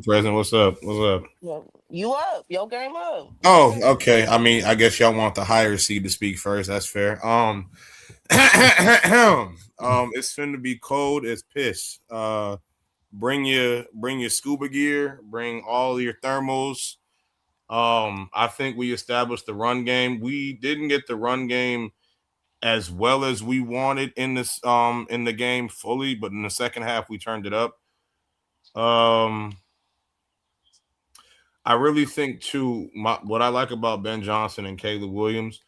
[SPEAKER 11] present. What's up?
[SPEAKER 10] Yeah, You up? Your game up.
[SPEAKER 3] Oh, okay. I mean, I guess y'all want the higher seed to speak first. That's fair. It's finna be cold as piss. Bring your scuba gear. Bring all your thermals. I think we established the run game. We didn't get the run game as well as we wanted in the game fully, but in the second half we turned it up. Um, I really think too. What I like about Ben Johnson and Caleb Williams,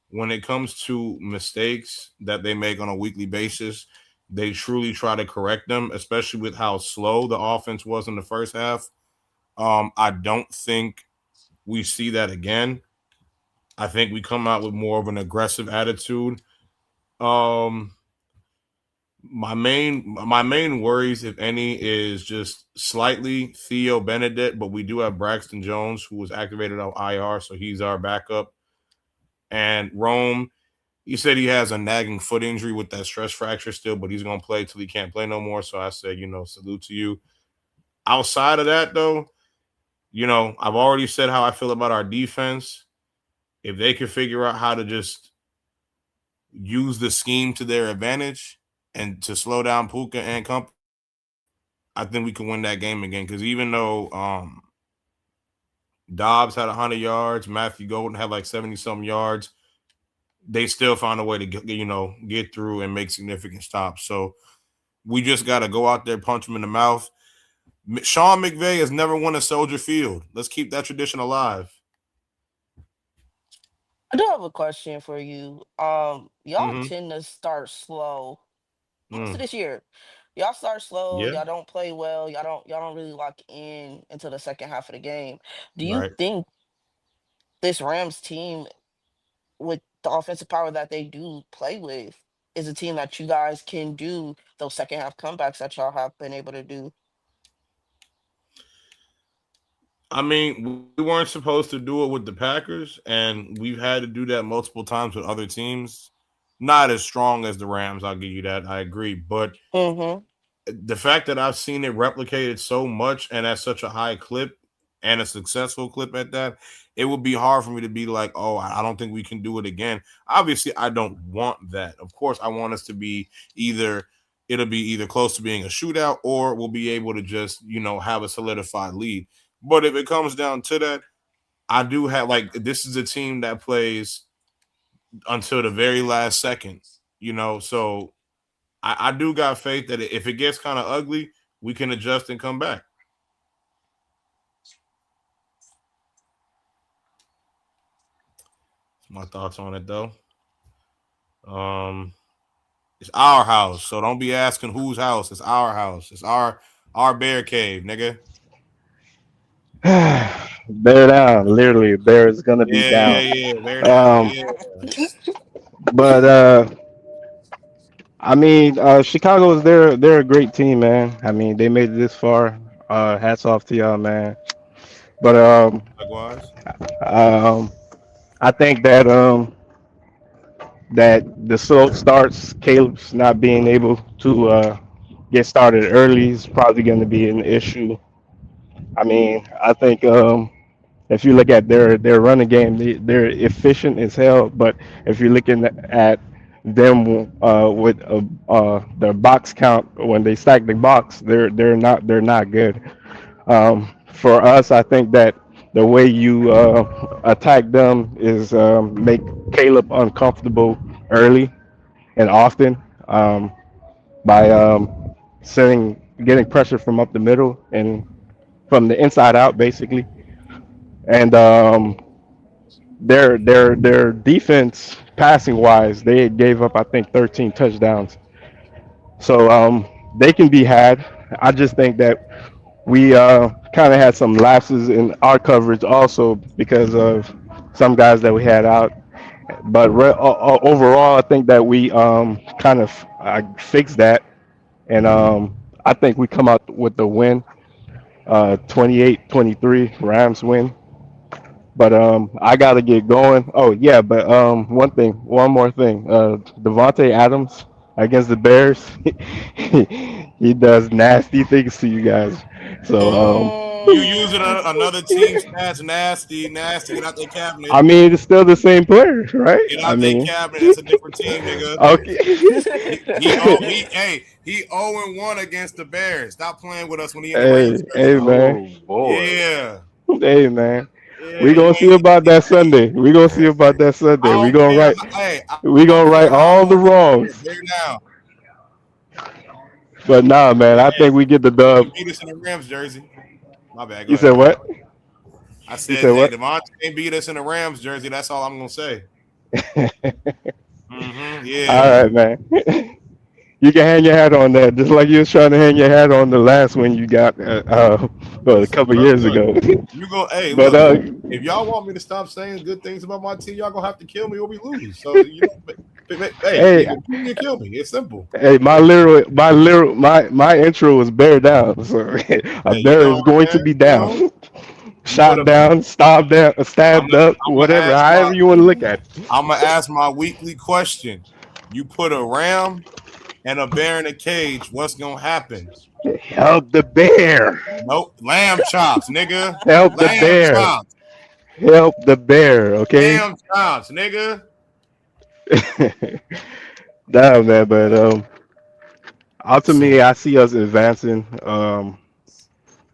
[SPEAKER 3] when it comes to mistakes that they make on a weekly basis, they truly try to correct them, especially with how slow the offense was in the first half. I don't think we see that again. I think we come out with more of an aggressive attitude. Um, my main worries, if any, is just slightly Theo Benedict, but we do have Braxton Jones, who was activated on IR, so he's our backup. And Rome, he said he has a nagging foot injury with that stress fracture still, but he's gonna play till he can't play no more. So I said, salute to you. Outside of that, though, I've already said how I feel about our defense. If they could figure out how to just use the scheme to their advantage and to slow down Puka and company, I think we can win that game again. Because even though Dobbs had 100 yards, Matthew Golden had like 70 some yards, they still found a way to get through and make significant stops. So we just got to go out there, punch them in the mouth. Sean McVay has never won a Soldier Field. Let's keep that tradition alive.
[SPEAKER 10] I do have a question for you. Y'all
[SPEAKER 3] Mm-hmm.
[SPEAKER 10] tend to start slow most of
[SPEAKER 3] Mm.
[SPEAKER 10] this year. Y'all start slow.
[SPEAKER 3] Yeah.
[SPEAKER 10] Y'all don't play well. Y'all don't really lock in until the second half of the game. Do you
[SPEAKER 3] Right.
[SPEAKER 10] think this Rams team, with the offensive power that they do play with, is a team that you guys can do those second half comebacks that y'all have been able to do?
[SPEAKER 3] I mean, we weren't supposed to do it with the Packers, and we've had to do that multiple times with other teams. Not as strong as the Rams, I'll give you that. I agree. But
[SPEAKER 10] Mm-hmm.
[SPEAKER 3] the fact that I've seen it replicated so much and at such a high clip and a successful clip at that, it would be hard for me to be like, oh, I don't think we can do it again. Obviously, I don't want that. Of course, I want us to be it'll be either close to being a shootout or we'll be able to just, have a solidified lead. But if it comes down to that, I do have this is a team that plays until the very last second, so I do got faith that if it gets kind of ugly, we can adjust and come back. That's my thoughts on it, though. Um, it's our house, so don't be asking whose house. It's our house. It's our bear cave, nigga.
[SPEAKER 11] Bear down, literally. Bear is gonna be
[SPEAKER 3] Yeah, yeah,
[SPEAKER 11] down.
[SPEAKER 3] yeah. Bear down.
[SPEAKER 11] Um,
[SPEAKER 3] Yeah.
[SPEAKER 11] but I mean, Chicago is they're a great team, man. I mean, they made it this far. Hats off to y'all, man. But
[SPEAKER 3] Likewise.
[SPEAKER 11] um, I think that the slow starts, Caleb's not being able to get started early is probably going to be an issue. I mean, I think if you look at their running game, they're efficient as hell. But if you're looking at them with their box count when they stack the box, they're not good. For us, I think that the way you attack them is make Caleb uncomfortable early and often by getting pressure from up the middle and from the inside out, basically. And their defense, passing wise, they gave up I think 13 touchdowns. So they can be had. I just think that we kind of had some lapses in our coverage also because of some guys that we had out. But overall, I think that we kind of fixed that, and I think we come out with the win, 28-23, Rams win. But I got to get going. Oh yeah, but one more thing. Devontae Adams. against the Bears, he does nasty things to you guys. So
[SPEAKER 3] You using another team's stats, nasty. Get out their cabinet.
[SPEAKER 11] I mean, it's still the same player, right?
[SPEAKER 3] Get
[SPEAKER 11] I
[SPEAKER 3] out their
[SPEAKER 11] mean,
[SPEAKER 3] cabinet. That's a different team, nigga.
[SPEAKER 11] okay.
[SPEAKER 3] He 0-1 against the Bears. Stop playing with us when he in the Rams
[SPEAKER 11] Hey,
[SPEAKER 3] jersey.
[SPEAKER 11] man.
[SPEAKER 4] Oh boy.
[SPEAKER 3] Yeah.
[SPEAKER 11] Hey, man.
[SPEAKER 3] Yeah.
[SPEAKER 11] We
[SPEAKER 3] You
[SPEAKER 11] gonna see
[SPEAKER 3] ain't
[SPEAKER 11] about that Sunday. We gonna see about that
[SPEAKER 3] I
[SPEAKER 11] Sunday. We
[SPEAKER 3] don't
[SPEAKER 11] gonna
[SPEAKER 3] care.
[SPEAKER 11] write.
[SPEAKER 3] Hey, I
[SPEAKER 11] We
[SPEAKER 3] don't
[SPEAKER 11] gonna
[SPEAKER 3] care
[SPEAKER 11] right
[SPEAKER 3] how
[SPEAKER 11] all the
[SPEAKER 3] old you are.
[SPEAKER 11] wrongs.
[SPEAKER 3] There now.
[SPEAKER 11] But nah, man. I
[SPEAKER 3] Hey,
[SPEAKER 11] think we get the
[SPEAKER 3] you
[SPEAKER 11] dub.
[SPEAKER 3] can beat us in the Rams jersey. My bad. Go
[SPEAKER 11] You
[SPEAKER 3] ahead.
[SPEAKER 11] said
[SPEAKER 3] Go ahead.
[SPEAKER 11] what?
[SPEAKER 3] I
[SPEAKER 11] You
[SPEAKER 3] said,
[SPEAKER 11] said
[SPEAKER 3] hey,
[SPEAKER 11] what?
[SPEAKER 3] Devontae ain't beat us in the Rams jersey. That's all I'm gonna say.
[SPEAKER 11] All
[SPEAKER 3] Yeah.
[SPEAKER 11] right, man. You can hang your hat on that, just like you was trying to hang your hat on the last one you got well, a
[SPEAKER 3] Listen,
[SPEAKER 11] couple
[SPEAKER 3] bro.
[SPEAKER 11] years
[SPEAKER 3] Look,
[SPEAKER 11] ago.
[SPEAKER 3] you go. Hey,
[SPEAKER 11] But
[SPEAKER 3] look. If y'all want me to stop saying good things about my team, y'all gonna have to kill me or we lose. So hey,
[SPEAKER 11] hey,
[SPEAKER 3] either beat me or kill me. It's simple.
[SPEAKER 11] hey, my intro was bear down, so a
[SPEAKER 3] Hey, you
[SPEAKER 11] bear
[SPEAKER 3] know
[SPEAKER 11] is
[SPEAKER 3] what,
[SPEAKER 11] going to
[SPEAKER 3] man?
[SPEAKER 11] be
[SPEAKER 3] You know,
[SPEAKER 11] down,
[SPEAKER 3] you put
[SPEAKER 11] shot
[SPEAKER 3] a.
[SPEAKER 11] down,
[SPEAKER 3] I'm
[SPEAKER 11] stabbed
[SPEAKER 3] gonna.
[SPEAKER 11] up,
[SPEAKER 3] I'm gonna
[SPEAKER 11] whatever,
[SPEAKER 3] ask my.
[SPEAKER 11] however you want to look at it.
[SPEAKER 3] I'm gonna ask my weekly question. You put a ram and a bear in a cage. What's gonna happen?
[SPEAKER 11] Help the bear,
[SPEAKER 3] Nope. Lamb chops, nigga.
[SPEAKER 11] help the
[SPEAKER 3] Lamb
[SPEAKER 11] bear,
[SPEAKER 3] chops.
[SPEAKER 11] help the bear. Okay.
[SPEAKER 3] Lamb chops, nigga.
[SPEAKER 11] Damn, man, but ultimately,
[SPEAKER 1] So
[SPEAKER 11] I see us advancing.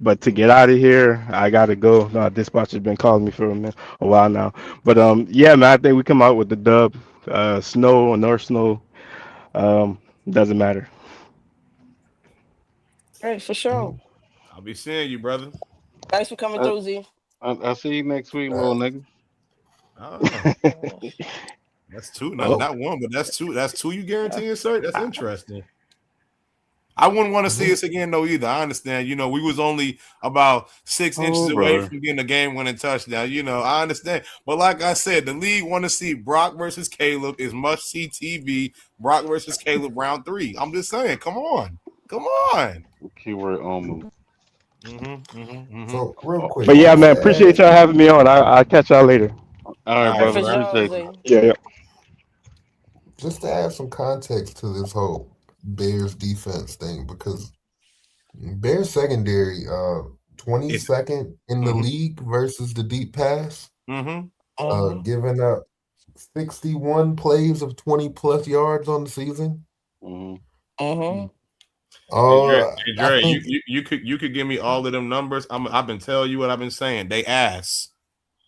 [SPEAKER 11] But to get out of here, I gotta go. No, dispatch has been calling me for a while now. But yeah, man, I think we come out with the dub. Snow or no snow, doesn't matter.
[SPEAKER 10] Hey, for sure.
[SPEAKER 3] I'll be seeing you, brother.
[SPEAKER 10] Thanks for coming
[SPEAKER 4] I,
[SPEAKER 10] through, Z.
[SPEAKER 4] I see you next week,
[SPEAKER 1] uh,
[SPEAKER 4] little nigga.
[SPEAKER 3] Oh, that's two. Not
[SPEAKER 11] Oh,
[SPEAKER 3] not one, but that's two. That's two you guaranteeing, sir. That's interesting. I wouldn't want to see us again though either. I understand. You know, we was only about 6 inches
[SPEAKER 4] Oh,
[SPEAKER 3] away
[SPEAKER 4] brother.
[SPEAKER 3] from getting a game winning touchdown. You know, I understand. But like I said, the league want to see Brock versus Caleb is must see TV. Brock versus Caleb round 3. I'm just saying, come on. Come on.
[SPEAKER 4] Keyword almost.
[SPEAKER 1] so real
[SPEAKER 4] Oh,
[SPEAKER 1] quick,
[SPEAKER 11] but yeah,
[SPEAKER 1] just
[SPEAKER 11] man,
[SPEAKER 1] to
[SPEAKER 11] appreciate
[SPEAKER 1] add,
[SPEAKER 11] y'all having me on. I'll catch y'all later.
[SPEAKER 4] all right,
[SPEAKER 3] All
[SPEAKER 10] All right,
[SPEAKER 3] right,
[SPEAKER 4] brother.
[SPEAKER 10] for
[SPEAKER 3] bro.
[SPEAKER 10] sure,
[SPEAKER 4] Appreciate you.
[SPEAKER 10] Z.
[SPEAKER 11] Yeah, yeah.
[SPEAKER 1] just to add some context to this whole Bears defense thing, because Bears secondary,
[SPEAKER 3] It's
[SPEAKER 1] 22nd in the
[SPEAKER 3] mm-hmm,
[SPEAKER 1] league versus the deep pass,
[SPEAKER 3] mm-hmm.
[SPEAKER 10] Mm-hmm.
[SPEAKER 1] giving up 61 plays of 20 plus yards on the season.
[SPEAKER 4] Hmm.
[SPEAKER 10] Mm-hmm.
[SPEAKER 3] Hey
[SPEAKER 1] I
[SPEAKER 3] Dre,
[SPEAKER 1] think,
[SPEAKER 3] you could give me all of them numbers. I've been telling you what I've been saying. They ass.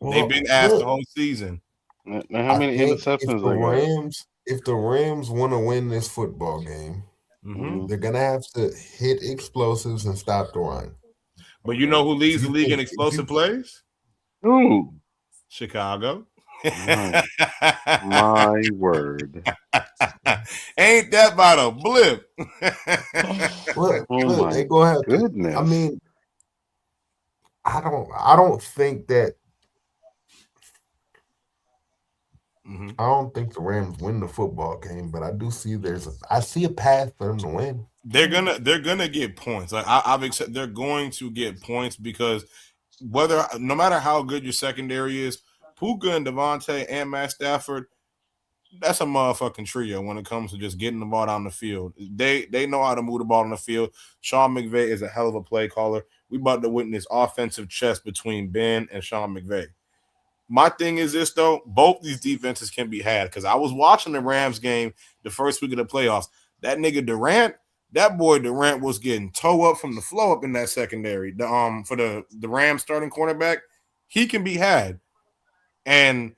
[SPEAKER 3] They've
[SPEAKER 1] well,
[SPEAKER 3] been asked the
[SPEAKER 1] look,
[SPEAKER 3] whole season.
[SPEAKER 4] Now, how
[SPEAKER 1] I
[SPEAKER 4] many
[SPEAKER 1] think if
[SPEAKER 4] interceptions
[SPEAKER 1] the
[SPEAKER 4] they got?
[SPEAKER 1] Rams want to win this football game,
[SPEAKER 3] Mm-hmm.
[SPEAKER 4] Hmm.
[SPEAKER 1] they're gonna have to hit explosives and stop the run.
[SPEAKER 3] But you
[SPEAKER 4] Okay.
[SPEAKER 3] know who
[SPEAKER 1] If
[SPEAKER 3] leads the
[SPEAKER 1] you
[SPEAKER 3] league in
[SPEAKER 1] think, if
[SPEAKER 3] explosive
[SPEAKER 1] you
[SPEAKER 3] plays?
[SPEAKER 4] Ooh,
[SPEAKER 3] Chicago.
[SPEAKER 4] my word.
[SPEAKER 3] Ain't that about a blip?
[SPEAKER 4] Oh
[SPEAKER 1] look,
[SPEAKER 4] my
[SPEAKER 1] they gonna have to. I
[SPEAKER 4] goodness.
[SPEAKER 1] mean, I don't think that
[SPEAKER 3] Mhm.
[SPEAKER 1] I don't think the Rams win the football game, but I do see I see a path for them to win.
[SPEAKER 3] They're gonna get points. Like I've accepted they're going to get points because whether no matter how good your secondary is, Puka and Devontae and Matt Stafford, that's a motherfucking trio when it comes to just getting the ball down the field. They know how to move the ball on the field. Sean McVay is a hell of a play caller. We about to witness offensive chess between Ben and Sean McVay. My thing is this though, both these defenses can be had because I was watching the Rams game the first week of the playoffs. That nigga Durant, that boy Durant was getting toe up from the flow up in that secondary. For the Rams starting cornerback, he can be had. And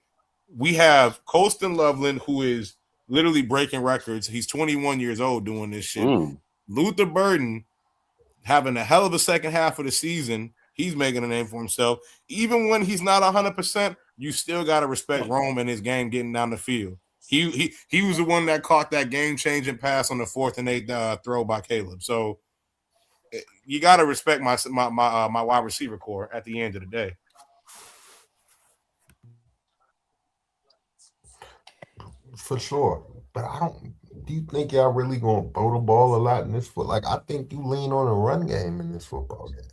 [SPEAKER 3] we have Colston Loveland, who is literally breaking records. He's 21 years old doing this shit.
[SPEAKER 4] Mm.
[SPEAKER 3] Luther Burden having a hell of a second half of the season. He's making a name for himself. Even when he's not 100%, you still got to respect Rome and his game getting down the field. He was the one that caught that game-changing pass on the 4th and 8th throw by Caleb. So you got to respect my wide receiver core at the end of the day.
[SPEAKER 1] For sure. But I don't. Do you think y'all really gonna throw the ball a lot in this foot? Like I think you lean on a run game in this football game.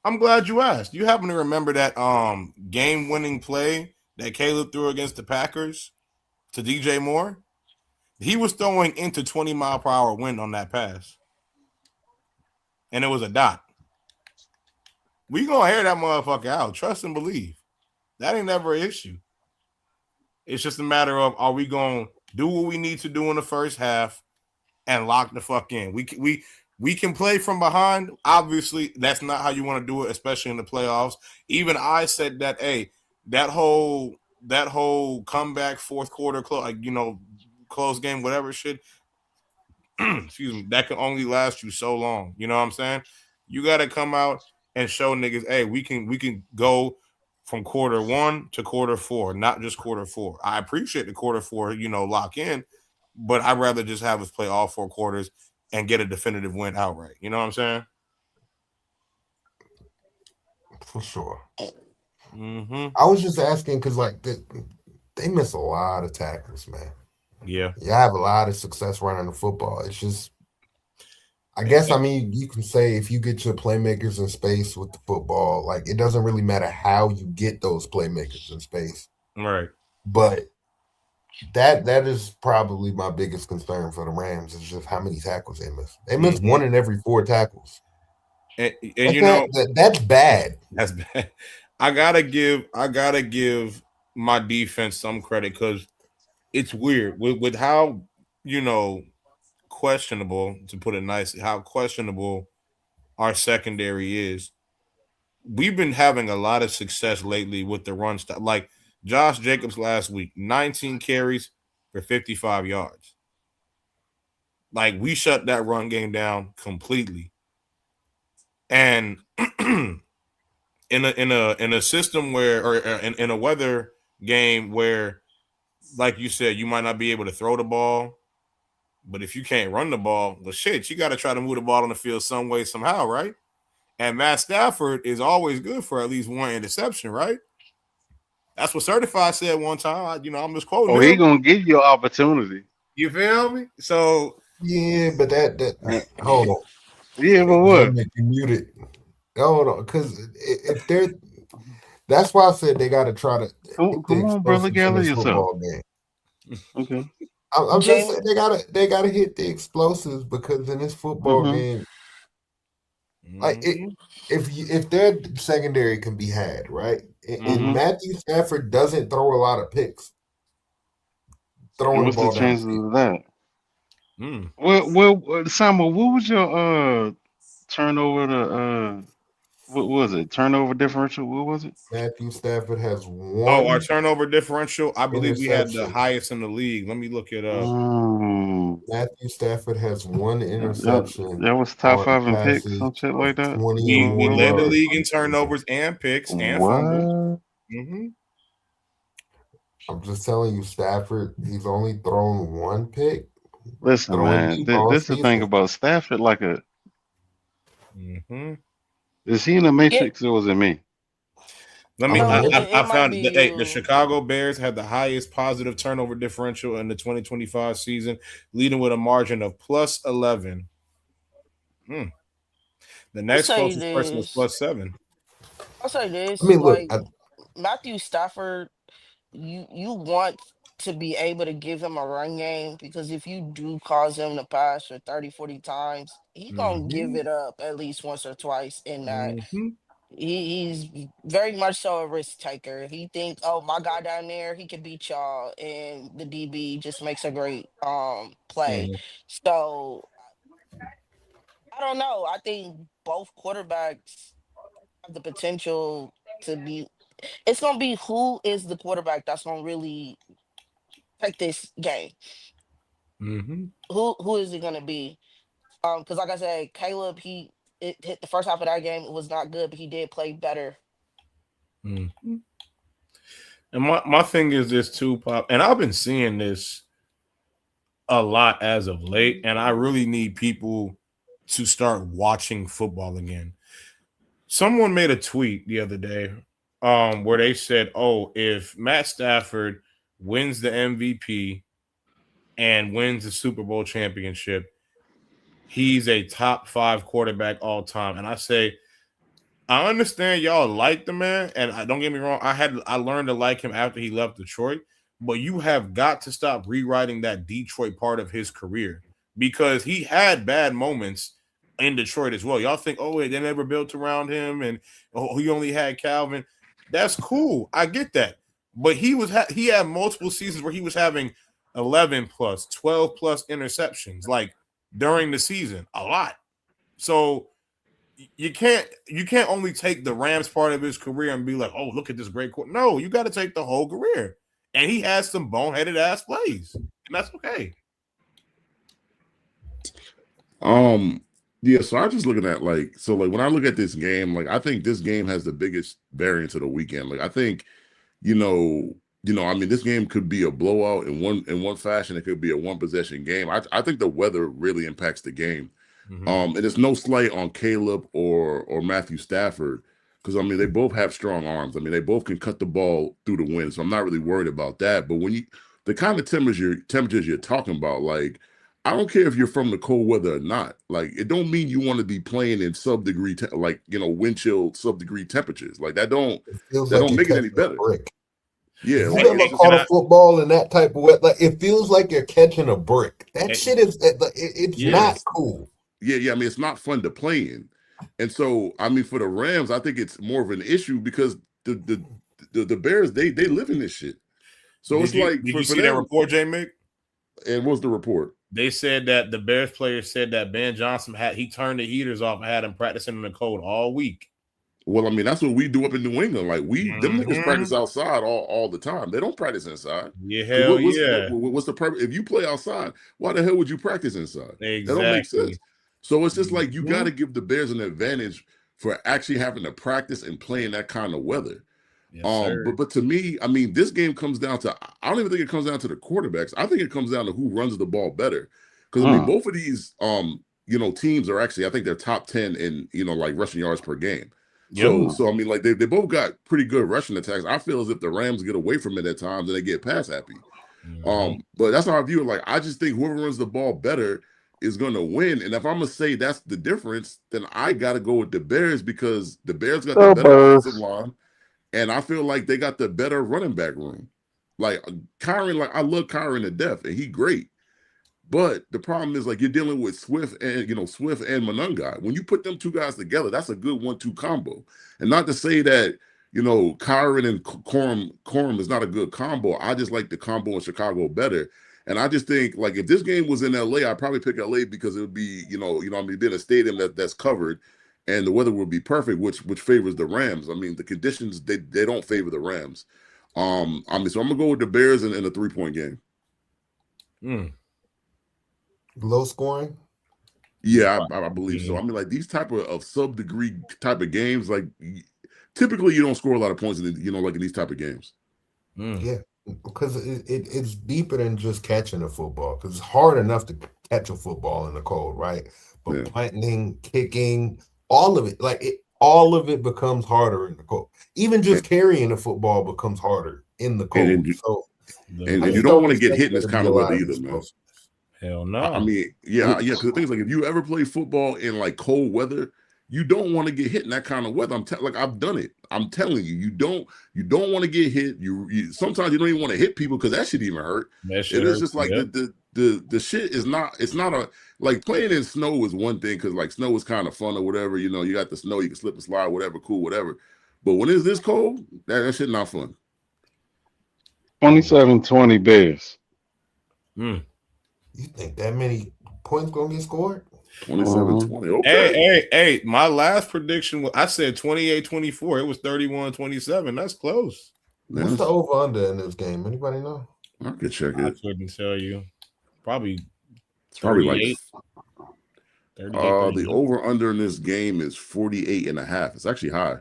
[SPEAKER 3] I'm glad you asked. You happen to remember that game-winning play that Caleb threw against the Packers to DJ Moore? He was throwing into 20-mile-per-hour wind on that pass. And it was a dot. We gonna air that motherfucker out. Trust and believe. That ain't never an issue. It's just a matter of, are we gonna do what we need to do in the first half and lock the fuck in? We can play from behind. Obviously, that's not how you want to do it, especially in the playoffs. Even I said that, hey, that whole comeback fourth quarter, close game, whatever shit, excuse me, that can only last you so long. You know what I'm saying? You got to come out and show niggas, hey, we can go from quarter 1 to quarter 4, not just quarter 4. I appreciate the quarter 4, lock in, but I'd rather just have us play all 4 quarters and get a definitive win outright. You know what I'm saying?
[SPEAKER 1] For sure.
[SPEAKER 3] Mm-hmm.
[SPEAKER 1] I was just asking because, like, they miss a lot of tackles, man.
[SPEAKER 3] Yeah.
[SPEAKER 1] You have a lot of success running the football. It's just, I guess, you can say if you get your playmakers in space with the football, like, it doesn't really matter how you get those playmakers in space.
[SPEAKER 3] Right.
[SPEAKER 1] But that is probably my biggest concern for the Rams is just how many tackles they miss. They miss one in every 4 tackles.
[SPEAKER 3] And
[SPEAKER 1] that's bad.
[SPEAKER 3] That's bad. I gotta give my defense some credit because it's weird with how questionable, to put it nicely, how questionable our secondary is. We've been having a lot of success lately with the run stuff. Like Josh Jacobs last week, 19 carries for 55 yards. Like we shut that run game down completely. And in a system where, or in a weather game where, like you said, you might not be able to throw the ball, but if you can't run the ball, well, shit, you got to try to move the ball on the field some way, somehow, right? And Matt Stafford is always good for at least one interception, right? That's what Certified said one time. I'm just quoting him.
[SPEAKER 4] He gonna give you an opportunity.
[SPEAKER 3] You feel me? So
[SPEAKER 1] yeah, but that hold on.
[SPEAKER 4] Yeah, but what?
[SPEAKER 1] Make you muted. Hold on, because if they're, that's why I said they got to try to
[SPEAKER 4] Come on, brother, gather yourself.
[SPEAKER 1] Game.
[SPEAKER 4] Okay.
[SPEAKER 1] I'm just saying they gotta hit the explosives because in this football game, like if their secondary can be had, right? And Matthew Stafford doesn't throw a lot of picks. Throwing
[SPEAKER 4] What's
[SPEAKER 1] the ball
[SPEAKER 4] the chances
[SPEAKER 1] down
[SPEAKER 4] of that? Well, Samuel, what was your turnover to what was it? Turnover differential? What was it?
[SPEAKER 1] Matthew Stafford has one.
[SPEAKER 3] Oh, our turnover differential. I believe we had the highest in the league. Let me look it up.
[SPEAKER 1] Matthew Stafford has 1 interception.
[SPEAKER 4] That was top 5 in picks, some shit like that.
[SPEAKER 3] We led the league in turnovers and picks and fumbles.
[SPEAKER 1] I'm just telling you, Stafford, he's only thrown 1 pick.
[SPEAKER 4] Listen, man, this is the thing about Stafford. Like is he in the Matrix or was it me?
[SPEAKER 3] I found the Chicago Bears had the highest positive turnover differential in the 2025 season, leading with a margin of plus 11. The next closest person was plus 7.
[SPEAKER 10] I'll say this: Matthew Stafford, you want to be able to give him a run game because if you do cause him to pass for 30, 40 times, he's gonna give it up at least once or twice in that. He's very much so a risk taker. He thinks, oh, my guy down there, he can beat y'all, and the DB just makes a great play. So I don't know. I think both quarterbacks have the potential to be. It's gonna be who is the quarterback that's gonna really take this game. Who is it gonna be? Because like I said, Caleb, it hit the first half of that game. It was not good, but he did play better.
[SPEAKER 3] And my thing is this too, Pop, and I've been seeing this a lot as of late, and I really need people to start watching football again. Someone made a tweet the other day where they said, oh, if Matt Stafford wins the MVP and wins the Super Bowl championship, he's a top 5 quarterback all time. And I say, I understand y'all like the man, and don't get me wrong, I learned to like him after he left Detroit,
[SPEAKER 8] but you have got to stop rewriting that Detroit part of his career because he had bad moments in Detroit as well. Y'all think, oh, wait, they never built around him and he only had Calvin. That's cool. I get that. But he had multiple seasons where he was having 11 plus, 12 plus interceptions like during the season, a lot. So you can't only take the Rams part of his career and be like, oh, look at this great quarter. No, you got to take the whole career. And he has some boneheaded ass plays, and that's okay.
[SPEAKER 6] Yeah, so I'm just looking at like when I look at this game, like I think this game has the biggest variance of the weekend. Like I think, I mean, this game could be a blowout in one fashion. It could be a one possession game. I think the weather really impacts the game. And it's no slight on Caleb or Matthew Stafford because I mean they both have strong arms. I mean they both can cut the ball through the wind, so I'm not really worried about that. But when the kind of temperatures you're talking about, like I don't care if you're from the cold weather or not. Like it don't mean you want to be playing in sub-degree wind chill sub-degree temperatures. Like that don't make it any better. Yeah,
[SPEAKER 1] you ever caught a football in that type of weather? Like it feels like you're catching a brick. That shit is it's not cool.
[SPEAKER 6] Yeah. I mean, it's not fun to play in, and so I mean, for the Rams, I think it's more of an issue because the Bears they live in this shit. So did
[SPEAKER 8] you see that report, JMIK?
[SPEAKER 6] And what's the report?
[SPEAKER 8] They said that the Bears players said that Ben Johnson he turned the heaters off and had him practicing in the cold all week.
[SPEAKER 6] Well, I mean, that's what we do up in New England. Like them niggas practice outside all the time. They don't practice inside.
[SPEAKER 8] Yeah, hell
[SPEAKER 6] what's the purpose? If you play outside, why the hell would you practice inside?
[SPEAKER 8] Exactly.
[SPEAKER 6] That don't make sense. So it's just like you got to give the Bears an advantage for actually having to practice and play in that kind of weather. Yes, but to me, I mean, this game comes down to I don't even think it comes down to the quarterbacks. I think it comes down to who runs the ball better. Because I mean, both of these teams are actually, I think they're top 10 in like rushing yards per game. So I mean, like they both got pretty good rushing attacks. I feel as if the Rams get away from it at times and they get pass happy. But that's how I view it. Like I just think whoever runs the ball better is going to win. And if I'm gonna say that's the difference, then I got to go with the Bears because the Bears got the better offensive line, and I feel like they got the better running back room. Like Kyron, like I love Kyron to death, and he great. But the problem is like you're dealing with Swift and Monungai. When you put them two guys together, that's a good 1-2 combo. And not to say that Kyron and Corum is not a good combo. I just like the combo in Chicago better. And I just think like if this game was in LA, I'd probably pick LA because it would be it'd be in a stadium that's covered, and the weather would be perfect, which favors the Rams. I mean the conditions they don't favor the Rams. I mean so I'm gonna go with the Bears in a 3-point game.
[SPEAKER 1] Low scoring?
[SPEAKER 6] Yeah, I believe so. I mean, like these type of sub-degree type of games, like typically you don't score a lot of points in like in these type of games.
[SPEAKER 1] Yeah, because it's deeper than just catching a football. Because it's hard enough to catch a football in the cold, right? But planting, kicking, all of it becomes harder in the cold. Even just carrying a football becomes harder in the cold.
[SPEAKER 6] And you don't want to get hit in this kind of weather either, man.
[SPEAKER 8] Hell no.
[SPEAKER 6] I mean, yeah. Because the things like if you ever play football in like cold weather, you don't want to get hit in that kind of weather. I've done it. I'm telling you, you don't want to get hit. You sometimes you don't even want to hit people because that shit even hurt. It is just like the shit is not. It's not a like playing in snow is one thing because like snow is kind of fun or whatever. You got the snow, you can slip and slide, whatever, cool, whatever. But when it's this cold, that shit not fun.
[SPEAKER 4] 27-20 Bears.
[SPEAKER 1] You think that many points gonna get scored?
[SPEAKER 6] 27-20. Okay.
[SPEAKER 8] Hey, my last prediction was I said 28-24. It was 31-27. That's close.
[SPEAKER 1] What's the over-under in this game? Anybody know?
[SPEAKER 6] I could check it.
[SPEAKER 8] I couldn't tell you. Probably
[SPEAKER 6] 38. The over-under in this game is 48.5. It's actually high.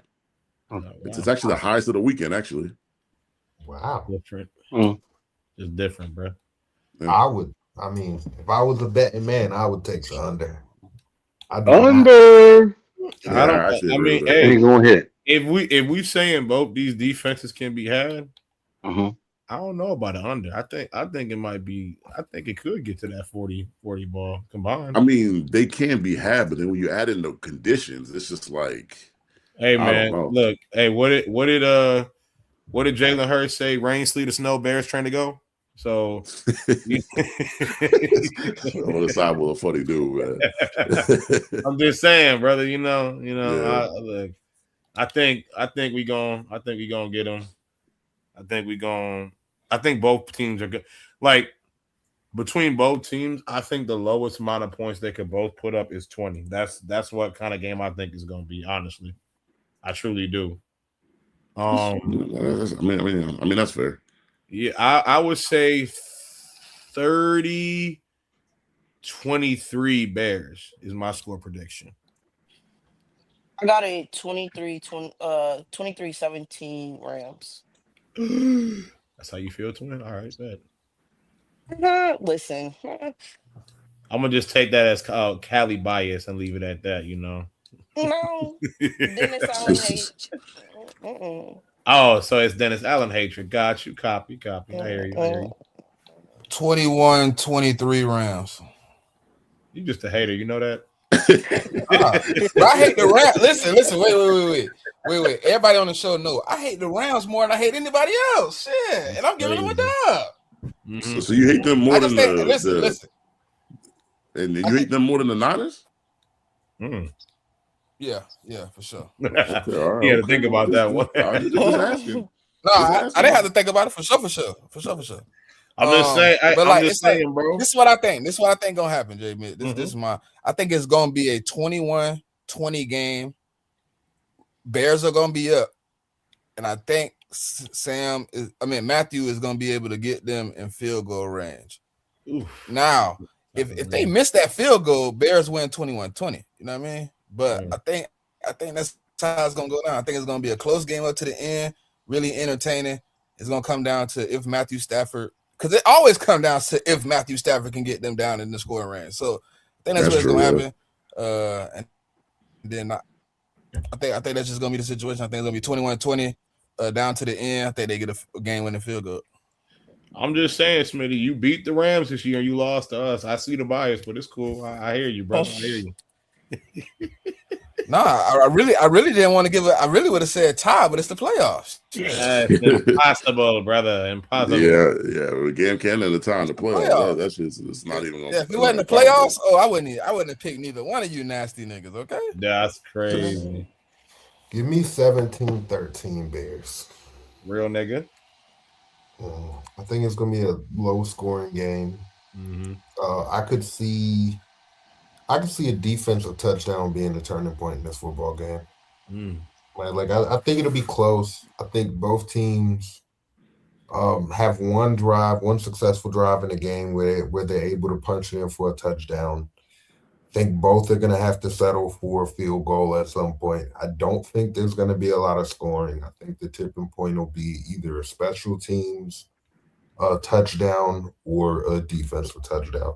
[SPEAKER 8] Oh, wow.
[SPEAKER 6] It's actually the highest of the weekend, actually.
[SPEAKER 1] Wow.
[SPEAKER 8] Different. It's different, bro.
[SPEAKER 1] Yeah. I mean, if I was a betting man, I would take the under.
[SPEAKER 4] Under.
[SPEAKER 8] I mean, hey,
[SPEAKER 4] ain't gonna hit.
[SPEAKER 8] If we saying both these defenses can be had, I don't know about the under. I think it might be. I think it could get to that 40 ball combined.
[SPEAKER 6] I mean, they can be had, but then when you add in the conditions, it's just like,
[SPEAKER 8] hey man, look, hey, what did What did Jalen Hurts say? Rain, sleet, or snow, Bears trying to go. So,
[SPEAKER 6] On the side with a funny dude, man.
[SPEAKER 8] I'm just saying, brother. Yeah. I think we gonna get him. I think both teams are good. Like between both teams, I think the lowest amount of points they could both put up is 20. That's what kind of game I think is gonna be. Honestly, I truly do.
[SPEAKER 6] I mean, that's fair.
[SPEAKER 8] Yeah, I would say 30-23 Bears is my score prediction.
[SPEAKER 10] I got a 23-17 Rams.
[SPEAKER 8] That's how you feel, twin? All right, bet.
[SPEAKER 10] Listen.
[SPEAKER 8] I'm gonna just take that as Cali bias and leave it at that,
[SPEAKER 10] No. Dennis Allen hate.
[SPEAKER 8] Oh, so it's Dennis Allen hatred. Got you. Copy. I hear you.
[SPEAKER 3] 21-23 Rams.
[SPEAKER 8] You just a hater, you know that?
[SPEAKER 3] I hate the Rams. Listen. Wait. Everybody on the show know I hate the Rams more than I hate anybody else. Shit, and I'm giving them a dub.
[SPEAKER 6] Mm-hmm. So you hate them more than
[SPEAKER 3] listen.
[SPEAKER 6] And you hate them more than the Niners?
[SPEAKER 8] Mm.
[SPEAKER 3] Yeah, for sure.
[SPEAKER 8] Okay, right, you had to think about that one.
[SPEAKER 6] I didn't
[SPEAKER 3] have to think about it for sure.
[SPEAKER 8] I'm just saying, I'm just saying, bro.
[SPEAKER 3] This is what I think. Gonna happen, JMIK. This is I think it's gonna be a 21-20 game. Bears are gonna be up, and I think Matthew is gonna be able to get them in field goal range.
[SPEAKER 8] Oof.
[SPEAKER 3] Now, if they miss that field goal, Bears win 21-20. You know what I mean? But I think that's how it's gonna go down. I think it's gonna be a close game up to the end, really entertaining. It's gonna come down to if Matthew Stafford, because it always comes down to if Matthew Stafford can get them down in the scoring range. So I think that's what's gonna happen. And then I think that's just gonna be the situation. I think it's gonna be 21-20 down to the end. I think they get a game-winning field goal.
[SPEAKER 8] I'm just saying, Smitty, you beat the Rams this year and you lost to us. I see the bias, but it's cool. I hear you, bro. I hear you.
[SPEAKER 3] I really didn't want to give it. I really would have said tie, but it's the playoffs.
[SPEAKER 8] It's impossible, brother. Impossible.
[SPEAKER 6] Yeah. The game can at the time. The playoffs. That's just it's not even.
[SPEAKER 3] If it wasn't the playoffs, I wouldn't have picked neither one of you nasty niggas. Okay,
[SPEAKER 8] that's crazy.
[SPEAKER 1] Give me 17-13 Bears.
[SPEAKER 8] Real nigga.
[SPEAKER 1] I think it's gonna be a low scoring game.
[SPEAKER 8] Mm-hmm.
[SPEAKER 1] I could see a defensive touchdown being the turning point in this football game. I think it'll be close. I think both teams have one successful drive in the game where they're able to punch it in for a touchdown. I think both are going to have to settle for a field goal at some point. I don't think there's going to be a lot of scoring. I think the tipping point will be either a special teams touchdown or a defensive touchdown.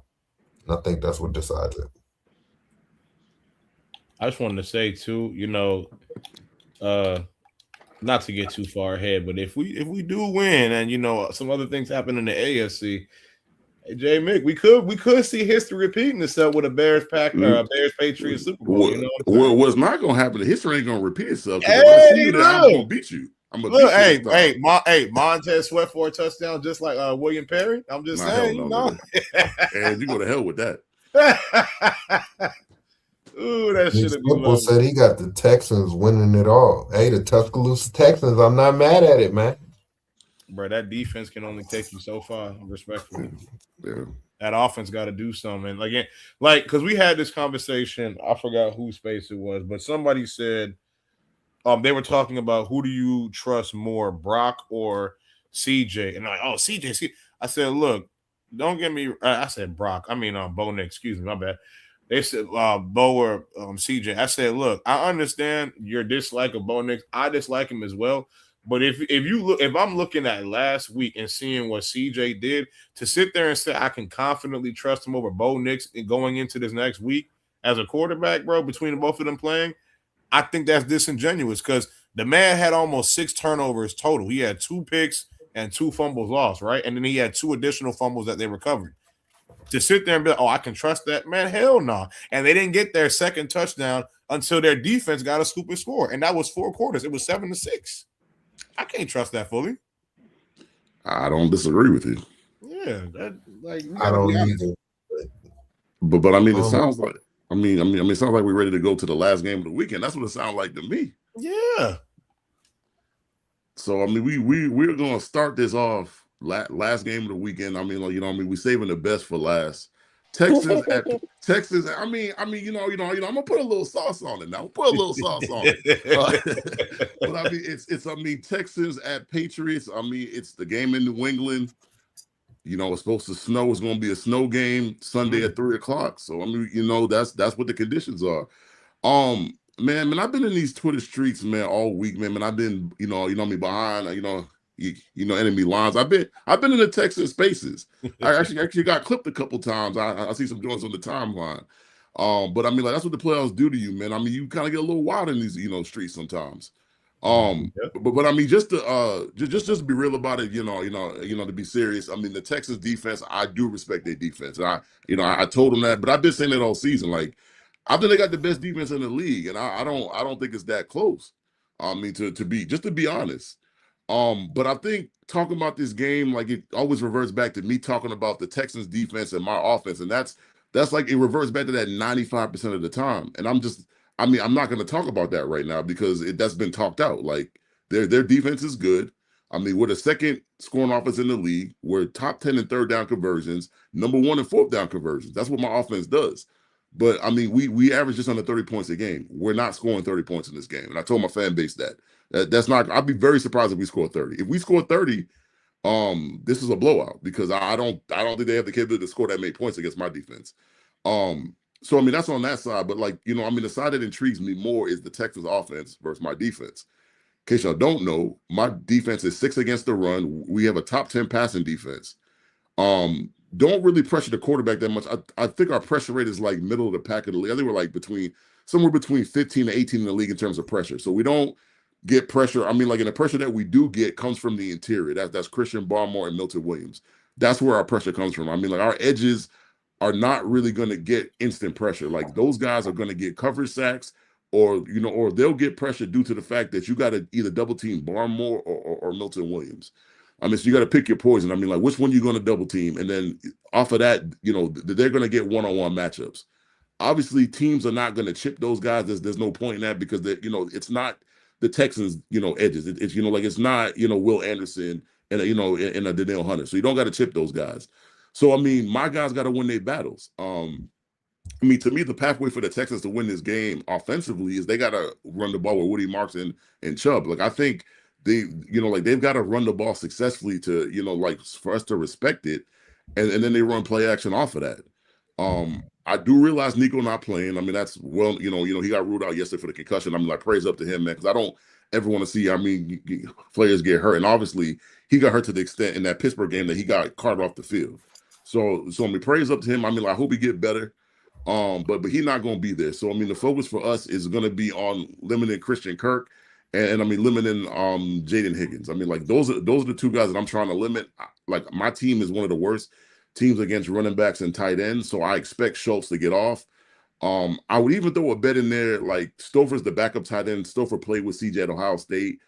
[SPEAKER 1] And I think that's what decides it.
[SPEAKER 8] I just wanted to say too, not to get too far ahead, but if we do win and some other things happen in the AFC, hey, JMIK, we could see history repeating itself with a Bears Patriots Super Bowl.
[SPEAKER 6] What's not gonna happen? History ain't gonna repeat itself.
[SPEAKER 8] Hey,
[SPEAKER 6] if I see you there, I'm gonna beat you. I'm gonna beat
[SPEAKER 8] you. Montez Sweat for a touchdown, just like William Perry. I'm just saying,
[SPEAKER 6] and you go to hell with that.
[SPEAKER 8] Ooh, that should have been.
[SPEAKER 1] People said he got the Texans winning it all. Hey, the Tuscaloosa Texans. I'm not mad at it, man.
[SPEAKER 8] Bro, that defense can only take you so far, respectfully.
[SPEAKER 6] Yeah.
[SPEAKER 8] That offense got to do something. Because we had this conversation. I forgot whose space it was, but somebody said they were talking about who do you trust more, Brock or CJ? And CJ. I said, look, don't get me. I said Brock. I mean, Bo Nick. Excuse me, my bad. They said Bo or CJ. I said, look, I understand your dislike of Bo Nix. I dislike him as well. But if I'm looking at last week and seeing what CJ did, to sit there and say I can confidently trust him over Bo Nix going into this next week as a quarterback, bro, between both of them playing, I think that's disingenuous because the man had almost 6 turnovers total. He had 2 picks and 2 fumbles lost, right? And then he had 2 additional fumbles that they recovered. To sit there and be like, I can trust that, man, hell no. And they didn't get their second touchdown until their defense got a stupid score. And that was 4 quarters. It was 7-6. I can't trust that fully.
[SPEAKER 6] I don't disagree with you.
[SPEAKER 8] Yeah, that like you
[SPEAKER 1] I
[SPEAKER 8] gotta be
[SPEAKER 1] don't
[SPEAKER 8] honest.
[SPEAKER 1] either.
[SPEAKER 6] But I mean, it
[SPEAKER 1] Um,
[SPEAKER 6] sounds like it sounds like we're ready to go to the last game of the weekend. That's what it sounds like to me.
[SPEAKER 8] Yeah.
[SPEAKER 6] So I mean, we're gonna start this off last game of the weekend. I mean, like, we're saving the best for last. Texans at Texas. I'm gonna put a little sauce on it now. Put a little sauce on it. But I mean, it's Texans at Patriots. I mean, it's the game in New England. It's supposed to snow. It's going to be a snow game Sunday at 3:00. So I mean, that's what the conditions are. Man, I've been in these Twitter streets, man, all week, man. I've been, me behind, enemy lines. I've been in the Texas spaces. I actually got clipped a couple times. I see some joints on the timeline. But I mean, like, that's what the playoffs do to you, man. I mean, you kind of get a little wild in these, streets sometimes. But I mean, just to be real about it, to be serious. I mean, the Texas defense, I do respect their defense. And I told them that, but I've been saying it all season. Like, I think they got the best defense in the league, and I don't think it's that close. I mean, to be honest. But I think talking about this game, like, it always reverts back to me talking about the Texans defense and my offense, and that's like it reverts back to that 95% of the time. And I'm not going to talk about that right now because that's been talked out. Like, their defense is good. I mean, we're the second scoring offense in the league. We're top 10 in third down conversions, number 1 in fourth down conversions. That's what my offense does. But I mean, we average just under 30 points a game. We're not scoring 30 points in this game. And I told my fan base that's not, I'd be very surprised if we score 30. If we score 30, this is a blowout because I don't think they have the capability to score that many points against my defense. So I mean, that's on that side. But, like, the side that intrigues me more is the Texans offense versus my defense. In case y'all don't know, my defense is 6th against the run. We have a top 10 passing defense. Don't really pressure the quarterback that much. I think our pressure rate is like middle of the pack of the league. I think we're like somewhere between 15 to 18 in the league in terms of pressure. So we don't get pressure. I mean, like, in the pressure that we do get comes from the interior. That's Christian Barmore and Milton Williams. That's where our pressure comes from. I mean, like, our edges are not really going to get instant pressure. Like, those guys are going to get coverage sacks, or they'll get pressure due to the fact that you got to either double team Barmore or Milton Williams. I mean, so you got to pick your poison. I mean, like, which one you're going to double team, and then off of that, they're going to get one-on-one matchups. Obviously, teams are not going to chip those guys. There's no point in that because it's not the Texans, edges. It's like, it's not Will Anderson and and a Danielle Hunter. So you don't got to chip those guys. So I mean, my guys got to win their battles. I mean, to me, the pathway for the Texans to win this game offensively is they got to run the ball with Woody Marks and Chubb. Like, I think they've got to run the ball successfully to, like, for us to respect it. And then they run play action off of that. I do realize Nico not playing. I mean, that's, well, he got ruled out yesterday for the concussion. I mean, like, praise up to him, man, because I don't ever want to see, players get hurt. And obviously, he got hurt to the extent in that Pittsburgh game that he got carted off the field. So I mean, praise up to him. I mean, like, I hope he get better. But he's not going to be there. So I mean, the focus for us is going to be on limiting Christian Kirk, and I mean, limiting Jaden Higgins. I mean, like, those are the two guys that I'm trying to limit. Like, my team is one of the worst teams against running backs and tight ends, so I expect Schultz to get off. I would even throw a bet in there, like, Stouffer's the backup tight end. Stouffer played with CJ at Ohio State.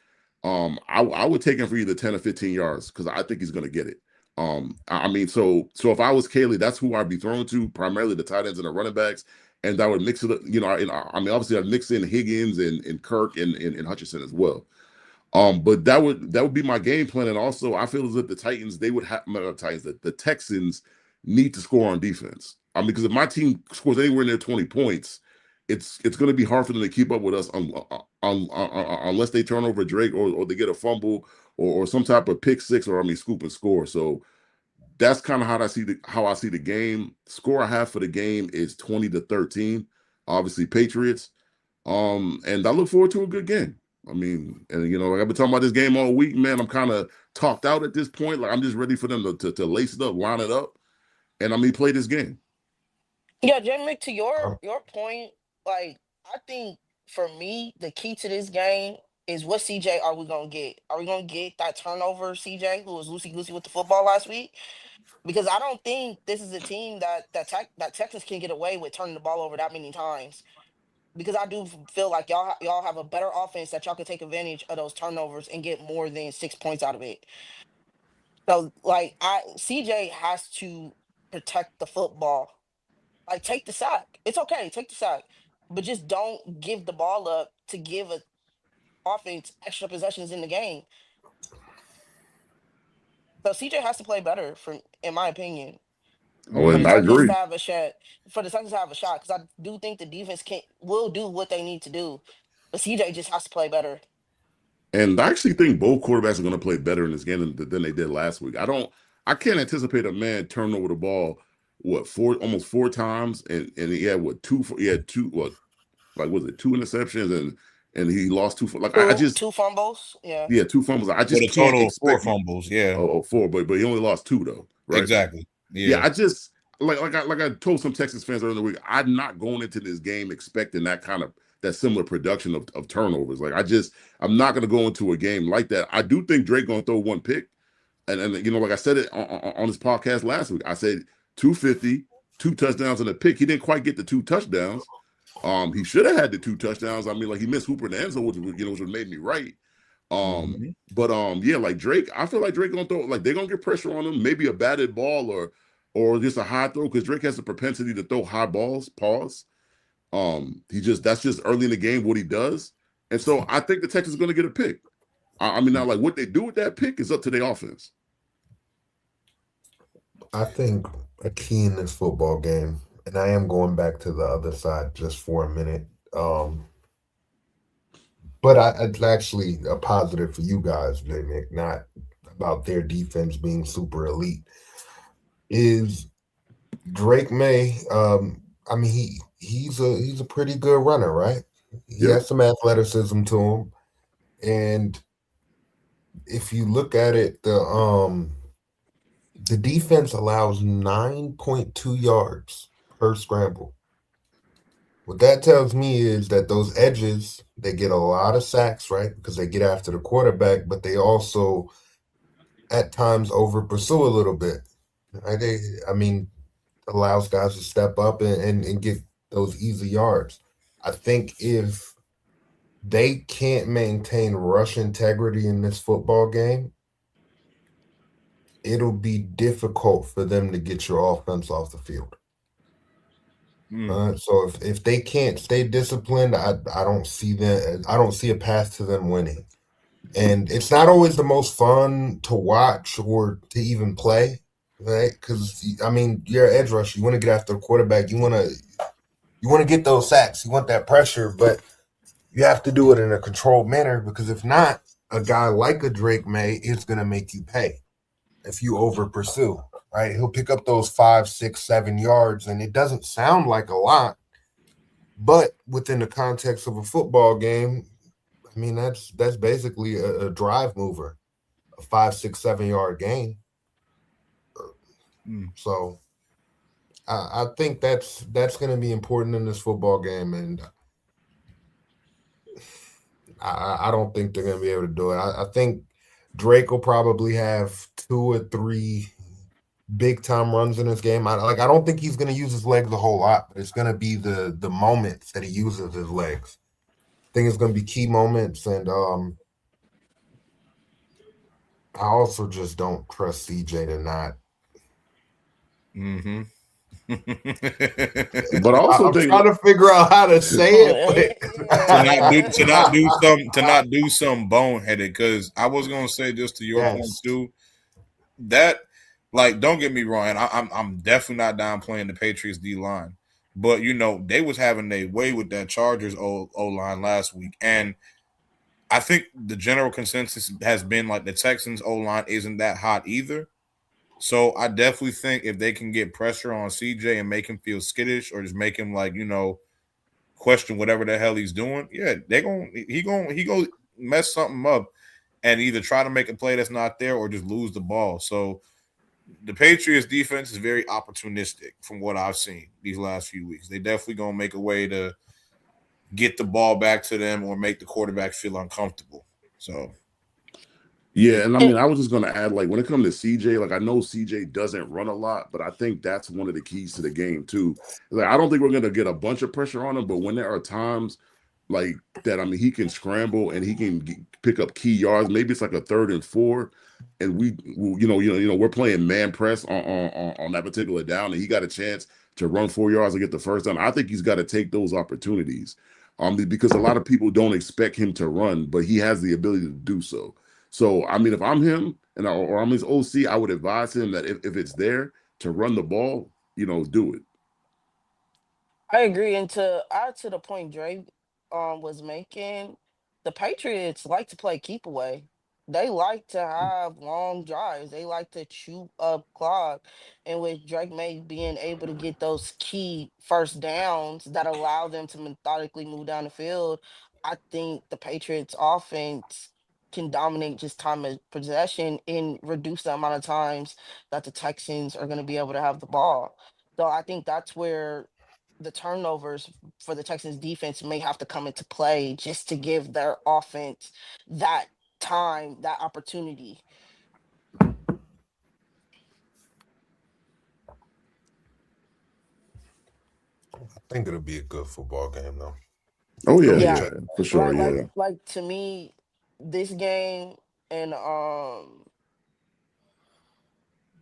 [SPEAKER 6] I would take him for either 10 or 15 yards because I think he's going to get it. I mean, so if I was Kaylee, that's who I'd be throwing to, primarily the tight ends and the running backs, and I would mix it up. I mean, obviously I'd mix in Higgins and Kirk and Hutchinson as well. But that would be my game plan. And also, I feel as if the Titans, they would have, not the Titans, the Texans need to score on defense. I mean, because if my team scores anywhere near 20 points, it's going to be hard for them to keep up with us unless they turn over Drake or they get a fumble or some type of pick six or scoop and score. So that's kind of how I see the game. Score I have for the game is 20-13. Obviously, Patriots. And I look forward to a good game. I mean, and like, I've been talking about this game all week, man. I'm kind of talked out at this point. Like, I'm just ready for them to lace it up, line it up, and play this game.
[SPEAKER 10] Yeah, JMIK, to your point, like, I think for me, the key to this game is what CJ are we gonna get? Are we gonna get that turnover CJ who was loosey goosey with the football last week? Because I don't think this is a team that Texas can get away with turning the ball over that many times. because I do feel like y'all have a better offense that y'all can take advantage of those turnovers and get more than 6 points out of it. So like CJ has to protect the football. Like take the sack. It's okay, take the sack. But just don't give the ball up to give a offense extra possessions in the game. So CJ has to play better in my opinion.
[SPEAKER 6] Oh,
[SPEAKER 10] For
[SPEAKER 6] and
[SPEAKER 10] the
[SPEAKER 6] I
[SPEAKER 10] Texans
[SPEAKER 6] agree.
[SPEAKER 10] to have a shot, because I do think the defense will do what they need to do, but CJ just has to play better.
[SPEAKER 6] And I actually think both quarterbacks are going to play better in this game than they did last week. I can't anticipate a man turning over the ball almost four times, and he had two interceptions and he lost two. Like I just
[SPEAKER 10] Two fumbles, yeah.
[SPEAKER 6] yeah, two fumbles. I
[SPEAKER 8] With
[SPEAKER 6] just
[SPEAKER 8] a
[SPEAKER 6] can't
[SPEAKER 8] total of 4
[SPEAKER 6] expect.
[SPEAKER 8] fumbles. Yeah,
[SPEAKER 6] Four, but he only lost two though, right?
[SPEAKER 8] exactly.
[SPEAKER 6] Yeah,
[SPEAKER 8] Yeah.
[SPEAKER 6] I just like I told some Texas fans earlier in the week, I'm not going into this game expecting that similar production of turnovers. Like I'm not going to go into a game like that. I do think Drake going to throw one pick, and like I said it on this podcast last week. I said 250, 2 touchdowns and a pick. He didn't quite get the 2 touchdowns. He should have had the 2 touchdowns. I mean, like he missed Hooper in the end zone, which would made me right. But yeah, like Drake, I feel like Drake gonna throw, like they're gonna get pressure on him, maybe a batted ball or just a high throw, because Drake has the propensity to throw high balls, pause. That's just early in the game what he does. And so I think the Texans are gonna get a pick. I mean, now like what they do with that pick is up to their offense.
[SPEAKER 1] I think a key in this football game, and I am going back to the other side just for a minute. But it's actually a positive for you guys, JMIK, not about their defense being super elite. Is Drake May? I mean, he's a pretty good runner, right? He
[SPEAKER 6] Yep.
[SPEAKER 1] has some athleticism to him, and if you look at it, the defense allows 9.2 yards per scramble. What that tells me is that those edges, they get a lot of sacks, right? Because they get after the quarterback, but they also at times over pursue a little bit. Right? Allows guys to step up and get those easy yards. I think if they can't maintain rush integrity in this football game, it'll be difficult for them to get your offense off the field. So if they can't stay disciplined, I don't see a path to them winning. And it's not always the most fun to watch or to even play, right? Because I mean, you're an edge rusher. You want to get after the quarterback. You want to get those sacks. You want that pressure, but you have to do it in a controlled manner, because if not, a guy like a Drake May is going to make you pay if you over pursue, right? He'll pick up those 5, 6, 7 yards, and it doesn't sound like a lot, but within the context of a football game, I mean, that's basically a drive mover, a 5, 6, 7 yard gain. So I think that's going to be important in this football game, and I don't think they're going to be able to do it. I think Drake will probably have 2 or 3 big time runs in this game. I don't think he's going to use his legs a whole lot, but it's going to be the moments that he uses his legs. I think it's going to be key moments, and I also just don't trust CJ to not.
[SPEAKER 6] But I also
[SPEAKER 1] I'm
[SPEAKER 6] think
[SPEAKER 1] trying to figure out how to say it, but
[SPEAKER 8] to not do something boneheaded. Because I was gonna say, just to your point too, that, like, don't get me wrong, and I'm definitely not down playing the Patriots D line, but they was having their way with that Chargers O line last week, and I think the general consensus has been like the Texans O line isn't that hot either. So I definitely think if they can get pressure on CJ and make him feel skittish, or just make him question whatever the hell he's doing, yeah, he go mess something up and either try to make a play that's not there or just lose the ball. So the Patriots defense is very opportunistic from what I've seen these last few weeks. They definitely gonna make a way to get the ball back to them or make the quarterback feel uncomfortable. So
[SPEAKER 6] Yeah, and I mean, I was just gonna add, like, when it comes to CJ, like, I know CJ doesn't run a lot, but I think that's one of the keys to the game too. Like, I don't think we're gonna get a bunch of pressure on him, but when there are times like that, I mean, he can scramble and he can pick up key yards. Maybe it's like a 3rd and 4, and we're playing man press on that particular down, and he got a chance to run 4 yards and get the first down. I think he's got to take those opportunities, because a lot of people don't expect him to run, but he has the ability to do so. So, I mean, if I'm him or I'm his OC, I would advise him that if it's there to run the ball, do it.
[SPEAKER 10] I agree. And to add to the point Drake was making, the Patriots like to play keep away. They like to have long drives. They like to chew up clock. And with Drake May being able to get those key first downs that allow them to methodically move down the field, I think the Patriots offense can dominate just time of possession and reduce the amount of times that the Texans are going to be able to have the ball. So I think that's where the turnovers for the Texans defense may have to come into play just to give their offense that time, that opportunity.
[SPEAKER 1] I think it'll be a good football game though.
[SPEAKER 6] Oh
[SPEAKER 1] It'll
[SPEAKER 6] yeah,
[SPEAKER 1] be
[SPEAKER 10] Yeah,
[SPEAKER 6] yeah,
[SPEAKER 1] interesting.
[SPEAKER 6] for sure, yeah.
[SPEAKER 10] like to me, this game and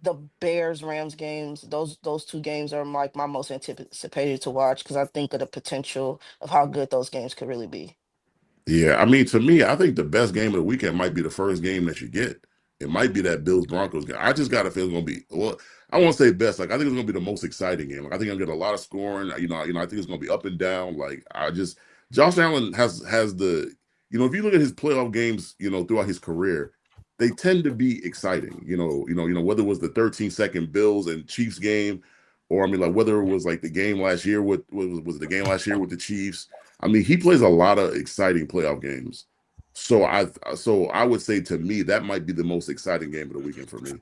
[SPEAKER 10] the Bears Rams games, those two games are like my most anticipated to watch because I think of the potential of how good those games could really be.
[SPEAKER 6] Yeah, I mean, to me, I think the best game of the weekend might be the first game that you get. It might be that Bills Broncos game. I just got to feel it's gonna be, well, I won't say best. Like, I think it's gonna be the most exciting game. Like, I think I'm gonna get a lot of scoring. I think it's gonna be up and down. Like, Josh Allen has the, if you look at his playoff games, throughout his career, they tend to be exciting. Whether it was the 13-second Bills and Chiefs game, or I mean, like whether it was like the game last year with was it the game last year with the Chiefs. I mean, he plays a lot of exciting playoff games. So I would say, to me, that might be the most exciting game of the weekend for me.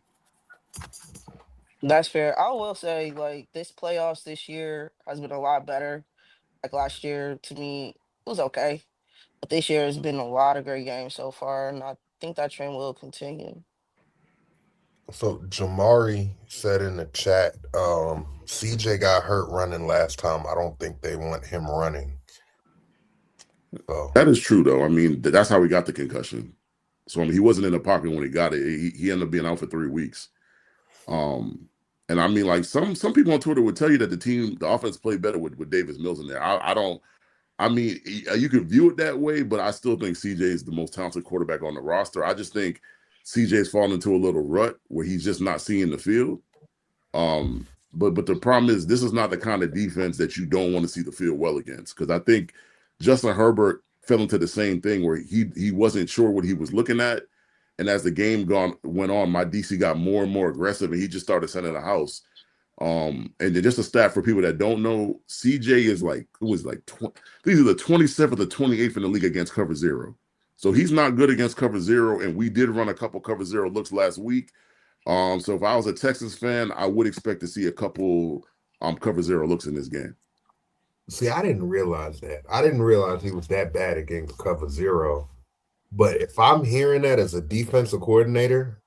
[SPEAKER 10] That's fair. I will say, like, this playoffs this year has been a lot better. Like last year, to me, it was okay. But this year has been a lot of great games so far, and I think that trend will continue.
[SPEAKER 1] So Jamari said in the chat, CJ got hurt running last time. I don't think they want him running. So
[SPEAKER 6] That is true, though. I mean, that's how he got the concussion. So I mean, he wasn't in the pocket when he got it. He ended up being out for 3 weeks. And I mean, like some people on Twitter would tell you that the offense played better with Davis Mills in there. I don't. I mean, you could view it that way, but I still think CJ is the most talented quarterback on the roster. I just think CJ's fallen into a little rut where he's just not seeing the field. But the problem is, this is not the kind of defense that you don't want to see the field well against, because I think Justin Herbert fell into the same thing where he wasn't sure what he was looking at. And as the game went on, my DC got more and more aggressive, and he just started sending the house. And then just a stat for people that don't know, CJ is like, these are the 27th or 28th in the league against cover zero. So he's not good against cover zero, and we did run a couple cover zero looks last week. So if I was a Texas fan, I would expect to see a couple cover zero looks in this game.
[SPEAKER 1] see, I didn't realize that. I didn't realize he was that bad against cover zero. But if I'm hearing that as a defensive coordinator,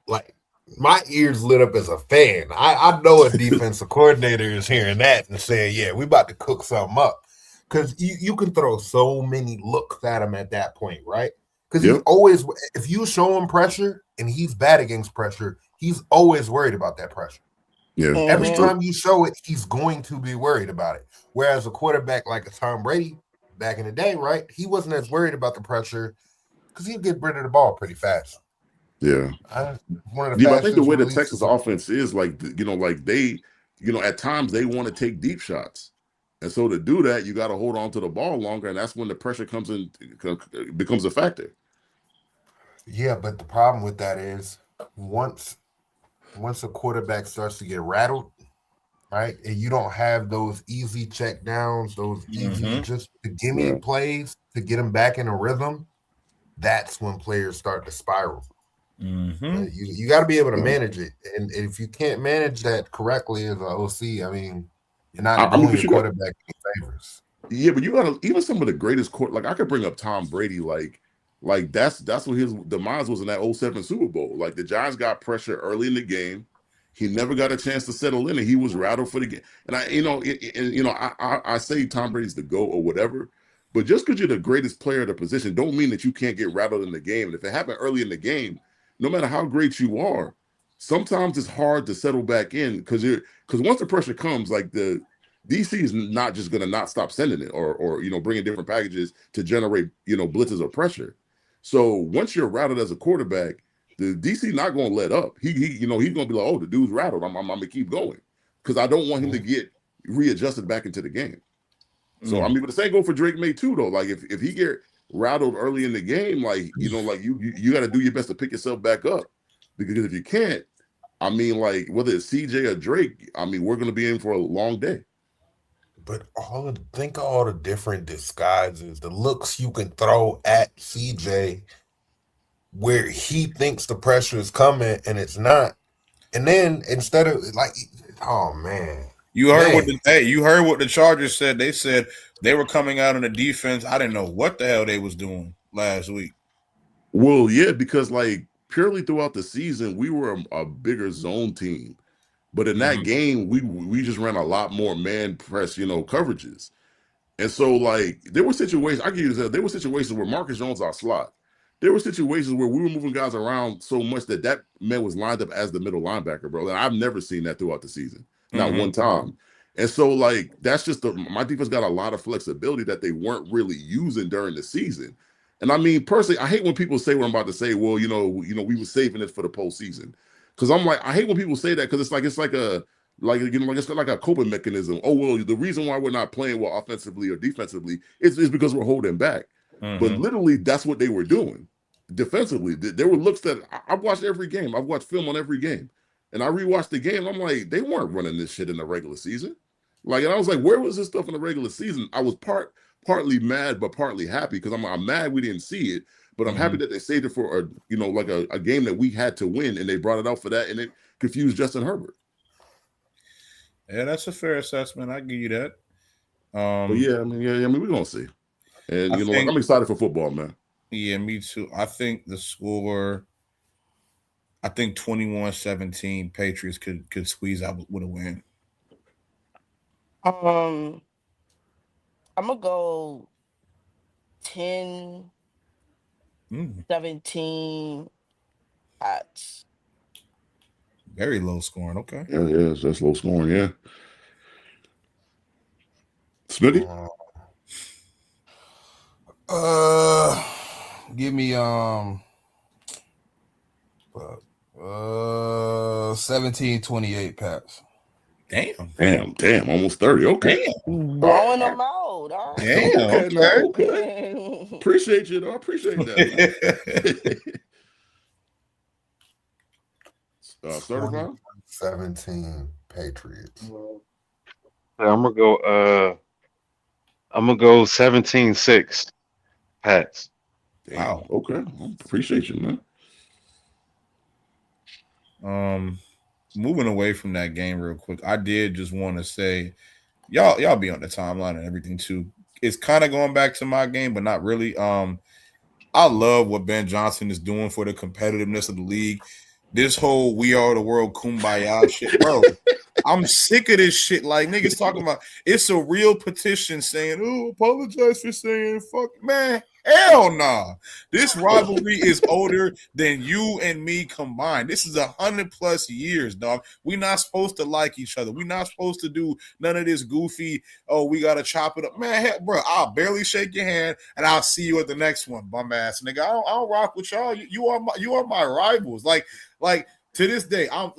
[SPEAKER 1] like my ears lit up as a fan. I know a defensive coordinator is hearing that and saying, yeah, we about to cook something up. Because you can throw so many looks at him at that point, right? Because he's always, if you show him pressure and he's bad against pressure, he's always worried about that pressure.
[SPEAKER 6] Yeah.
[SPEAKER 1] Every time you show it, he's going to be worried about it. Whereas a quarterback like a Tom Brady back in the day, right? He wasn't as worried about the pressure because he'd get rid of the ball pretty fast.
[SPEAKER 6] Yeah.
[SPEAKER 1] One of the
[SPEAKER 6] I think the way the
[SPEAKER 1] releases
[SPEAKER 6] Texas offense is, like they, at times they want to take deep shots. And so to do that, you got to hold on to the ball longer, and that's when the pressure comes in, becomes a factor.
[SPEAKER 1] Yeah, but the problem with that is once a quarterback starts to get rattled, right, and you don't have those easy check downs, those easy just to give me plays to get them back in a rhythm, that's when players start to spiral. You got to be able to manage it, and if you can't manage that correctly as an OC, I mean, you're not doing your quarterback any favors.
[SPEAKER 6] Yeah, but you got even some of the greatest like I could bring up Tom Brady, like Like that's what his demise was in that 07 Super Bowl. Like the Giants got pressure early in the game. He never got a chance to settle in, and he was rattled for the game. And I say Tom Brady's the GOAT or whatever, but just because you're the greatest player at the position, don't mean that you can't get rattled in the game. And if it happened early in the game, no matter how great you are, sometimes it's hard to settle back in because once the pressure comes, like the DC is not just going to not stop sending it or bringing different packages to generate blitzes or pressure. So once you're rattled as a quarterback, the DC not going to let up. He's going to be like, oh, the dude's rattled. I'm going to keep going because I don't want him to get readjusted back into the game. So I mean, but the same go for Drake May too, though. Like if he get rattled early in the game, like you got to do your best to pick yourself back up because if you can't, I mean, like whether it's CJ or Drake, I mean, we're going to be in for a long day.
[SPEAKER 1] But think of all the different disguises, the looks you can throw at CJ where he thinks the pressure is coming and it's not. And then instead of like, oh man.
[SPEAKER 8] You heard what the Chargers said. They said they were coming out on the defense. I didn't know what the hell they was doing last week.
[SPEAKER 6] Well, yeah, because like purely throughout the season, we were a bigger zone team. But in that game, we just ran a lot more man press, coverages. And so, like, there were situations, I give you this, there were situations where Marcus Jones our slot. There were situations where we were moving guys around so much that man was lined up as the middle linebacker, bro. And I've never seen that throughout the season. Not one time. And so, like, that's just my defense got a lot of flexibility that they weren't really using during the season. And I mean, personally, I hate when people say what I'm about to say. Well, we were saving it for the postseason. Because I'm like, I hate when people say that because it's like a coping mechanism. Oh, well, the reason why we're not playing well offensively or defensively is because we're holding back. But literally, that's what they were doing defensively. There were looks that I've watched every game. I've watched film on every game. And I rewatched the game. I'm like, they weren't running this shit in the regular season. Like, and I was like, where was this stuff in the regular season? I was partly mad, but partly happy because I'm mad we didn't see it. But I'm happy that they saved it for a game that we had to win, and they brought it out for that, and it confused Justin Herbert.
[SPEAKER 8] Yeah, that's a fair assessment. I give you that.
[SPEAKER 6] But yeah, I mean, we're gonna see. And I'm excited for football, man.
[SPEAKER 8] Yeah, me too. I think the score, 21-17, Patriots could squeeze out with a win.
[SPEAKER 10] I'm gonna go 10. 17 Pats.
[SPEAKER 8] Very low scoring. Okay.
[SPEAKER 6] Yeah, that's low scoring. Yeah. Smitty.
[SPEAKER 1] Give me 17-28 Pats.
[SPEAKER 6] Damn, almost 30. Okay.
[SPEAKER 10] Blowing them out. All right.
[SPEAKER 8] Damn,
[SPEAKER 6] okay. Appreciate you, though. I appreciate that. Certified?
[SPEAKER 1] 17 Patriots.
[SPEAKER 4] I'm gonna go 17-6 Pats.
[SPEAKER 6] Wow. Okay. Appreciate you,
[SPEAKER 8] man. Moving away from that game real quick, I did just want to say, y'all be on the timeline and everything too. It's kind of going back to my game, but not really. I love what Ben Johnson is doing for the competitiveness of the league. This whole "we are the world" kumbaya shit, bro. I'm sick of this shit. Like niggas talking about it's a real petition saying, "Oh, apologize for saying fuck, man." Hell nah. This rivalry is older than you and me combined. This is 100+ years, dog. We're not supposed to like each other. We're not supposed to do none of this goofy, oh, we got to chop it up. Man, hell, bro, I'll barely shake your hand and I'll see you at the next one, bum ass nigga. I don't rock with y'all. You are my rivals. Like to this day, I'm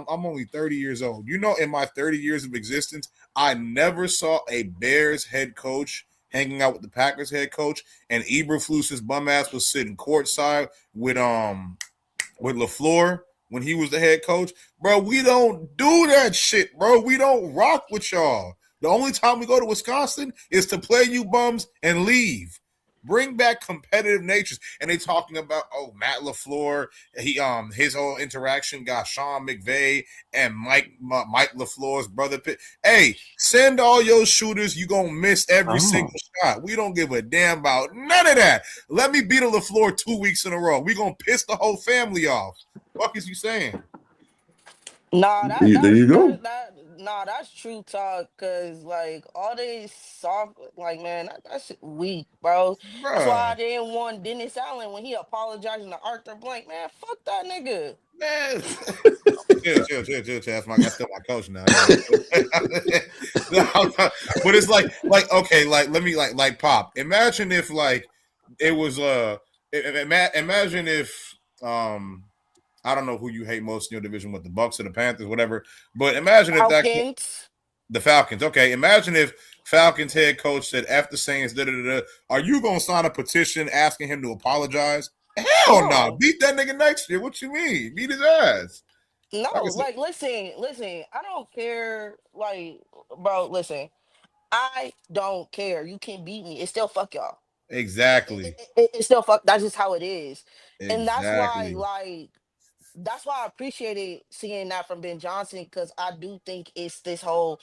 [SPEAKER 8] only 30 years old. In my 30 years of existence, I never saw a Bears head coach hanging out with the Packers head coach, and Eberflus's bum ass was sitting courtside with LaFleur when he was the head coach. Bro, we don't do that shit, bro. We don't rock with y'all. The only time we go to Wisconsin is to play you bums and leave. Bring back competitive natures. And they talking about Matt LaFleur. He his whole interaction got Sean McVay and Mike LaFleur's brother. Hey, send all your shooters. You gonna miss every single shot. We don't give a damn about none of that. Let me beat a LaFleur 2 weeks in a row. We gonna piss the whole family off. What is you saying?
[SPEAKER 10] Nah,
[SPEAKER 6] There you go.
[SPEAKER 10] that's true talk. Cause like all this soft, like man, that's weak, bro. That's why I
[SPEAKER 8] Bruh.
[SPEAKER 10] didn't want Dennis Allen when he apologizing to Arthur Blank. Man, fuck that nigga.
[SPEAKER 8] Man, chill. That's still my coach now. But it's like okay, like let me like Pop. Imagine if like it was imagine if I don't know who you hate most in your division, with the Bucks or the Panthers, whatever. But imagine if
[SPEAKER 10] Falcons.
[SPEAKER 8] the Falcons. Okay, imagine if Falcons head coach said after Saints, are you gonna sign a petition asking him to apologize? Hell no. Beat that nigga next year. What you mean? Beat his ass.
[SPEAKER 10] No,
[SPEAKER 8] Like
[SPEAKER 10] listen. I don't care. Like, bro, listen. I don't care. You can beat me. It's still fuck y'all.
[SPEAKER 8] Exactly.
[SPEAKER 10] It's still fuck. That's just how it is. And that's why,
[SPEAKER 8] Exactly.
[SPEAKER 10] like, that's why I appreciated seeing that from Ben Johnson, because I do think it's this whole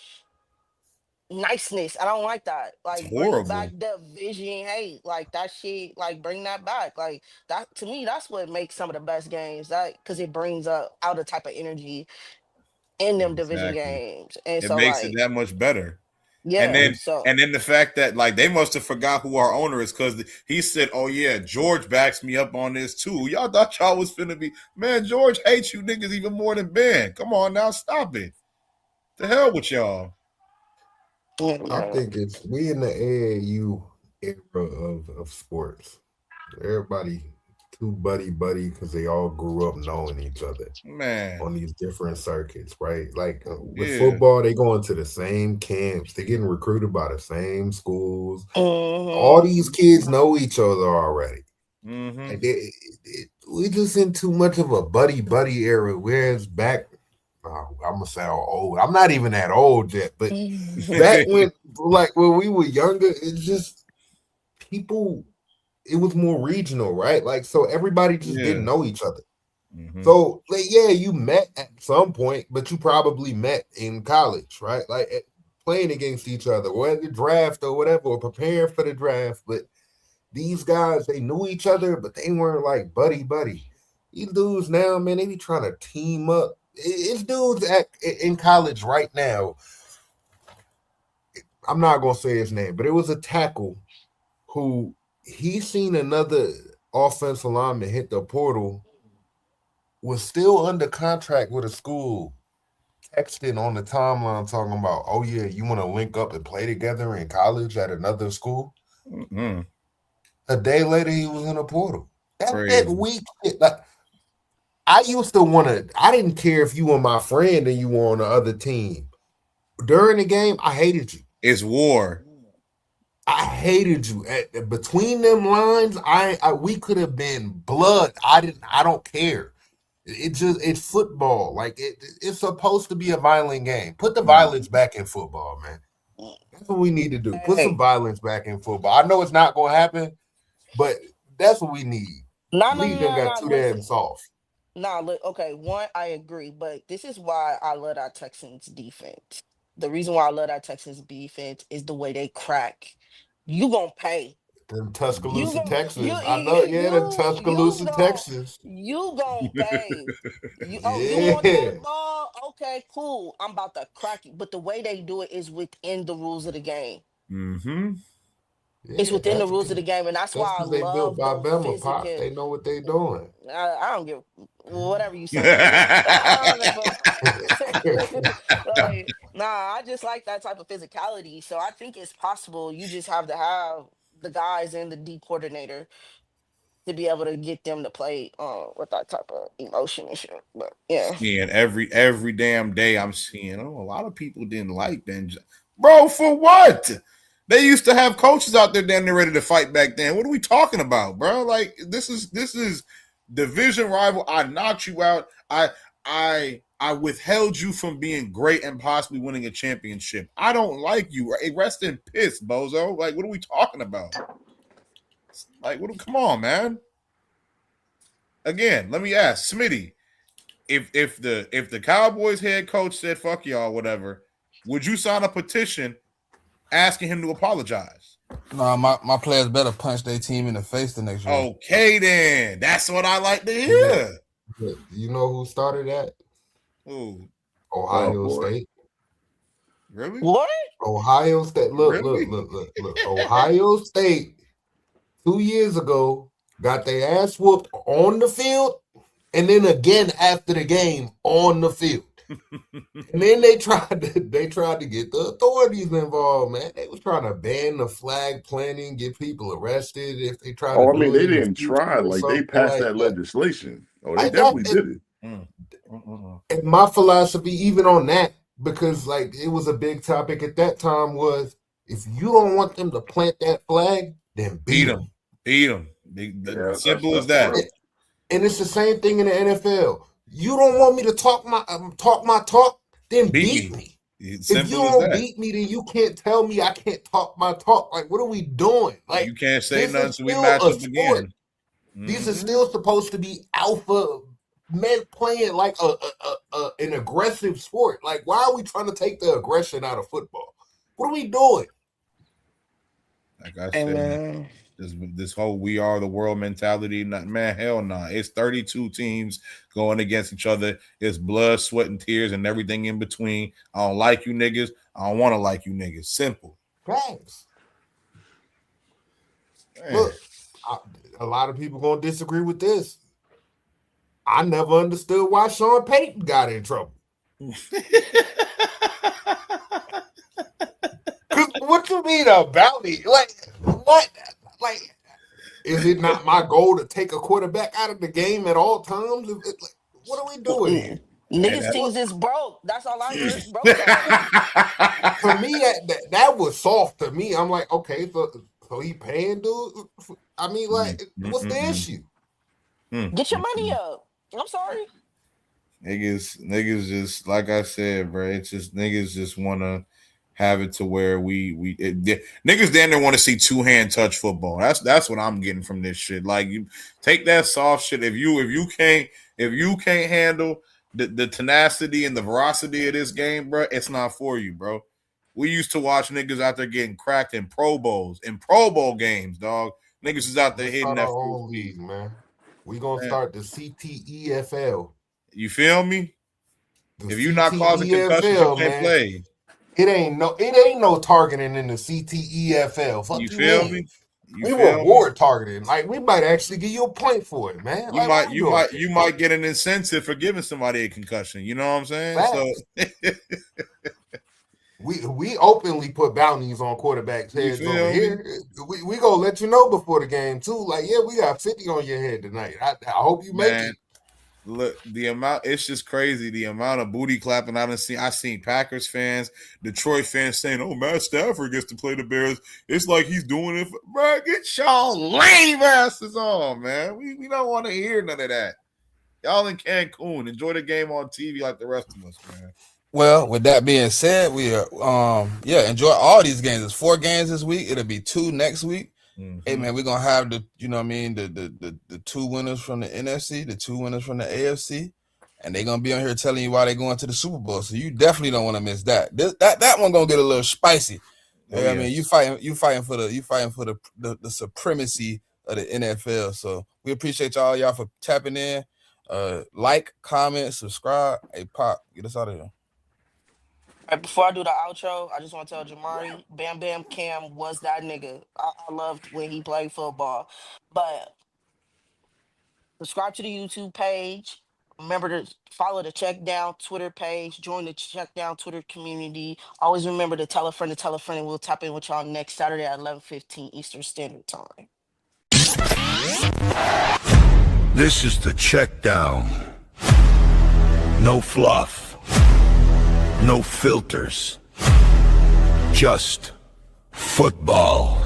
[SPEAKER 10] niceness. I don't like that.
[SPEAKER 8] It's
[SPEAKER 10] Like, bring back
[SPEAKER 8] horrible.
[SPEAKER 10] the vision hate. Like that shit. Like, bring that back. Like that to me. That's what makes some of the best games. That because it brings out a type of energy in them division
[SPEAKER 8] Exactly.
[SPEAKER 10] games. And
[SPEAKER 8] It
[SPEAKER 10] so,
[SPEAKER 8] makes it
[SPEAKER 10] like,
[SPEAKER 8] that much better. And
[SPEAKER 10] yeah.
[SPEAKER 8] then
[SPEAKER 10] So
[SPEAKER 8] and then the fact that like they must have forgot who our owner is, because he said, "Oh yeah, George backs me up on this too." Y'all thought y'all was finna be, man. George hates you niggas even more than Ben. Come on now, stop it. The hell with y'all.
[SPEAKER 10] yeah,
[SPEAKER 1] I
[SPEAKER 10] man.
[SPEAKER 1] think we in the AAU era of sports. Everybody too buddy because they all grew up knowing each other
[SPEAKER 8] Man,
[SPEAKER 1] on these different circuits, right? Like with
[SPEAKER 8] yeah.
[SPEAKER 1] football, they going to the same camps. They getting recruited by the same schools. All
[SPEAKER 10] Mm-hmm.
[SPEAKER 1] these kids know each other already.
[SPEAKER 8] Mm-hmm.
[SPEAKER 1] And we just in too much of a buddy era. Whereas back, I'm gonna sound old. I'm not even that old yet, but back when we were younger, it's just people. It was more regional, right? Like so, everybody just didn't
[SPEAKER 8] Yeah.
[SPEAKER 1] know each other.
[SPEAKER 8] Mm-hmm.
[SPEAKER 1] So, like, yeah, you met at some point, but you probably met in college, right? Like playing against each other, or at the draft, or whatever, or preparing for the draft. But these guys, they knew each other, but they weren't like buddy. These dudes now, man, they be trying to team up. It's dudes in college right now. I'm not gonna say his name, but it was a tackle who he seen another offensive lineman hit the portal, was still under contract with a school, texting on the timeline talking about, oh yeah, you want to link up and play together in college at another school?
[SPEAKER 8] Mm-hmm.
[SPEAKER 1] A day later, he was in a portal. That's that
[SPEAKER 8] Crazy.
[SPEAKER 1] weak shit. Like I used to want to. I didn't care if you were my friend and you were on the other team. During the game, I hated you.
[SPEAKER 8] It's war.
[SPEAKER 1] I hated you. Between them lines, we could have been blood. I don't care. It's football. Like it's supposed to be a violent game. Put the violence back in football, man. That's what we need to do. Put some
[SPEAKER 10] Hey,
[SPEAKER 1] violence back in football. I know it's not going to happen, but that's what we need. League done got too damn
[SPEAKER 10] listen.
[SPEAKER 1] soft.
[SPEAKER 10] Nah, look, okay, one, I agree, but this is why I love our Texans defense. The reason why I love our Texans defense is the way they crack. You gonna pay.
[SPEAKER 1] Them
[SPEAKER 10] You
[SPEAKER 1] Tuscaloosa,
[SPEAKER 10] gonna
[SPEAKER 1] Texas. I know, yeah, them Tuscaloosa, Texas.
[SPEAKER 10] you gonna pay. You want
[SPEAKER 1] Yeah.
[SPEAKER 10] that ball? Okay, cool. I'm about to crack you. But the way they do it is within the rules of the game.
[SPEAKER 8] Mm-hmm.
[SPEAKER 10] It's
[SPEAKER 1] Yeah,
[SPEAKER 10] within the rules of the game, and that's
[SPEAKER 1] that's
[SPEAKER 10] why I
[SPEAKER 1] because they built
[SPEAKER 10] love
[SPEAKER 1] by
[SPEAKER 10] the
[SPEAKER 1] Bama, Pop.
[SPEAKER 10] physical.
[SPEAKER 1] They know what they doing.
[SPEAKER 10] I don't give whatever you saying. I don't give like, nah, I just like that type of physicality. So I think it's possible. You just have to have the guys and the D coordinator to be able to get them to play with that type of emotion and shit. But yeah.
[SPEAKER 8] Seeing every damn day, I'm seeing. Oh, a lot of people didn't like Ben. Bro, for what? They used to have coaches out there damn near ready to fight back then. What are we talking about, bro? Like this is division rival. I knocked you out. I withheld you from being great and possibly winning a championship. I don't like you. Rest in piss, bozo. Like, what are we talking about? Like, come on, man. Again, let me ask Smitty, if the Cowboys head coach said fuck y'all, whatever, would you sign a petition asking him to apologize?
[SPEAKER 3] No, my players better punch their team in the face the next year.
[SPEAKER 8] Okay, then. That's what I like to hear.
[SPEAKER 1] You know who started that?
[SPEAKER 8] Who?
[SPEAKER 1] Ohio State.
[SPEAKER 8] Really?
[SPEAKER 10] What?
[SPEAKER 1] Ohio State. Look. Ohio State 2 years ago got their ass whooped on the field, and then again after the game on the field. And then they tried to get the authorities involved, man. They was trying to ban the flag planting, get people arrested if they try to.
[SPEAKER 6] I mean, they didn't try. Like, they passed that legislation. Oh, they definitely did it.
[SPEAKER 1] And my philosophy, even on that, because like it was a big topic at that time, was if you don't want them to plant that flag, then beat them.
[SPEAKER 8] Beat them. Simple as that.
[SPEAKER 1] And it's the same thing in the NFL. You don't want me to talk my talk, then beat me. If you don't beat me, then you can't tell me I can't talk my talk. Like, what are we doing? Like,
[SPEAKER 8] you can't say nothing until we match up again.
[SPEAKER 1] These are still supposed to be alpha men playing like an aggressive sport. Like, why are we trying to take the aggression out of football? What are we doing?
[SPEAKER 8] Like I said, this whole "we are the world" mentality, man, hell no. It's 32 teams going against each other. It's blood, sweat, and tears, and everything in between. I don't like you niggas. I don't want to like you niggas. Simple.
[SPEAKER 1] Thanks. Look, a lot of people gonna disagree with this. I never understood why Sean Payton got in trouble. What you mean a bounty? Like, what? Like, is it not my goal to take a quarterback out of the game at all times? What are we doing here?
[SPEAKER 10] Niggas teams is broke. That's all I heard. Broke.
[SPEAKER 1] To me, that was soft to me. I'm like, okay, so he paying dude? I mean, like, what's the issue?
[SPEAKER 10] Get your money up. I'm sorry.
[SPEAKER 8] Niggas just, like I said, bro, it's just niggas just want to have it to where niggas damn near want to see two-hand touch football. That's what I'm getting from this shit. Like, you take that soft shit. If you can't handle the tenacity and the veracity of this game, bro, it's not for you, bro. We used to watch niggas out there getting cracked in Pro Bowls, in Pro Bowl games, dog. Niggas is out there hitting that
[SPEAKER 1] full league, man. We gonna start the CTEFL.
[SPEAKER 8] You feel me? If you're not causing concussions, you can't play.
[SPEAKER 1] It ain't no targeting in the CTEFL. Fuck
[SPEAKER 8] you feel me?
[SPEAKER 1] We reward targeting. Like, we might actually give you a point for it, man.
[SPEAKER 8] You might get an incentive for giving somebody a concussion. You know what I'm saying?
[SPEAKER 1] Facts. So we openly put bounties on quarterbacks' heads over here. We gonna let you know before the game too. Like, yeah, we got 50 on your head tonight. I hope you make it.
[SPEAKER 8] Look, it's just crazy the amount of booty clapping I've seen Packers fans, Detroit fans saying, "Oh, Matt Stafford gets to play the Bears." It's like he's doing it, bro. Get y'all lame asses on, man. We don't want to hear none of that. Y'all in Cancun, enjoy the game on TV like the rest of us, man.
[SPEAKER 3] Well, with that being said, we are enjoy all these games. There's 4 games this week. It'll be 2 next week. Hey man, we're gonna have the 2 winners from the NFC, the 2 winners from the AFC, and they're gonna be on here telling you why they're going to the Super Bowl. So you definitely don't want to miss that. That one gonna get a little spicy. I mean, you fighting for the supremacy of the NFL. So we appreciate y'all for tapping in. Like, comment, subscribe. Hey Pop, get us out of here.
[SPEAKER 10] Right, before I do the outro, I just want to tell Jamari, Bam Bam Cam was that nigga. I loved when he played football. But subscribe to the YouTube page. Remember to follow the CheckDown Twitter page. Join the CheckDown Twitter community. Always remember to tell a friend, and we'll tap in with y'all next Saturday at 11:15 Eastern Standard Time.
[SPEAKER 2] This is the CheckDown. No fluff. No filters. Just football.